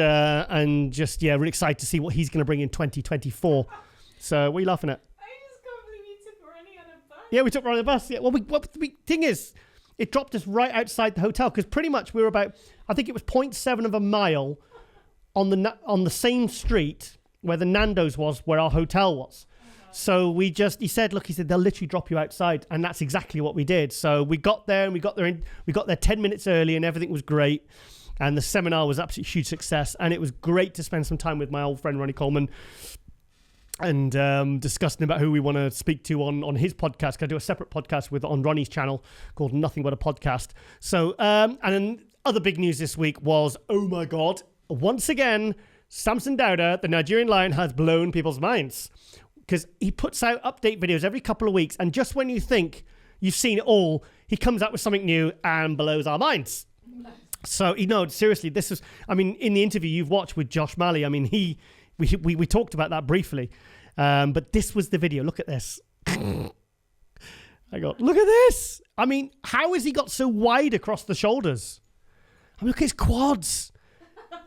just really excited to see what he's going to bring in 2024. So what are you laughing at? I just can't believe you took Ronnie on a bus. Yeah, we took Ronnie on the bus. Yeah, well, the thing is, it dropped us right outside the hotel because pretty much we were about, I think it was 0.7 of a mile on the same street where the Nando's was, where our hotel was. So he said, they'll literally drop you outside. And that's exactly what we did. So we got there and we got there 10 minutes early and everything was great. And the seminar was absolutely huge success. And it was great to spend some time with my old friend, Ronnie Coleman, and discussing about who we want to speak to on his podcast. I do a separate podcast on Ronnie's channel called Nothing But a Podcast. So, and then other big news this week was, oh my God, once again, Samson Dowda, the Nigerian Lion, has blown people's minds because he puts out update videos every couple of weeks. And just when you think you've seen it all, he comes out with something new and blows our minds. So, seriously, this is, in the interview you've watched with Josh Maley, we talked about that briefly. But this was the video. Look at this. Look at this. How has he got so wide across the shoulders? Look at his quads.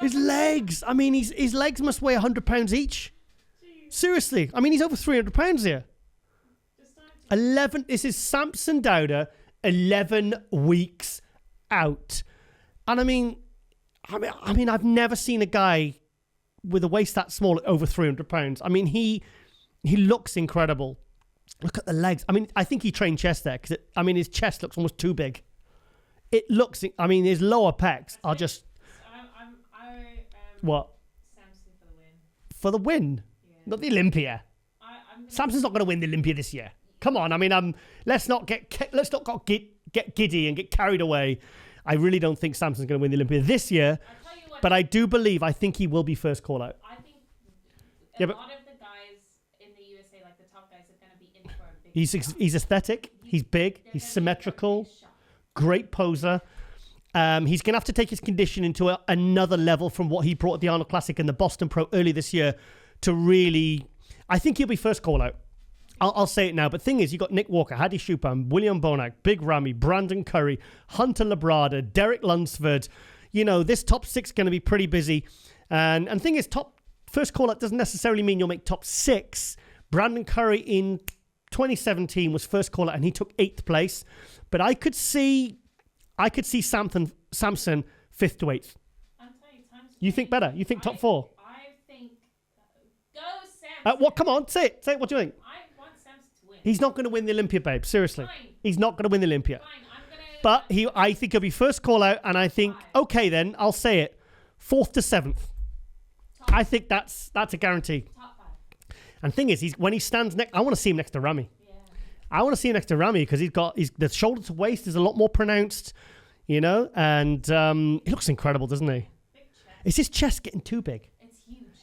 His legs. His legs must weigh 100 pounds each. Jeez. Seriously. He's over 300 pounds here. 11. This is Samson Dowda, 11 weeks out. And I've never seen a guy with a waist that small at over 300 pounds. He looks incredible. Look at the legs. I think he trained chest there because his chest looks almost too big. It looks. His lower pecs are just. What? Samson for the win. For the win? Yeah. Not the Olympia. Samson's not going to win the Olympia this year. Come on. Let's not get giddy and get carried away. I really don't think Samson's going to win the Olympia this year. But I think he will be first call out. I think a lot of the guys in the USA, like the top guys, are going to be in for a big He's aesthetic. He's big. He's symmetrical. Great poser. He's going to have to take his conditioning to another level from what he brought at the Arnold Classic and the Boston Pro early this year to really... I think he'll be first call out. I'll say it now. But thing is, you got Nick Walker, Hadi Chupam, William Bonac, Big Ramy, Brandon Curry, Hunter Labrada, Derek Lunsford. This top six is going to be pretty busy. And thing is, first call out doesn't necessarily mean you'll make top six. Brandon Curry in 2017 was first call out and he took 8th place. But I could see Samson 5th to 8th. You think better? You think top 4? I think go Samson. What? Come on, say it. Say it. What do you think? I want Samson to win. He's not going to win the Olympia, babe. Seriously, Fine. He's not going to win the Olympia. Fine. But I think he'll be first call out, and I think okay then I'll say it, 4th to 7th. I think that's a guarantee. Top 5. And thing is, when he stands next, I want to see him next to Ramy. Yeah. I want to see him next to Ramy because the shoulder to waist is a lot more pronounced, and he looks incredible, doesn't he? Big chest. Is his chest getting too big?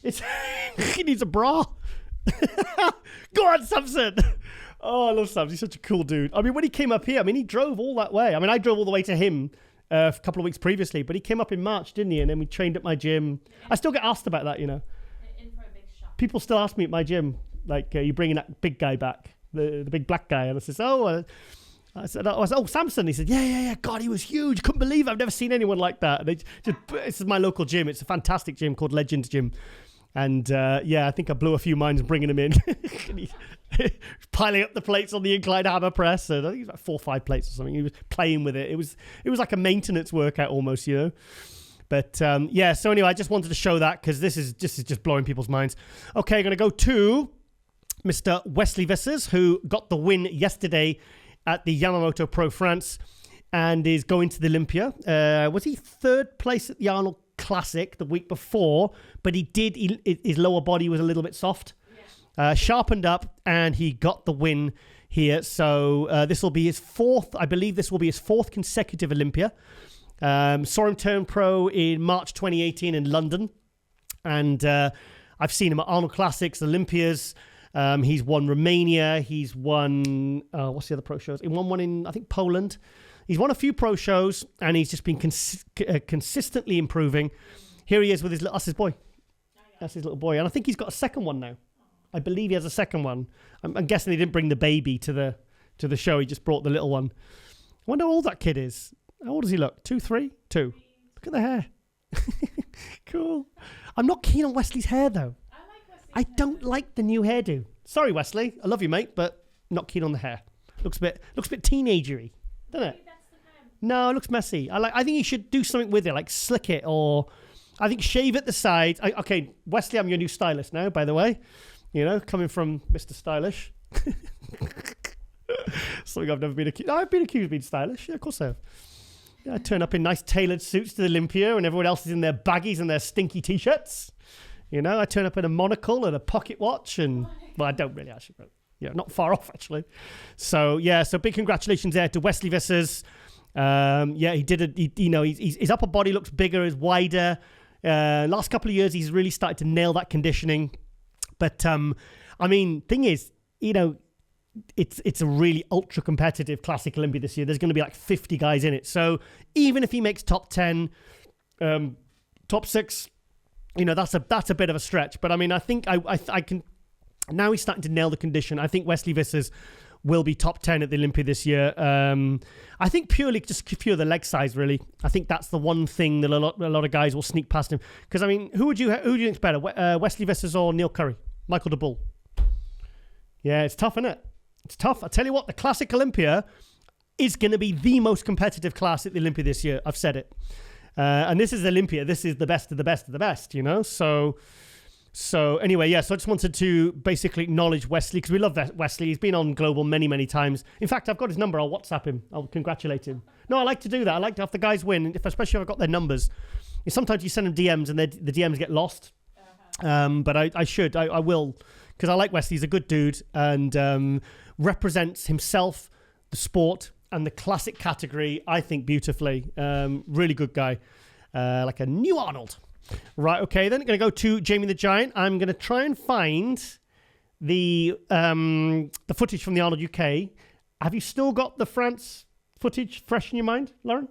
It's huge. He needs a bra. Go on, Samson. Oh, I love Samson. He's such a cool dude. When he came up here, he drove all that way. I drove all the way to him a couple of weeks previously, but he came up in March, didn't he? And then we trained at my gym. I still get asked about that, In for a big shot. People still ask me at my gym, like, you bringing that big guy back, the big black guy? And I said, I said, oh, Samson. He said, yeah. God, he was huge. Couldn't believe it. I've never seen anyone like that. And this is my local gym. It's a fantastic gym called Legends Gym. And I think I blew a few minds bringing him in. Piling up the plates on the incline hammer press. And I think it was like 4 or 5 plates or something. He was playing with it. It was like a maintenance workout almost, But so anyway, I just wanted to show that because this is just blowing people's minds. Okay, I'm going to go to Mr. Wesley Vissers, who got the win yesterday at the Yamamoto Pro France and is going to the Olympia. Was he third place at the Arnold Classic the week before? But his lower body was a little bit soft. Sharpened up, and he got the win here. So this will be his fourth. I believe this will be his fourth consecutive Olympia. Saw him turn pro in March 2018 in London. And I've seen him at Arnold Classics, Olympias. He's won Romania. He's won, what's the other pro shows? He won one in, I think, Poland. He's won a few pro shows, and he's just been consistently improving. Here he is with that's his boy. That's his little boy. And I think he's got a second one now. I believe he has a second one. I'm guessing he didn't bring the baby to the show. He just brought the little one. I wonder how old that kid is. How old does he look? 2, 3? 2. Look at the hair. Cool. I'm not keen on Wesley's hair, though. I like Wesley's I don't like the new hairdo. Sorry, Wesley. I love you, mate, but not keen on the hair. Looks a bit teenagery, doesn't it? That's the time. No, it looks messy. I think you should do something with it, like slick it, or I think shave at the side. Okay, Wesley, I'm your new stylist now, by the way. You know, coming from Mr. Stylish. Something I've never been accused. I've been accused of being stylish. Yeah, of course I have. Yeah, I turn up in nice tailored suits to the Olympia, and everyone else is in their baggies and their stinky t-shirts. You know, I turn up in a monocle and a pocket watch, and well, I don't really actually, but yeah, not far off actually. So yeah, so big congratulations there to Wesley Vissers. Yeah, he did it. His upper body looks bigger, is wider. Last couple of years, he's really started to nail that conditioning. But I mean, thing is, it's a really ultra competitive Classic Olympia this year. There's going to be like 50 guys in it. So even if he makes top 10, top 6, that's a bit of a stretch. But I mean, I think I can. Now he's starting to nail the condition. I think Wesley Vissers will be top 10 at the Olympia this year. I think pure the leg size, really. I think that's the one thing that a lot of guys will sneak past him. Because I mean, who do you think's better, Wesley Vissers or Neil Curry? Michael de Bull. Yeah, it's tough, isn't it? It's tough. I tell you what, the Classic Olympia is going to be the most competitive class at the Olympia this year. I've said it. And this is Olympia. This is the best of the best of the best, So anyway, yeah, so I just wanted to basically acknowledge Wesley, because we love Wesley. He's been on Global many, many times. In fact, I've got his number. I'll WhatsApp him. I'll congratulate him. No, I like to do that. I like to have the guys win, especially if I've got their numbers. Sometimes you send them DMs and the DMs get lost. But I will, because I like Wesley. He's a good dude and represents himself, the sport, and the classic category, I think, beautifully. Really good guy. Like a new Arnold. Right, okay, then I'm going to go to Jamie the Giant. I'm going to try and find the footage from the Arnold UK. Have you still got the France footage fresh in your mind, Lauren?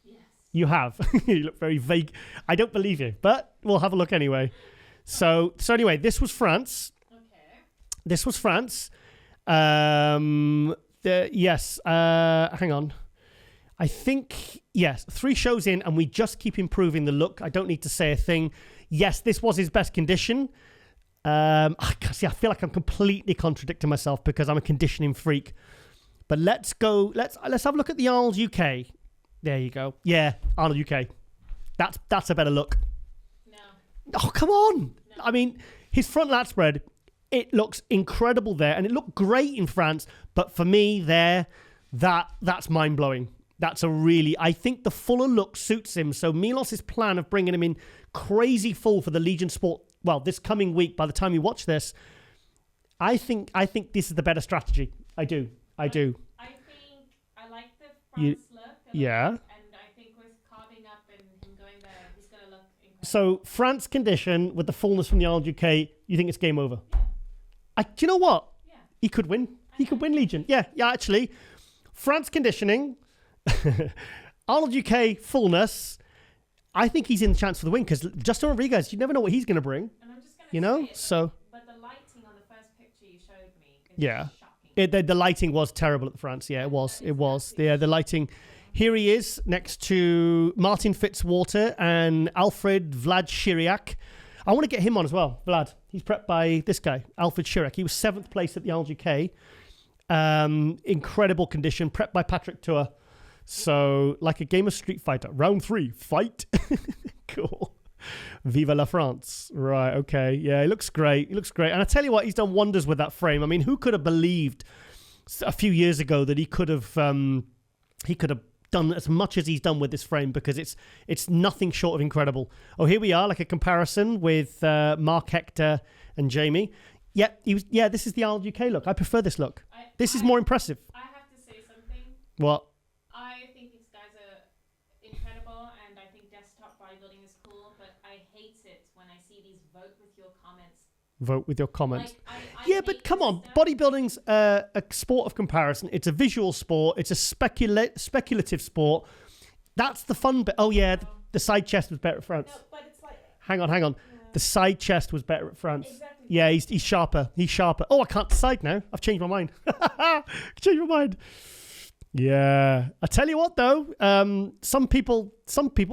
Yes. You have. You look very vague. I don't believe you, but we'll have a look anyway. So anyway, this was France. Okay. This was France. Yes. Hang on. I think, yes, 3 shows in, and we just keep improving the look. I don't need to say a thing. Yes, this was his best condition. I feel like I'm completely contradicting myself because I'm a conditioning freak. But let's go. Let's have a look at the Arnold UK. There you go. Yeah, Arnold UK. That's a better look. No. Oh, come on. No. I mean, his front lat spread, it looks incredible there, and it looked great in France. But for me, that's mind-blowing. I think the fuller look suits him. So Milos' plan of bringing him in crazy full for the Legion Sport, well, this coming week, by the time you watch this, I think this is the better strategy. I do. I think I like the France look. Yeah. And I think with carving up and him going there, he's going to look incredible. So France condition with the fullness from the Arnold UK, you think it's game over? Yeah. Do you know what? Yeah. He could win. He could win Legion. Yeah, actually. France conditioning... Arnold UK fullness. I think he's in the chance for the win because Justin Rodriguez, you never know what he's going to bring. And I'm just going to so. But the lighting on the first picture you showed me is shocking. The lighting was terrible at the France. Yeah, it was. The lighting. Here he is next to Martin Fitzwater and Alfred Vlad Chiriac. I want to get him on as well. Vlad. He's prepped by this guy, Alfred Chiriac. He was 7th place at the Arnold UK. Incredible condition, prepped by Patrick Tour. So, like a game of Street Fighter. Round 3, fight. Cool. Viva la France. Right, okay. Yeah, he looks great. And I tell you what, he's done wonders with that frame. I mean, who could have believed a few years ago that he could have done as much as he's done with this frame, because it's nothing short of incredible. Oh, here we are, like a comparison with Mark Hector and Jamie. Yeah, this is the Arnold UK look. I prefer this look. This is more impressive. I have to say something. What? I think these guys are incredible, and I think desktop bodybuilding is cool, but I hate it when I see these vote with your comments. Vote with your comments. Like, yeah, but come on. Bodybuilding's a sport of comparison. It's a visual sport. It's a speculative sport. That's the fun bit. Oh, yeah, the side chest was better at France. No, but it's like... Hang on. Yeah. The side chest was better at France. Exactly. Yeah, he's sharper. He's sharper. Oh, I can't decide now. I've changed my mind. Yeah. I tell you what, though. Some people,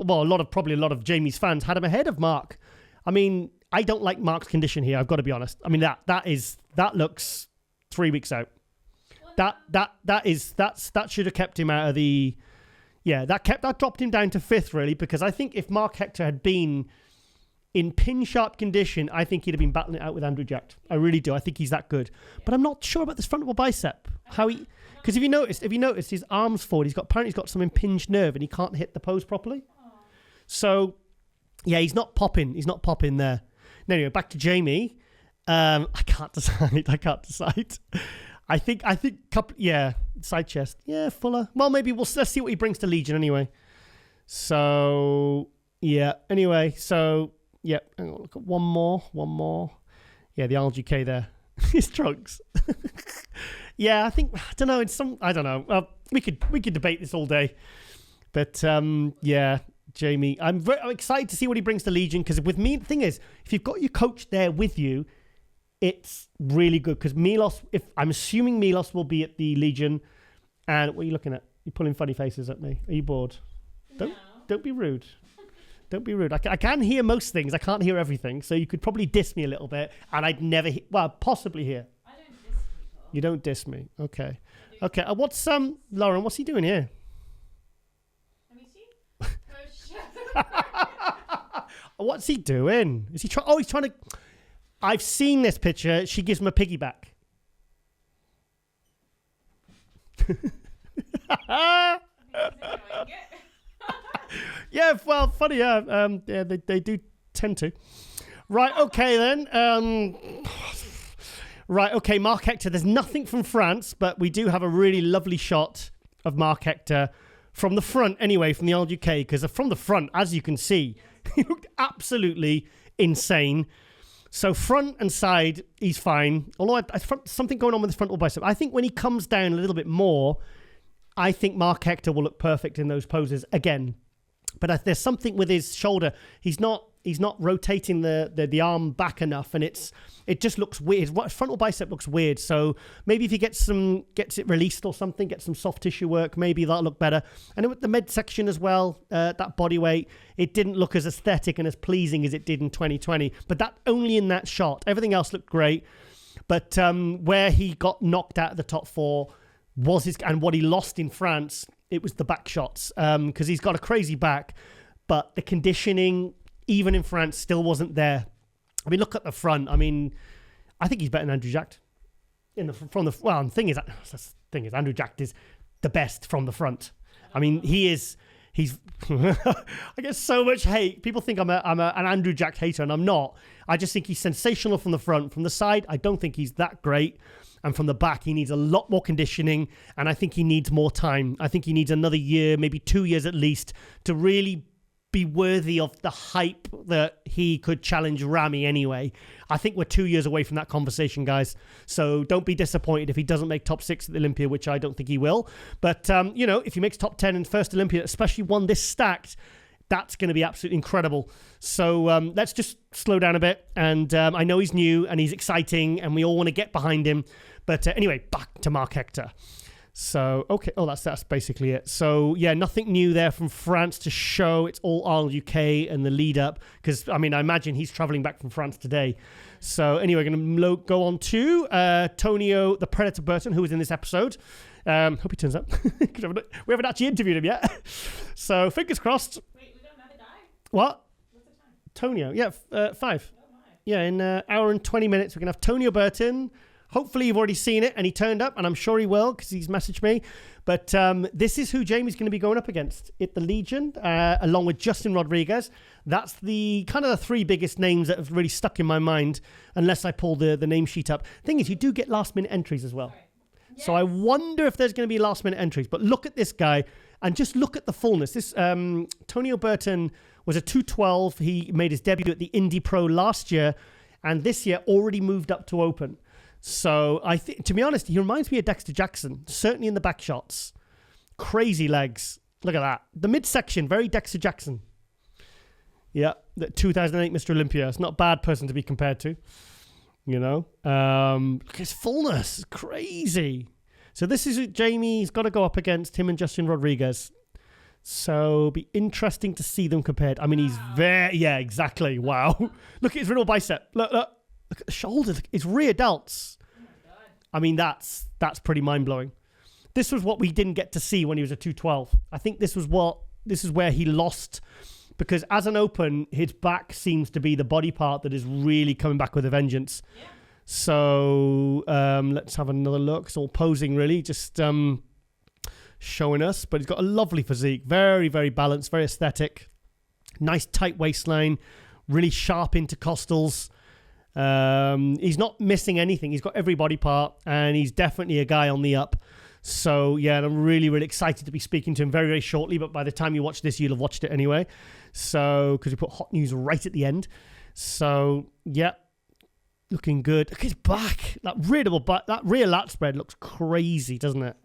well, probably a lot of Jamie's fans had him ahead of Mark. I mean, I don't like Mark's condition here. I've got to be honest. I mean, that looks 3 weeks out. That should have kept him out of the. Yeah, that dropped him down to 5th really, because I think if Mark Hector had been in pin sharp condition, I think he'd have been battling it out with Andrew Jack. I really do. I think he's that good. But I'm not sure about this frontal bicep. Because if you noticed his arms forward, apparently he's got some impinged nerve and he can't hit the pose properly. So yeah, he's not popping there. Anyway, back to Jamie. I can't decide. I think side chest. Yeah, fuller. Well, maybe let's see what he brings to Legion anyway. So yeah. Anyway, so yeah. Hang on, look at one more. Yeah, the Arnold UK there. His trunks. Yeah, I don't know. Well, we could debate this all day, but yeah. Jamie, I'm excited to see what he brings to Legion, because with me, the thing is, if you've got your coach there with you, it's really good, because I'm assuming Milos will be at the Legion. And what are you looking at? You're pulling funny faces at me. Are you bored? No. Don't be rude. Don't be rude. I can hear most things. I can't hear everything. So you could probably diss me a little bit, and I'd never possibly hear. I don't diss people. You don't diss me. Okay. Okay. What's Lauren, what's he doing here? What's he doing? Is he trying? Oh, he's trying to. I've seen this picture. She gives him a piggyback. Yeah, well, funny. Yeah, they do tend to. Right. Okay then. Right. Okay, Mark Hector. There's nothing from France, but we do have a really lovely shot of Mark Hector. From the front, anyway, from the Arnold UK, because from the front, as you can see, he looked absolutely insane. So front and side, he's fine. Although something going on with his frontal bicep. I think when he comes down a little bit more, I think Mark Hector will look perfect in those poses again. But there's something with his shoulder. He's not rotating the arm back enough, and it just looks weird. His frontal bicep looks weird. So maybe if he gets it released or something, get some soft tissue work, maybe that'll look better. And with the midsection as well, that body weight, it didn't look as aesthetic and as pleasing as it did in 2020. But that only in that shot. Everything else looked great. But where he got knocked out of the top 4 and what he lost in France, it was the back shots, because he's got a crazy back, but the conditioning, even in France, still wasn't there. I mean, look at the front. I mean, I think he's better than Andrew Jack. The thing is, Andrew Jack is the best from the front. I mean, he's. I get so much hate. People think I'm an Andrew Jack hater, and I'm not. I just think he's sensational from the front. From the side, I don't think he's that great. And from the back, he needs a lot more conditioning, and I think he needs more time. I think he needs another year, maybe 2 years at least, to really be worthy of the hype that he could challenge Ramy anyway. I think we're 2 years away from that conversation, guys. So don't be disappointed if he doesn't make top 6 at the Olympia, which I don't think he will. But, if he makes top 10 in first Olympia, especially one this stacked, that's going to be absolutely incredible. So let's just slow down a bit. And I know he's new and he's exciting and we all want to get behind him. But anyway, back to Mark Hector. So, okay. Oh, that's basically it. So, yeah, nothing new there from France to show. It's all Arnold UK and the lead up. Because, I mean, I imagine he's traveling back from France today. So, anyway, going to go on to Tonio the Predator Burton, who was in this episode. Hope he turns up. We haven't actually interviewed him yet. So, fingers crossed. Wait, we got another guy? What? What's the time? Tonio. Yeah, 5. Oh, my. Yeah, in an hour and 20 minutes, we're going to have Tonio Burton Hopefully you've already seen it and he turned up, and I'm sure he will because he's messaged me. But this is who Jamie's going to be going up against at the Legion, along with Justin Rodriguez. That's the kind of the three biggest names that have really stuck in my mind, unless I pull the name sheet up. Thing is, you do get last-minute entries as well. Yes. So I wonder if there's going to be last-minute entries. But look at this guy, and just look at the fullness. This Tony O'Burton was a 212. He made his debut at the Indy Pro last year, and this year already moved up to open. So I think, to be honest, he reminds me of Dexter Jackson, certainly in the back shots. Crazy legs. Look at that. The midsection, very Dexter Jackson. Yeah, the 2008 Mr. Olympia. It's not a bad person to be compared to. You know? Look at his fullness. Crazy. So this is Jamie's got to go up against, him and Justin Rodriguez. So it'll be interesting to see them compared. I mean, he's very... Yeah, exactly. Wow. Look at his real bicep. Look at the shoulders. His rear delts. Oh my God. I mean, that's pretty mind-blowing. This was what we didn't get to see when he was a 212. I think this is where he lost, because as an open, his back seems to be the body part that is really coming back with a vengeance. Yeah. So let's have another look. It's all posing, really, just showing us. But he's got a lovely physique, very, very balanced, very aesthetic, nice tight waistline, really sharp intercostals. He's not missing anything. He's got every body part, and he's definitely a guy on the up. So, yeah, and I'm really, really excited to be speaking to him very, very shortly. But by the time you watch this, you'll have watched it anyway. So, because we put hot news right at the end. So, yeah, looking good. Look at his back. That rear lat spread looks crazy, doesn't it?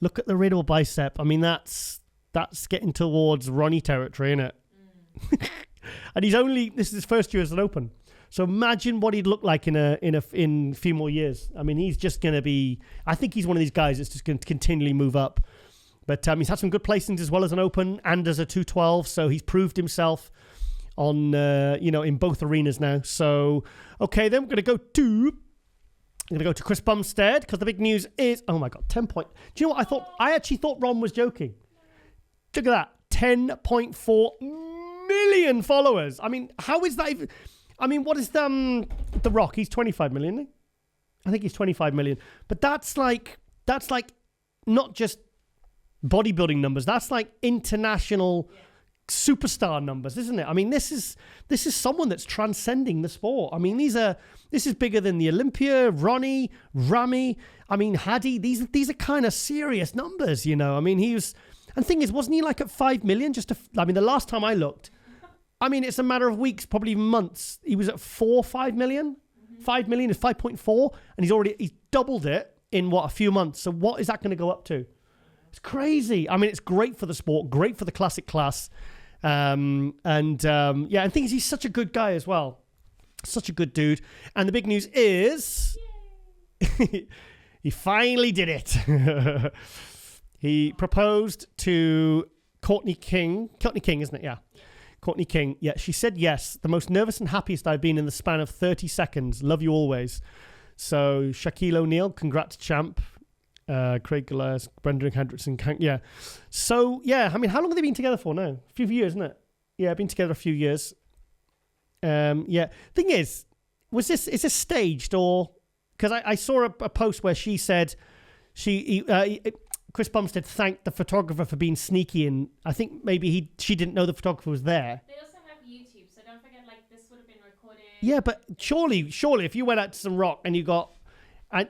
Look at the rear bicep. I mean, that's getting towards Ronnie territory, isn't it? Mm. And this is his first year as an open. So imagine what he'd look like in a few more years. I mean, he's just going to be... I think he's one of these guys that's just going to continually move up. But he's had some good placings as well as an open and as a 212. So he's proved himself on in both arenas now. So okay, then we're going to go to Chris Bumstead, because the big news is, oh my God, 10 point. Do you know what I actually thought Ron was joking. Look at that, 10.4 million followers. I mean, how is that even? I mean, what is The Rock? He's 25 million, isn't he? I think he's 25 million. But that's like not just bodybuilding numbers. That's like international superstar numbers, isn't it? I mean, this is someone that's transcending the sport. I mean, this is bigger than the Olympia, Ronnie, Rami. I mean, Hadi. These are kind of serious numbers, you know. I mean, and the thing is, wasn't he like at 5 million? I mean, the last time I looked, I mean, it's a matter of weeks, probably even months. He was at 5 million? Mm-hmm. 5 million is 5.4, and he's doubled it in a few months. So what is that going to go up to? It's crazy. I mean, it's great for the sport, great for the classic class. And the thing is, he's such a good guy as well. Such a good dude. And the big news is he finally did it. He proposed to Courtney King. Courtney King, isn't it? Yeah. Courtney King. Yeah, she said yes. The most nervous and happiest I've been in the span of 30 seconds. Love you always. So Shaquille O'Neal, congrats, champ. Craig Goliath, Brendan Hendrickson. Yeah. So, yeah, I mean, how long have they been together for now? A few years, isn't it? Yeah, been together a few years. Yeah. Thing is this staged, or... Because I saw a post where she said Chris Bumstead thanked the photographer for being sneaky, and I think maybe she didn't know the photographer was there. They also have YouTube, so don't forget, like, this would have been recorded. Yeah, but surely, if you went out to some rock and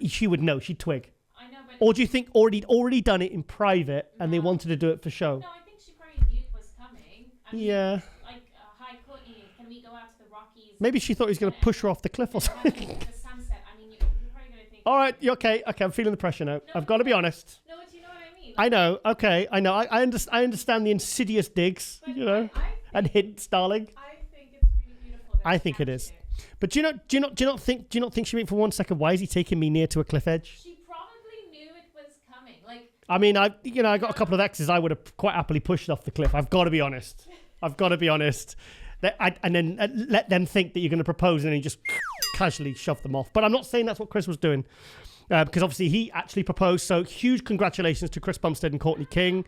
she would know, she'd twig. I know, but... Or do you think already done it in private and they wanted to do it for show? No, I think she probably knew it was coming. I mean, yeah. Like, hi, Courtney, can we go out to the Rockies? Maybe she thought he was going to push her off the cliff or something. The sunset. I mean, you're probably going to think... All right, okay, I'm feeling the pressure now. I've got to be honest. No, but you know what I mean. I know, okay, I know. I understand the insidious digs, but you know, and hints, darling. I think it's really beautiful. I think it is. But do you not think she went for 1 second? Why is he taking me near to a cliff edge? She probably knew it was coming. Like, I mean, I got a couple of exes I would have quite happily pushed off the cliff. I've got to be honest. And then let them think that you're going to propose and then just casually shove them off. But I'm not saying that's what Chris was doing. Because obviously he actually proposed. So huge congratulations to Chris Bumstead and Courtney King.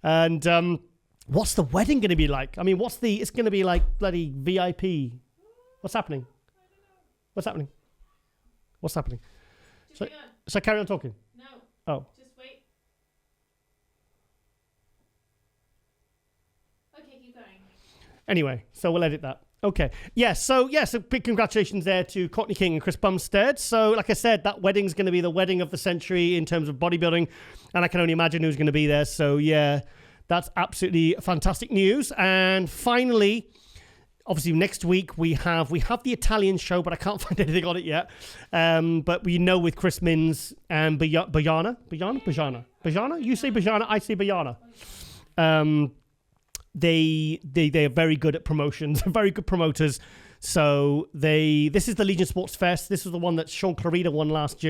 And what's the wedding going to be like? I mean, it's going to be like bloody VIP. What's happening? So I carry on talking? No. Oh. Just wait. Okay, keep going. Anyway, so we'll edit that. Okay. So big congratulations there to Courtney King and Chris Bumstead. So, like I said, that wedding's going to be the wedding of the century in terms of bodybuilding, and I can only imagine who's going to be there. So, yeah, that's absolutely fantastic news. And finally, obviously, next week we have the Italian show, but I can't find anything on it yet. But we know with Chris Mins and Bajana. You say Bajana, I say Bajana. They are very good at promotions, very good promoters. So this is the Legion Sports Fest. This was the one that Sean Clarita won last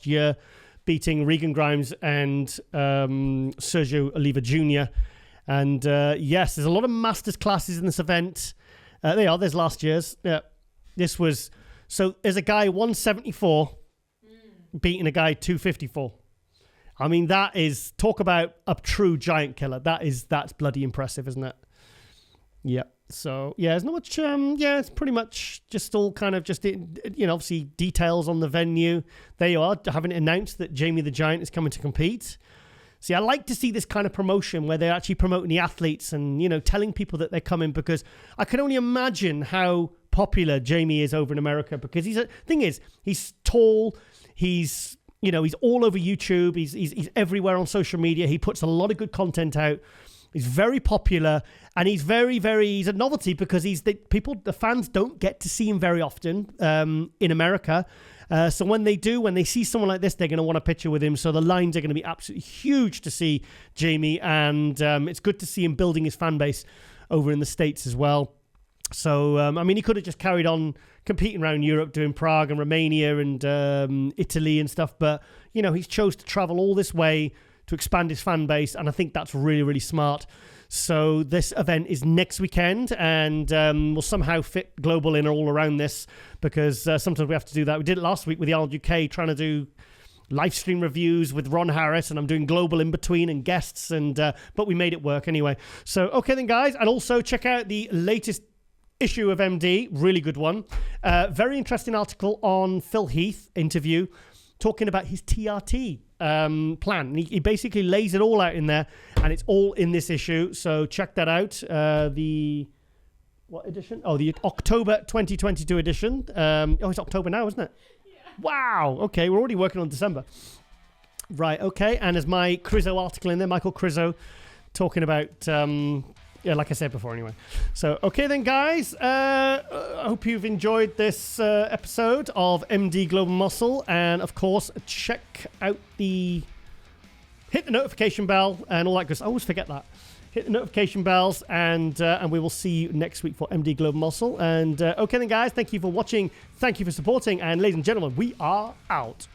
year, beating Regan Grimes and Sergio Oliva Jr. And yes, there's a lot of masters classes in this event. There's last year's. Yeah, this was, so there's a guy 174 beating a guy 254. I mean, that is, talk about a true giant killer. That's bloody impressive, isn't it? Yeah. So, yeah, there's not much, it's pretty much just all kind of just, obviously details on the venue. There you are, having announced that Jamie the Giant is coming to compete. See, I like to see this kind of promotion where they're actually promoting the athletes and, telling people that they're coming, because I can only imagine how popular Jamie is over in America, because he's tall, he's all over YouTube. He's everywhere on social media. He puts a lot of good content out. He's very popular, and he's he's a novelty, because the fans don't get to see him very often in America. So when they see someone like this, they're going to want a picture with him. So the lines are going to be absolutely huge to see Jamie, and it's good to see him building his fan base over in the States as well. So, he could have just carried on competing around Europe, doing Prague and Romania and Italy and stuff. But, he's chose to travel all this way to expand his fan base. And I think that's really, really smart. So this event is next weekend, and we'll somehow fit Global in all around this, because sometimes we have to do that. We did it last week with the Arnold UK, trying to do live stream reviews with Ron Harris, and I'm doing Global in between and guests, and but we made it work anyway. So, okay then, guys. And also check out the latest issue of MD, really good one. Very interesting article on Phil Heath interview, talking about his TRT plan. He basically lays it all out in there, and it's all in this issue. So check that out. What edition? Oh, the October 2022 edition. It's October now, isn't it? Yeah. Wow. Okay, we're already working on December. Right. Okay. And there's my Crizzo article in there, Michael Crizzo, talking about. Like I said before, anyway. So, okay then, guys. I hope you've enjoyed this episode of MD Global Muscle. And, of course, hit the notification bell and all that good stuff. I always forget that. Hit the notification bells, and we will see you next week for MD Global Muscle. And, okay then, guys. Thank you for watching. Thank you for supporting. And, ladies and gentlemen, we are out.